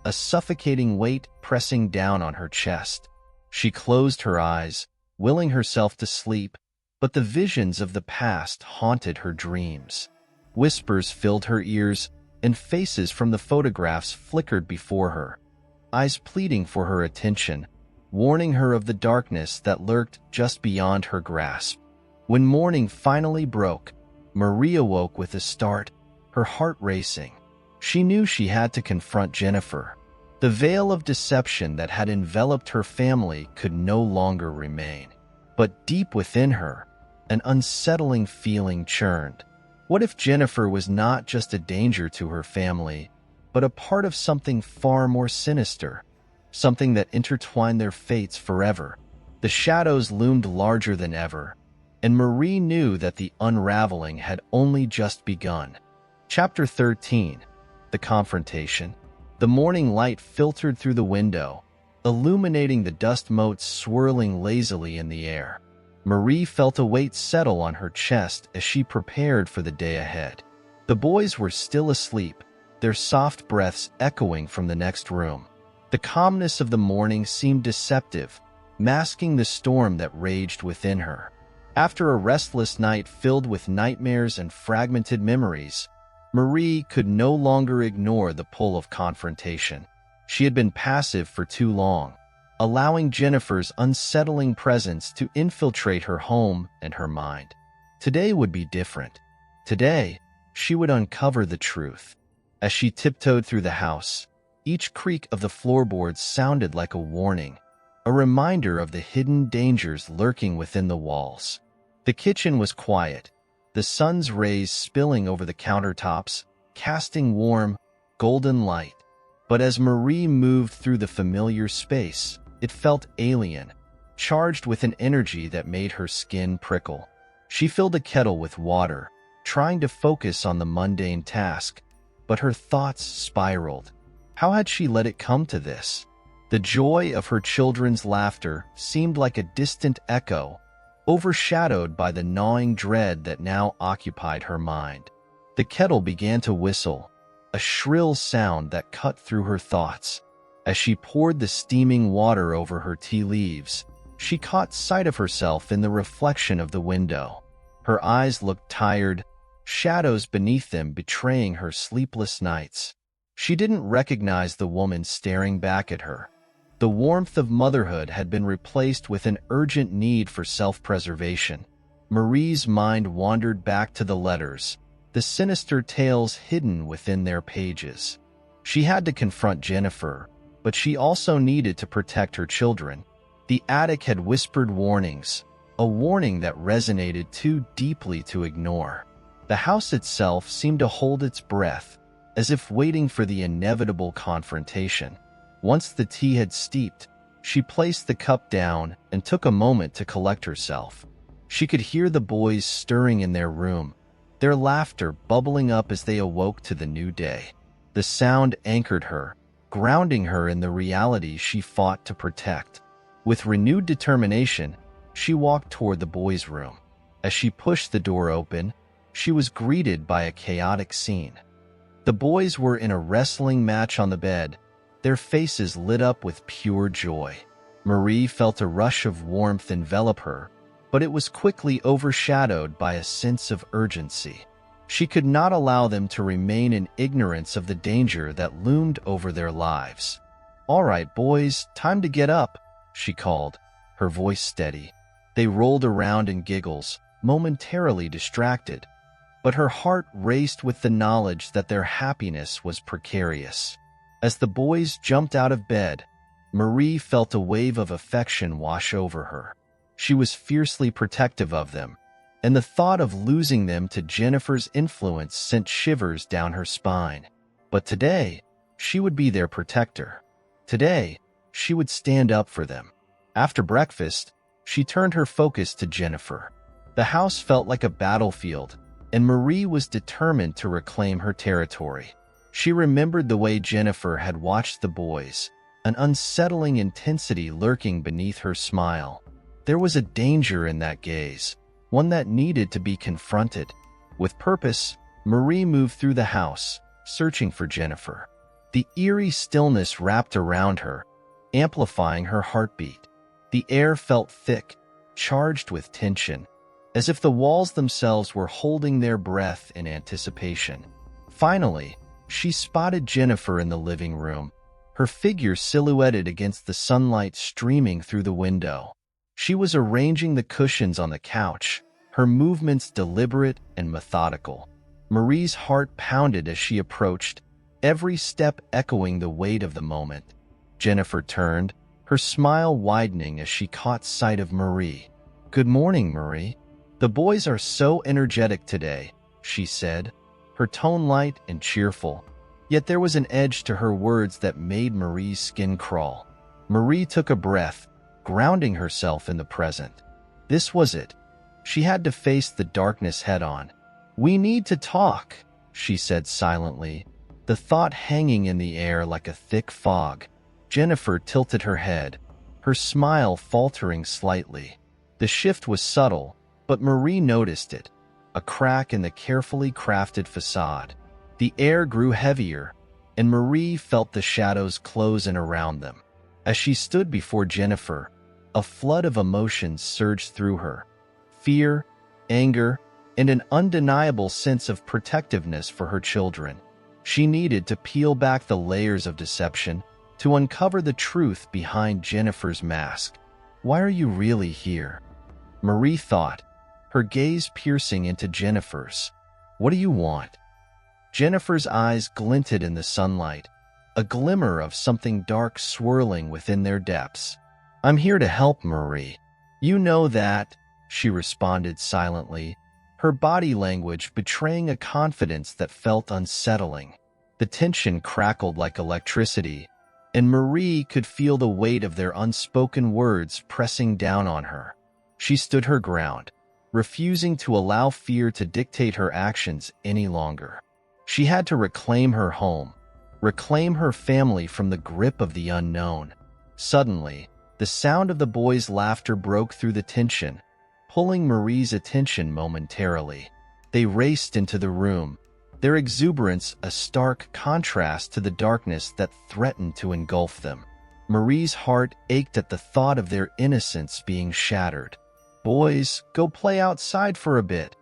A: a suffocating weight pressing down on her chest. She closed her eyes, willing herself to sleep, but the visions of the past haunted her dreams. Whispers filled her ears, and faces from the photographs flickered before her, eyes pleading for her attention, warning her of the darkness that lurked just beyond her grasp. When morning finally broke, Marie awoke with a start, her heart racing. She knew she had to confront Jennifer. The veil of deception that had enveloped her family could no longer remain. But deep within her, an unsettling feeling churned. What if Jennifer was not just a danger to her family, but a part of something far more sinister, something that intertwined their fates forever? The shadows loomed larger than ever, and Marie knew that the unraveling had only just begun. Chapter 13. The Confrontation. The morning light filtered through the window, illuminating the dust motes swirling lazily in the air. Marie felt a weight settle on her chest as she prepared for the day ahead. The boys were still asleep, their soft breaths echoing from the next room. The calmness of the morning seemed deceptive, masking the storm that raged within her. After a restless night filled with nightmares and fragmented memories, Marie could no longer ignore the pull of confrontation. She had been passive for too long, allowing Jennifer's unsettling presence to infiltrate her home and her mind. Today would be different. Today, she would uncover the truth. As she tiptoed through the house, each creak of the floorboards sounded like a warning, a reminder of the hidden dangers lurking within the walls. The kitchen was quiet, the sun's rays spilling over the countertops, casting warm, golden light. But as Marie moved through the familiar space, it felt alien, charged with an energy that made her skin prickle. She filled a kettle with water, trying to focus on the mundane task, but her thoughts spiraled. How had she let it come to this? The joy of her children's laughter seemed like a distant echo, overshadowed by the gnawing dread that now occupied her mind. The kettle began to whistle, a shrill sound that cut through her thoughts. As she poured the steaming water over her tea leaves, she caught sight of herself in the reflection of the window. Her eyes looked tired, shadows beneath them betraying her sleepless nights. She didn't recognize the woman staring back at her. The warmth of motherhood had been replaced with an urgent need for self-preservation. Marie's mind wandered back to the letters, the sinister tales hidden within their pages. She had to confront Jennifer, but she also needed to protect her children. The attic had whispered warnings, a warning that resonated too deeply to ignore. The house itself seemed to hold its breath, as if waiting for the inevitable confrontation. Once the tea had steeped, she placed the cup down and took a moment to collect herself. She could hear the boys stirring in their room, their laughter bubbling up as they awoke to the new day. The sound anchored her, grounding her in the reality she fought to protect. With renewed determination, she walked toward the boys' room. As she pushed the door open, she was greeted by a chaotic scene. The boys were in a wrestling match on the bed, their faces lit up with pure joy. Marie felt a rush of warmth envelop her, but it was quickly overshadowed by a sense of urgency. She could not allow them to remain in ignorance of the danger that loomed over their lives. "All right, boys, time to get up," she called, her voice steady. They rolled around in giggles, momentarily distracted, but her heart raced with the knowledge that their happiness was precarious. As the boys jumped out of bed, Marie felt a wave of affection wash over her. She was fiercely protective of them, and the thought of losing them to Jennifer's influence sent shivers down her spine. But today, she would be their protector. Today, she would stand up for them. After breakfast, she turned her focus to Jennifer. The house felt like a battlefield, and Marie was determined to reclaim her territory. She remembered the way Jennifer had watched the boys, an unsettling intensity lurking beneath her smile. There was a danger in that gaze, one that needed to be confronted. With purpose, Marie moved through the house, searching for Jennifer. The eerie stillness wrapped around her, amplifying her heartbeat. The air felt thick, charged with tension, as if the walls themselves were holding their breath in anticipation. Finally, she spotted Jennifer in the living room, her figure silhouetted against the sunlight streaming through the window. She was arranging the cushions on the couch, her movements deliberate and methodical. Marie's heart pounded as she approached, every step echoing the weight of the moment. Jennifer turned, her smile widening as she caught sight of Marie. "Good morning, Marie. The boys are so energetic today," she said, her tone light and cheerful. Yet there was an edge to her words that made Marie's skin crawl. Marie took a breath, grounding herself in the present. This was it. She had to face the darkness head-on. "We need to talk," she said silently, the thought hanging in the air like a thick fog. Jennifer tilted her head, her smile faltering slightly. The shift was subtle, but Marie noticed it, a crack in the carefully crafted facade. The air grew heavier, and Marie felt the shadows close in around them. As she stood before Jennifer, a flood of emotions surged through her. Fear, anger, and an undeniable sense of protectiveness for her children. She needed to peel back the layers of deception to uncover the truth behind Jennifer's mask. "Why are you really here?" Marie thought, her gaze piercing into Jennifer's. "What do you want?" Jennifer's eyes glinted in the sunlight, a glimmer of something dark swirling within their depths. "I'm here to help, Marie. You know that," she responded silently, her body language betraying a confidence that felt unsettling. The tension crackled like electricity, and Marie could feel the weight of their unspoken words pressing down on her. She stood her ground, refusing to allow fear to dictate her actions any longer. She had to reclaim her home, reclaim her family from the grip of the unknown. Suddenly, the sound of the boys' laughter broke through the tension, pulling Marie's attention momentarily. They raced into the room, their exuberance a stark contrast to the darkness that threatened to engulf them. Marie's heart ached at the thought of their innocence being shattered. "Boys, go play outside for a bit,"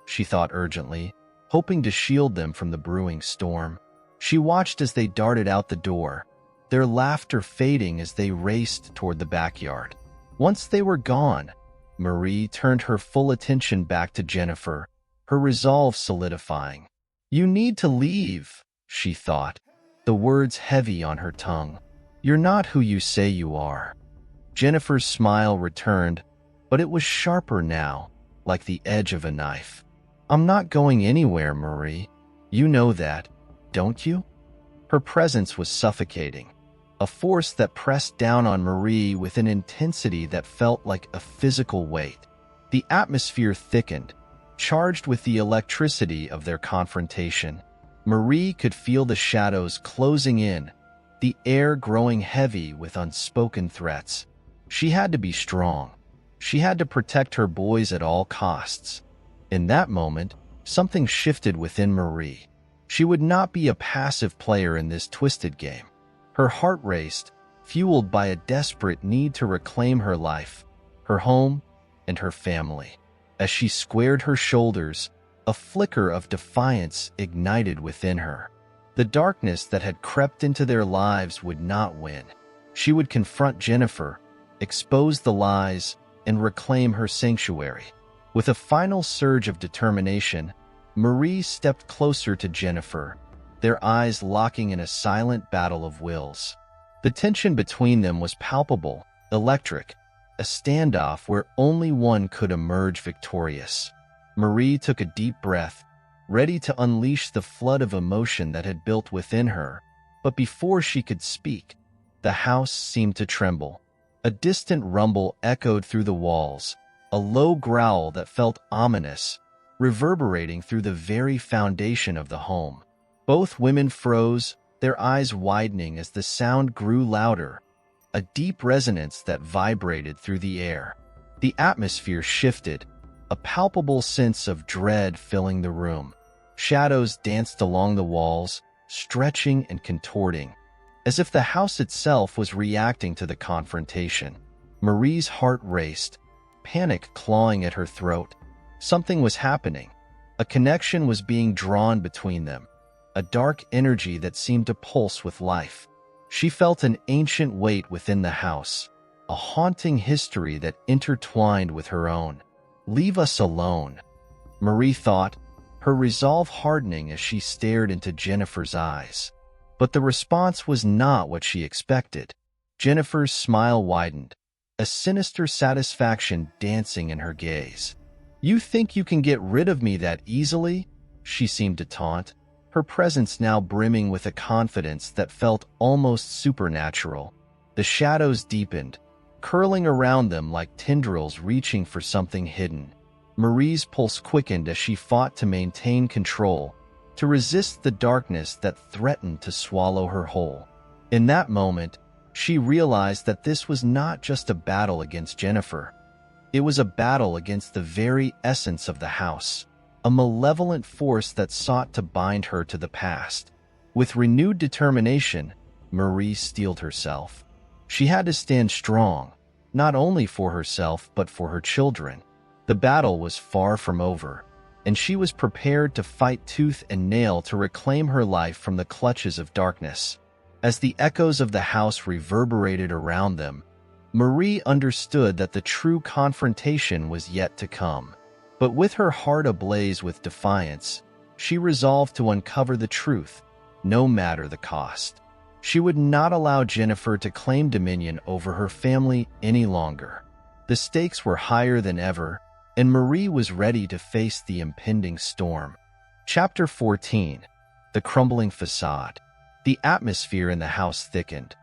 A: she thought urgently, hoping to shield them from the brewing storm. She watched as they darted out the door, their laughter fading as they raced toward the backyard. Once they were gone, Marie turned her full attention back to Jennifer, her resolve solidifying. "You need to leave," she thought, the words heavy on her tongue. "You're not who you say you are." Jennifer's smile returned, but it was sharper now, like the edge of a knife. "I'm not going anywhere, Marie. You know that, don't you?" Her presence was suffocating, a force that pressed down on Marie with an intensity that felt like a physical weight. The atmosphere thickened, charged with the electricity of their confrontation. Marie could feel the shadows closing in, the air growing heavy with unspoken threats. She had to be strong. She had to protect her boys at all costs. In that moment, something shifted within Marie. She would not be a passive player in this twisted game. Her heart raced, fueled by a desperate need to reclaim her life, her home, and her family. As she squared her shoulders, a flicker of defiance ignited within her. The darkness that had crept into their lives would not win. She would confront Jennifer, expose the lies, and reclaim her sanctuary. With a final surge of determination, Marie stepped closer to Jennifer, their eyes locking in a silent battle of wills. The tension between them was palpable, electric, a standoff where only one could emerge victorious. Marie took a deep breath, ready to unleash the flood of emotion that had built within her, but before she could speak, the house seemed to tremble. A distant rumble echoed through the walls, a low growl that felt ominous, reverberating through the very foundation of the home. Both women froze, their eyes widening as the sound grew louder, a deep resonance that vibrated through the air. The atmosphere shifted, a palpable sense of dread filling the room. Shadows danced along the walls, stretching and contorting, as if the house itself was reacting to the confrontation. Marie's heart raced, panic clawing at her throat. Something was happening. A connection was being drawn between them, a dark energy that seemed to pulse with life. She felt an ancient weight within the house, a haunting history that intertwined with her own. "Leave us alone," Marie thought, her resolve hardening as she stared into Jennifer's eyes. But the response was not what she expected. Jennifer's smile widened, a sinister satisfaction dancing in her gaze. "You think you can get rid of me that easily?" she seemed to taunt, her presence now brimming with a confidence that felt almost supernatural. The shadows deepened, curling around them like tendrils reaching for something hidden. Marie's pulse quickened as she fought to maintain control, to resist the darkness that threatened to swallow her whole. In that moment, she realized that this was not just a battle against Jennifer. It was a battle against the very essence of the house, a malevolent force that sought to bind her to the past. With renewed determination, Marie steeled herself. She had to stand strong, not only for herself but for her children. The battle was far from over, and she was prepared to fight tooth and nail to reclaim her life from the clutches of darkness. As the echoes of the house reverberated around them, Marie understood that the true confrontation was yet to come. But with her heart ablaze with defiance, she resolved to uncover the truth, no matter the cost. She would not allow Jennifer to claim dominion over her family any longer. The stakes were higher than ever, and Marie was ready to face the impending storm. Chapter 14. The Crumbling Facade. The atmosphere in the house thickened,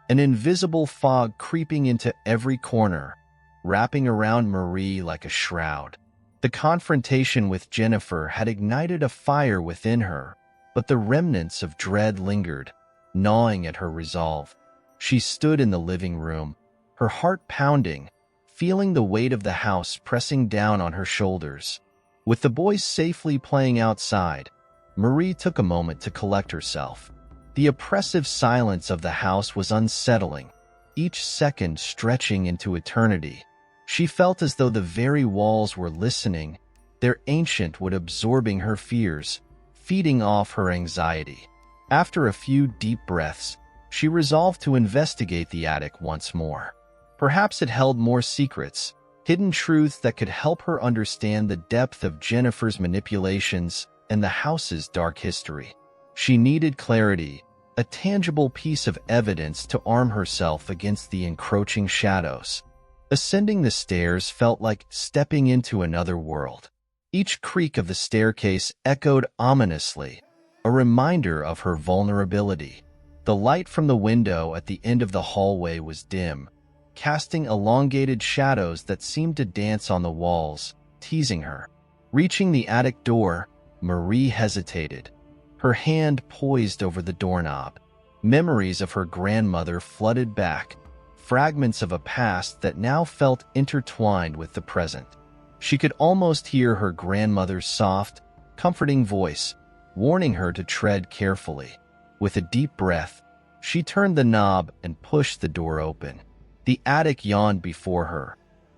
A: an invisible fog creeping into every corner, wrapping around Marie like a shroud. The confrontation with Jennifer had ignited a fire within her, but the remnants of dread lingered, gnawing at her resolve. She stood in the living room, her heart pounding, feeling the weight of the house pressing down on her shoulders. With the boys safely playing outside, Marie took a moment to collect herself. The oppressive silence of the house was unsettling, each second stretching into eternity. She felt as though the very walls were listening, their ancient wood absorbing her fears, feeding off her anxiety. After a few deep breaths, she resolved to investigate the attic once more. Perhaps it held more secrets, hidden truths that could help her understand the depth of Jennifer's manipulations and the house's dark history. She needed clarity, a tangible piece of evidence to arm herself against the encroaching shadows. Ascending the stairs felt like stepping into another world. Each creak of the staircase echoed ominously, a reminder of her vulnerability. The light from the window at the end of the hallway was dim, casting elongated shadows that seemed to dance on the walls, teasing her. Reaching the attic door, Marie hesitated, her hand poised over the doorknob. Memories of her grandmother flooded back, fragments of a past that now felt intertwined with the present. She could almost hear her grandmother's soft, comforting voice, warning her to tread carefully. With a deep breath, she turned the knob and pushed the door open. The attic yawned before her,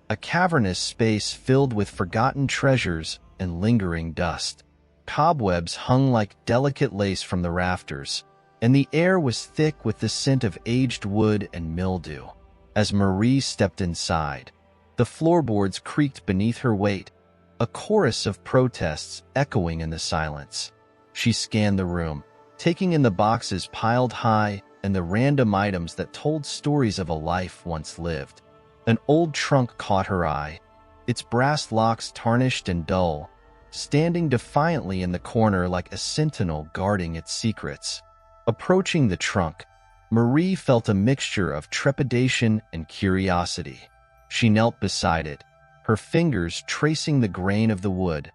A: a cavernous space filled with forgotten treasures and lingering dust. Cobwebs hung like delicate lace from the rafters, and the air was thick with the scent of aged wood and mildew. As Marie stepped inside, the floorboards creaked beneath her weight, a chorus of protests echoing in the silence. She scanned the room, taking in the boxes piled high and the random items that told stories of a life once lived. An old trunk caught her eye, its brass locks tarnished and dull, standing defiantly in the corner like a sentinel guarding its secrets. Approaching the trunk, Marie felt a mixture of trepidation and curiosity. She knelt beside it, her fingers tracing the grain of the wood,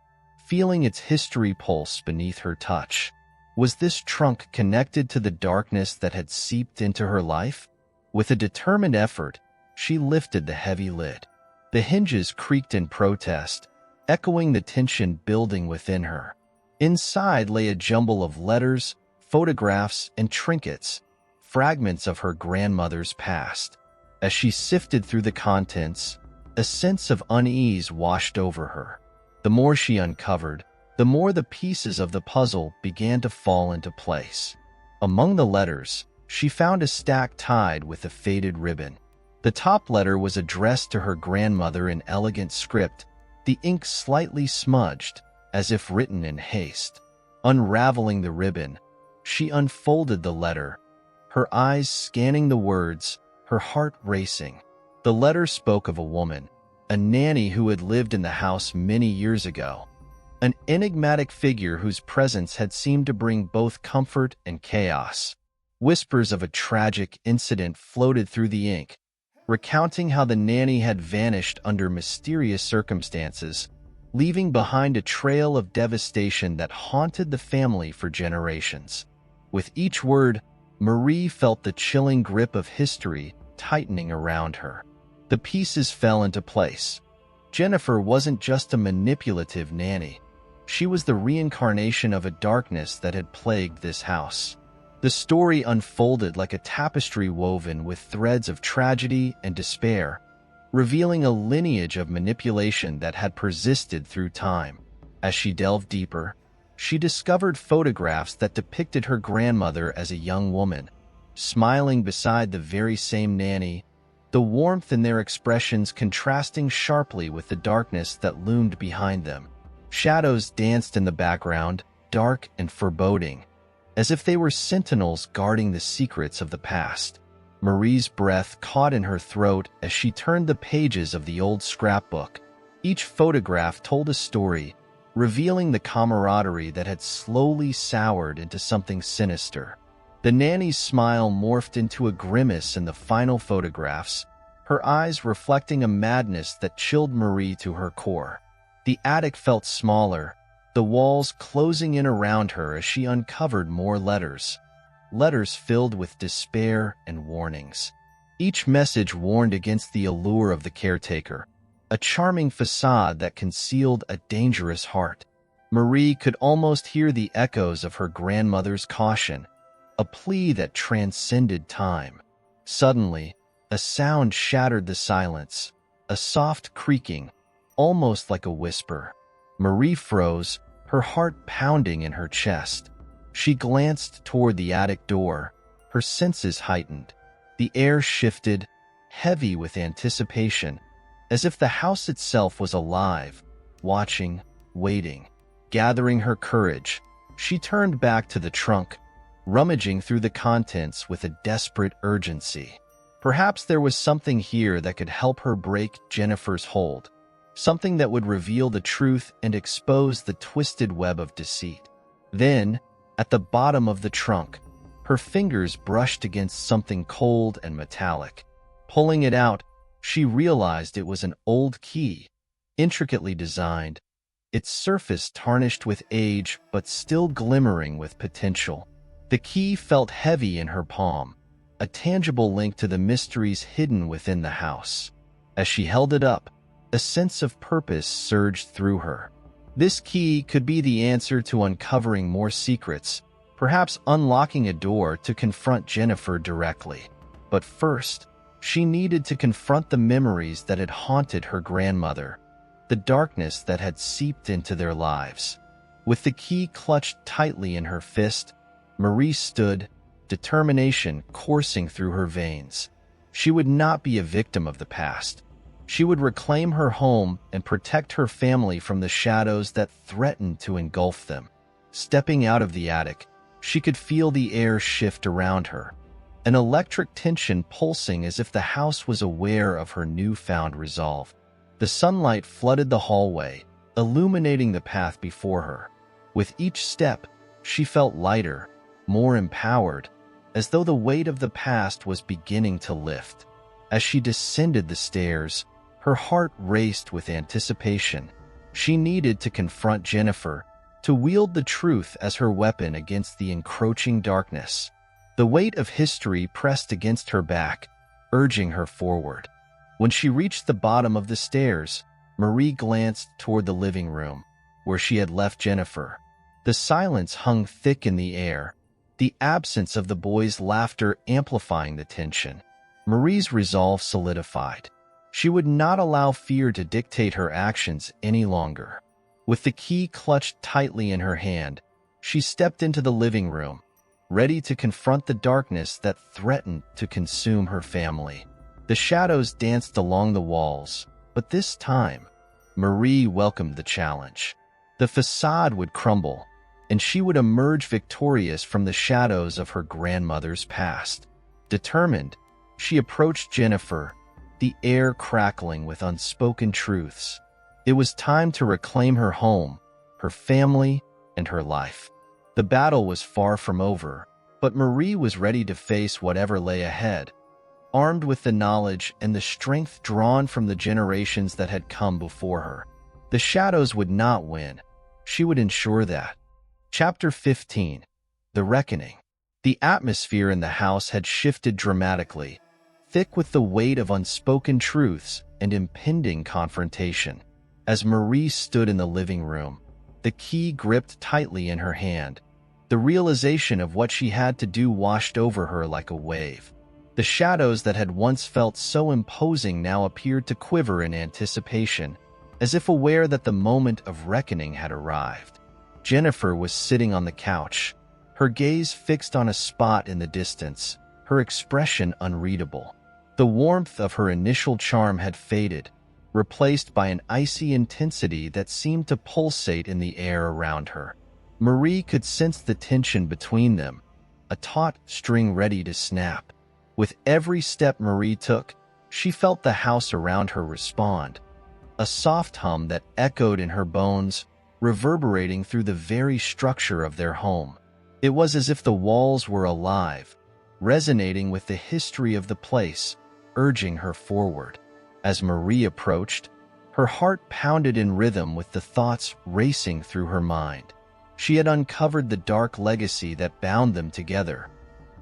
A: feeling its history pulse beneath her touch. Was this trunk connected to the darkness that had seeped into her life? With a determined effort, she lifted the heavy lid. The hinges creaked in protest, echoing the tension building within her. Inside lay a jumble of letters, photographs, and trinkets, fragments of her grandmother's past. As she sifted through the contents, a sense of unease washed over her. The more she uncovered, the more the pieces of the puzzle began to fall into place. Among the letters, she found a stack tied with a faded ribbon. The top letter was addressed to her grandmother in elegant script, the ink slightly smudged, as if written in haste. Unraveling the ribbon, she unfolded the letter, her eyes scanning the words, her heart racing. The letter spoke of a woman, a nanny who had lived in the house many years ago, an enigmatic figure whose presence had seemed to bring both comfort and chaos. Whispers of a tragic incident floated through the ink, recounting how the nanny had vanished under mysterious circumstances, leaving behind a trail of devastation that haunted the family for generations. With each word, Marie felt the chilling grip of history tightening around her. The pieces fell into place. Jennifer wasn't just a manipulative nanny. She was the reincarnation of a darkness that had plagued this house. The story unfolded like a tapestry woven with threads of tragedy and despair, revealing a lineage of manipulation that had persisted through time. As she delved deeper, she discovered photographs that depicted her grandmother as a young woman, smiling beside the very same nanny, the warmth in their expressions contrasting sharply with the darkness that loomed behind them. Shadows danced in the background, dark and foreboding, as if they were sentinels guarding the secrets of the past. Marie's breath caught in her throat as she turned the pages of the old scrapbook. Each photograph told a story, revealing the camaraderie that had slowly soured into something sinister. The nanny's smile morphed into a grimace in the final photographs, her eyes reflecting a madness that chilled Marie to her core. The attic felt smaller, the walls closing in around her as she uncovered more letters. Letters filled with despair and warnings. Each message warned against the allure of the caretaker, a charming facade that concealed a dangerous heart. Marie could almost hear the echoes of her grandmother's caution, a plea that transcended time. Suddenly, a sound shattered the silence, a soft creaking, almost like a whisper. Marie froze, her heart pounding in her chest. She glanced toward the attic door, her senses heightened. The air shifted, heavy with anticipation, as if the house itself was alive, watching, waiting. Gathering her courage, she turned back to the trunk, rummaging through the contents with a desperate urgency. Perhaps there was something here that could help her break Jennifer's hold, something that would reveal the truth and expose the twisted web of deceit. Then, at the bottom of the trunk, her fingers brushed against something cold and metallic. Pulling it out, she realized it was an old key, intricately designed, its surface tarnished with age but still glimmering with potential. The key felt heavy in her palm, a tangible link to the mysteries hidden within the house. As she held it up, a sense of purpose surged through her. This key could be the answer to uncovering more secrets, perhaps unlocking a door to confront Jennifer directly. But first, she needed to confront the memories that had haunted her grandmother, the darkness that had seeped into their lives. With the key clutched tightly in her fist, Marie stood, determination coursing through her veins. She would not be a victim of the past. She would reclaim her home and protect her family from the shadows that threatened to engulf them. Stepping out of the attic, she could feel the air shift around her, an electric tension pulsing as if the house was aware of her newfound resolve. The sunlight flooded the hallway, illuminating the path before her. With each step, she felt lighter, more empowered, as though the weight of the past was beginning to lift. As she descended the stairs, her heart raced with anticipation. She needed to confront Jennifer, to wield the truth as her weapon against the encroaching darkness. The weight of history pressed against her back, urging her forward. When she reached the bottom of the stairs, Marie glanced toward the living room, where she had left Jennifer. The silence hung thick in the air, the absence of the boys' laughter amplifying the tension. Marie's resolve solidified. She would not allow fear to dictate her actions any longer. With the key clutched tightly in her hand, she stepped into the living room, ready to confront the darkness that threatened to consume her family. The shadows danced along the walls, but this time, Marie welcomed the challenge. The facade would crumble, and she would emerge victorious from the shadows of her grandmother's past. Determined, she approached Jennifer, the air crackling with unspoken truths. It was time to reclaim her home, her family, and her life. The battle was far from over, but Marie was ready to face whatever lay ahead, armed with the knowledge and the strength drawn from the generations that had come before her. The shadows would not win. She would ensure that. Chapter 15. The Reckoning. The atmosphere in the house had shifted dramatically, thick with the weight of unspoken truths and impending confrontation. As Marie stood in the living room, the key gripped tightly in her hand, the realization of what she had to do washed over her like a wave. The shadows that had once felt so imposing now appeared to quiver in anticipation, as if aware that the moment of reckoning had arrived. Jennifer was sitting on the couch, her gaze fixed on a spot in the distance, her expression unreadable. The warmth of her initial charm had faded, replaced by an icy intensity that seemed to pulsate in the air around her. Marie could sense the tension between them, a taut string ready to snap. With every step Marie took, she felt the house around her respond, a soft hum that echoed in her bones, reverberating through the very structure of their home. It was as if the walls were alive, resonating with the history of the place, urging her forward. As Marie approached, her heart pounded in rhythm with the thoughts racing through her mind. She had uncovered the dark legacy that bound them together.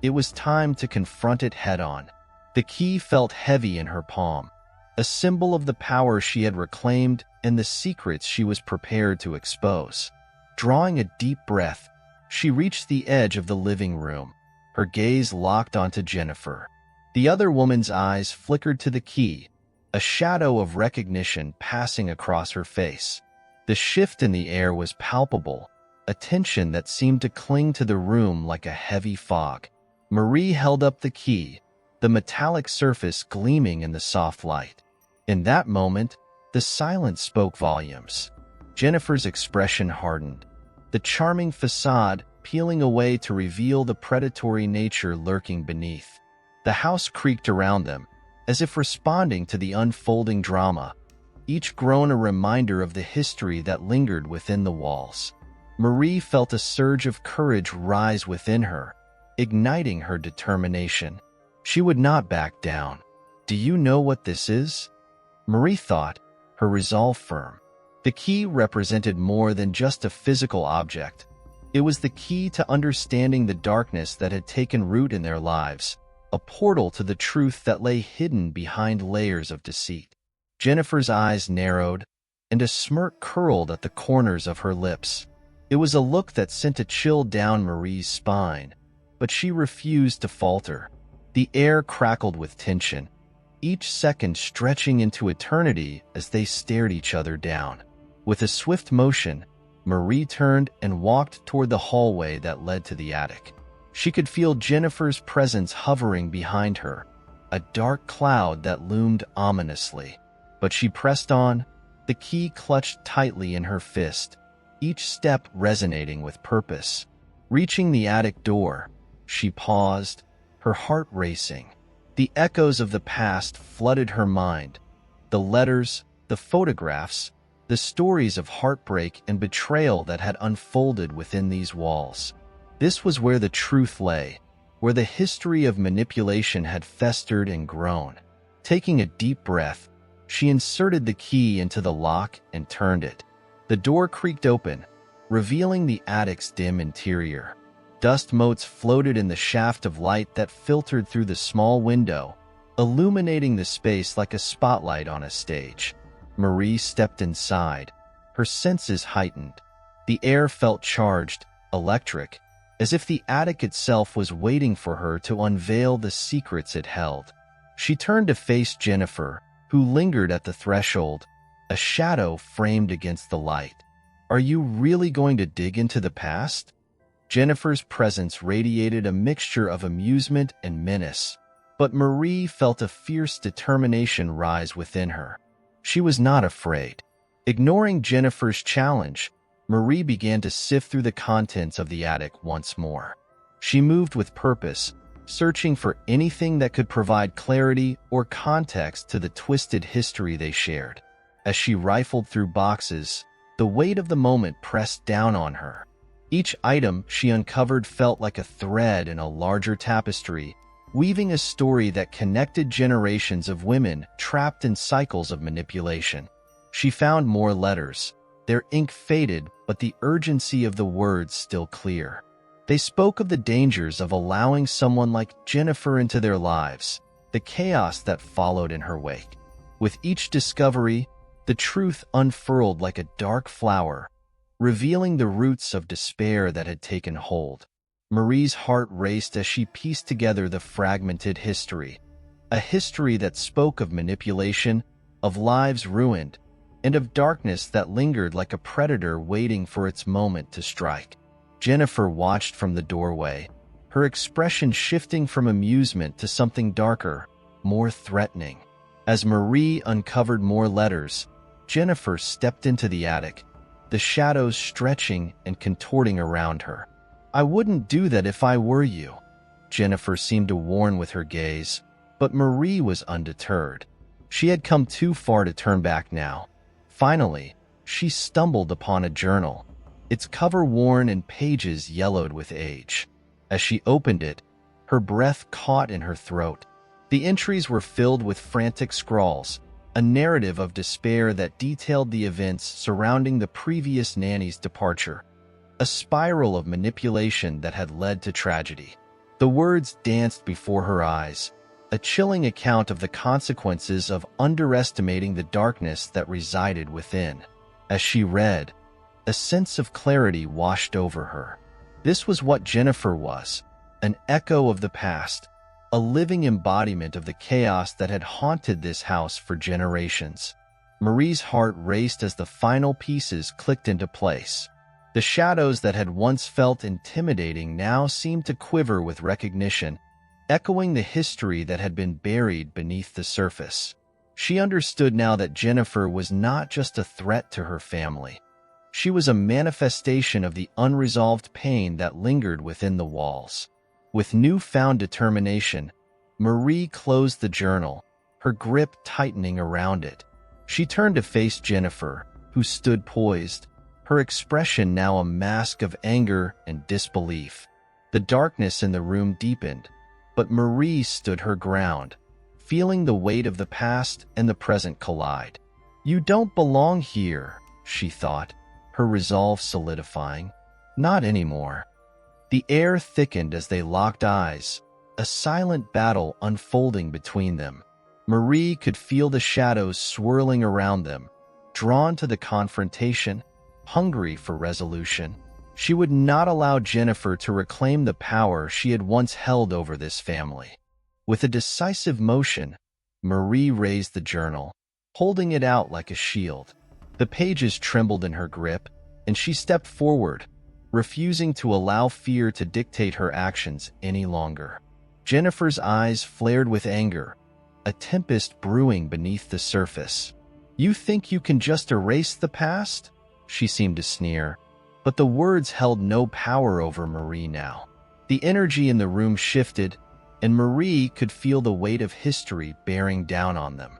A: It was time to confront it head-on. The key felt heavy in her palm, a symbol of the power she had reclaimed and the secrets she was prepared to expose. Drawing a deep breath, she reached the edge of the living room, her gaze locked onto Jennifer. The other woman's eyes flickered to the key, a shadow of recognition passing across her face. The shift in the air was palpable, a tension that seemed to cling to the room like a heavy fog. Marie held up the key, the metallic surface gleaming in the soft light. In that moment, the silence spoke volumes. Jennifer's expression hardened, the charming facade peeling away to reveal the predatory nature lurking beneath. The house creaked around them, as if responding to the unfolding drama, each groan a reminder of the history that lingered within the walls. Marie felt a surge of courage rise within her, igniting her determination. She would not back down. "Do you know what this is?" Marie thought, her resolve firm. The key represented more than just a physical object. It was the key to understanding the darkness that had taken root in their lives, a portal to the truth that lay hidden behind layers of deceit. Jennifer's eyes narrowed, and a smirk curled at the corners of her lips. It was a look that sent a chill down Marie's spine, but she refused to falter. The air crackled with tension, each second stretching into eternity as they stared each other down. With a swift motion, Marie turned and walked toward the hallway that led to the attic. She could feel Jennifer's presence hovering behind her, a dark cloud that loomed ominously. But she pressed on, the key clutched tightly in her fist, each step resonating with purpose. Reaching the attic door, she paused, her heart racing. The echoes of the past flooded her mind. The letters, the photographs, the stories of heartbreak and betrayal that had unfolded within these walls. This was where the truth lay, where the history of manipulation had festered and grown. Taking a deep breath, she inserted the key into the lock and turned it. The door creaked open, revealing the attic's dim interior. Dust motes floated in the shaft of light that filtered through the small window, illuminating the space like a spotlight on a stage. Marie stepped inside, her senses heightened. The air felt charged, electric, as if the attic itself was waiting for her to unveil the secrets it held. She turned to face Jennifer, who lingered at the threshold, a shadow framed against the light. "Are you really going to dig into the past?" Jennifer's presence radiated a mixture of amusement and menace, but Marie felt a fierce determination rise within her. She was not afraid. Ignoring Jennifer's challenge, Marie began to sift through the contents of the attic once more. She moved with purpose, searching for anything that could provide clarity or context to the twisted history they shared. As she rifled through boxes, the weight of the moment pressed down on her. Each item she uncovered felt like a thread in a larger tapestry, weaving a story that connected generations of women trapped in cycles of manipulation. She found more letters. Their ink faded, but the urgency of the words still clear. They spoke of the dangers of allowing someone like Jennifer into their lives, the chaos that followed in her wake. With each discovery, the truth unfurled like a dark flower, revealing the roots of despair that had taken hold. Marie's heart raced as she pieced together the fragmented history, a history that spoke of manipulation, of lives ruined, and of darkness that lingered like a predator waiting for its moment to strike. Jennifer watched from the doorway, her expression shifting from amusement to something darker, more threatening. As Marie uncovered more letters, Jennifer stepped into the attic, the shadows stretching and contorting around her. "I wouldn't do that if I were you," Jennifer seemed to warn with her gaze, but Marie was undeterred. She had come too far to turn back now. Finally, she stumbled upon a journal, its cover worn and pages yellowed with age. As she opened it, her breath caught in her throat. The entries were filled with frantic scrawls, a narrative of despair that detailed the events surrounding the previous nanny's departure, a spiral of manipulation that had led to tragedy. The words danced before her eyes, a chilling account of the consequences of underestimating the darkness that resided within. As she read, a sense of clarity washed over her. This was what Jennifer was, an echo of the past, a living embodiment of the chaos that had haunted this house for generations. Marie's heart raced as the final pieces clicked into place. The shadows that had once felt intimidating now seemed to quiver with recognition, echoing the history that had been buried beneath the surface. She understood now that Jennifer was not just a threat to her family. She was a manifestation of the unresolved pain that lingered within the walls. With newfound determination, Marie closed the journal, her grip tightening around it. She turned to face Jennifer, who stood poised, her expression now a mask of anger and disbelief. The darkness in the room deepened, but Marie stood her ground, feeling the weight of the past and the present collide. "You don't belong here," she thought, her resolve solidifying. Not anymore. The air thickened as they locked eyes, a silent battle unfolding between them. Marie could feel the shadows swirling around them, drawn to the confrontation, hungry for resolution. She would not allow Jennifer to reclaim the power she had once held over this family. With a decisive motion, Marie raised the journal, holding it out like a shield. The pages trembled in her grip, and she stepped forward, refusing to allow fear to dictate her actions any longer. Jennifer's eyes flared with anger, a tempest brewing beneath the surface. "You think you can just erase the past?" she seemed to sneer, but the words held no power over Marie now. The energy in the room shifted, and Marie could feel the weight of history bearing down on them.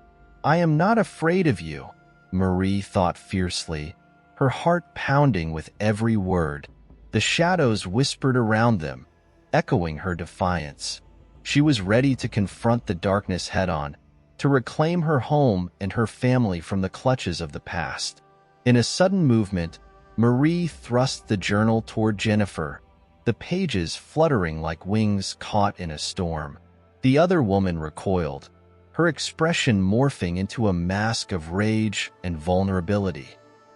A: "I am not afraid of you," Marie thought fiercely, her heart pounding with every word. The shadows whispered around them, echoing her defiance. She was ready to confront the darkness head-on, to reclaim her home and her family from the clutches of the past. In a sudden movement, Marie thrust the journal toward Jennifer, the pages fluttering like wings caught in a storm. The other woman recoiled, her expression morphing into a mask of rage and vulnerability.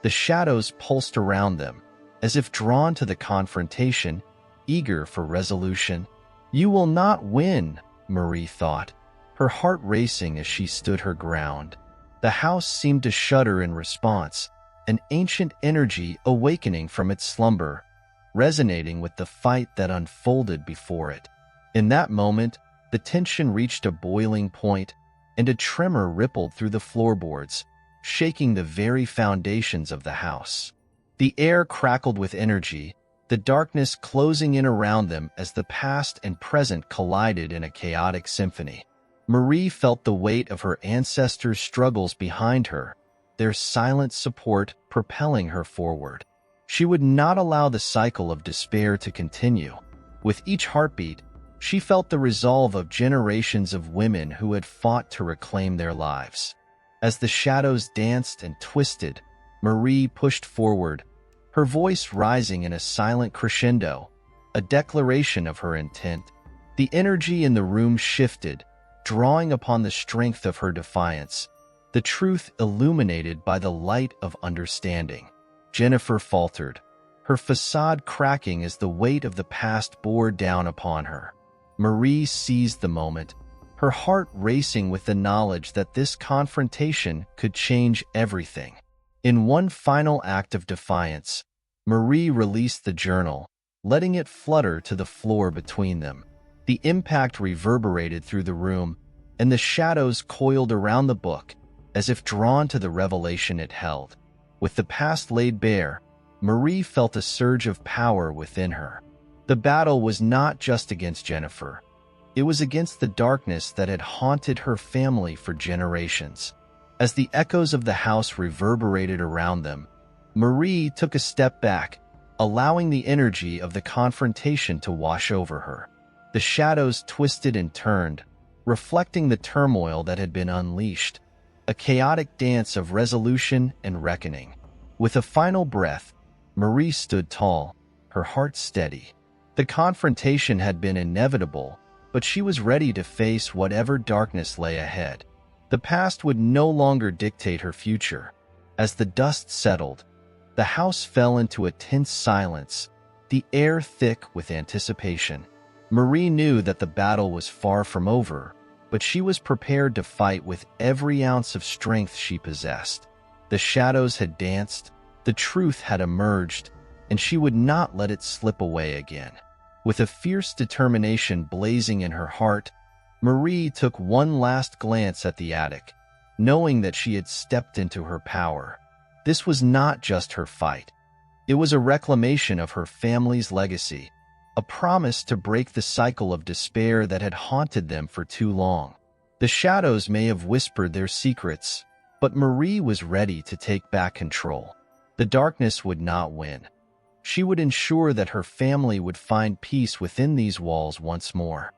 A: The shadows pulsed around them, as if drawn to the confrontation, eager for resolution. "You will not win," Marie thought, her heart racing as she stood her ground. The house seemed to shudder in response, an ancient energy awakening from its slumber, resonating with the fight that unfolded before it. In that moment, the tension reached a boiling point, and a tremor rippled through the floorboards, shaking the very foundations of the house. The air crackled with energy, the darkness closing in around them as the past and present collided in a chaotic symphony. Marie felt the weight of her ancestors' struggles behind her, their silent support propelling her forward. She would not allow the cycle of despair to continue. With each heartbeat, she felt the resolve of generations of women who had fought to reclaim their lives. As the shadows danced and twisted, Marie pushed forward, her voice rising in a silent crescendo, a declaration of her intent. The energy in the room shifted, drawing upon the strength of her defiance, the truth illuminated by the light of understanding. Jennifer faltered, her facade cracking as the weight of the past bore down upon her. Marie seized the moment, her heart racing with the knowledge that this confrontation could change everything. In one final act of defiance, Marie released the journal, letting it flutter to the floor between them. The impact reverberated through the room, and the shadows coiled around the book, as if drawn to the revelation it held. With the past laid bare, Marie felt a surge of power within her. The battle was not just against Jennifer. It was against the darkness that had haunted her family for generations. As the echoes of the house reverberated around them, Marie took a step back, allowing the energy of the confrontation to wash over her. The shadows twisted and turned, reflecting the turmoil that had been unleashed, a chaotic dance of resolution and reckoning. With a final breath, Marie stood tall, her heart steady. The confrontation had been inevitable, but she was ready to face whatever darkness lay ahead. The past would no longer dictate her future. As the dust settled, the house fell into a tense silence, the air thick with anticipation. Marie knew that the battle was far from over, but she was prepared to fight with every ounce of strength she possessed. The shadows had danced, the truth had emerged, and she would not let it slip away again. With a fierce determination blazing in her heart, Marie took one last glance at the attic, knowing that she had stepped into her power. This was not just her fight. It was a reclamation of her family's legacy, a promise to break the cycle of despair that had haunted them for too long. The shadows may have whispered their secrets, but Marie was ready to take back control. The darkness would not win. She would ensure that her family would find peace within these walls once more.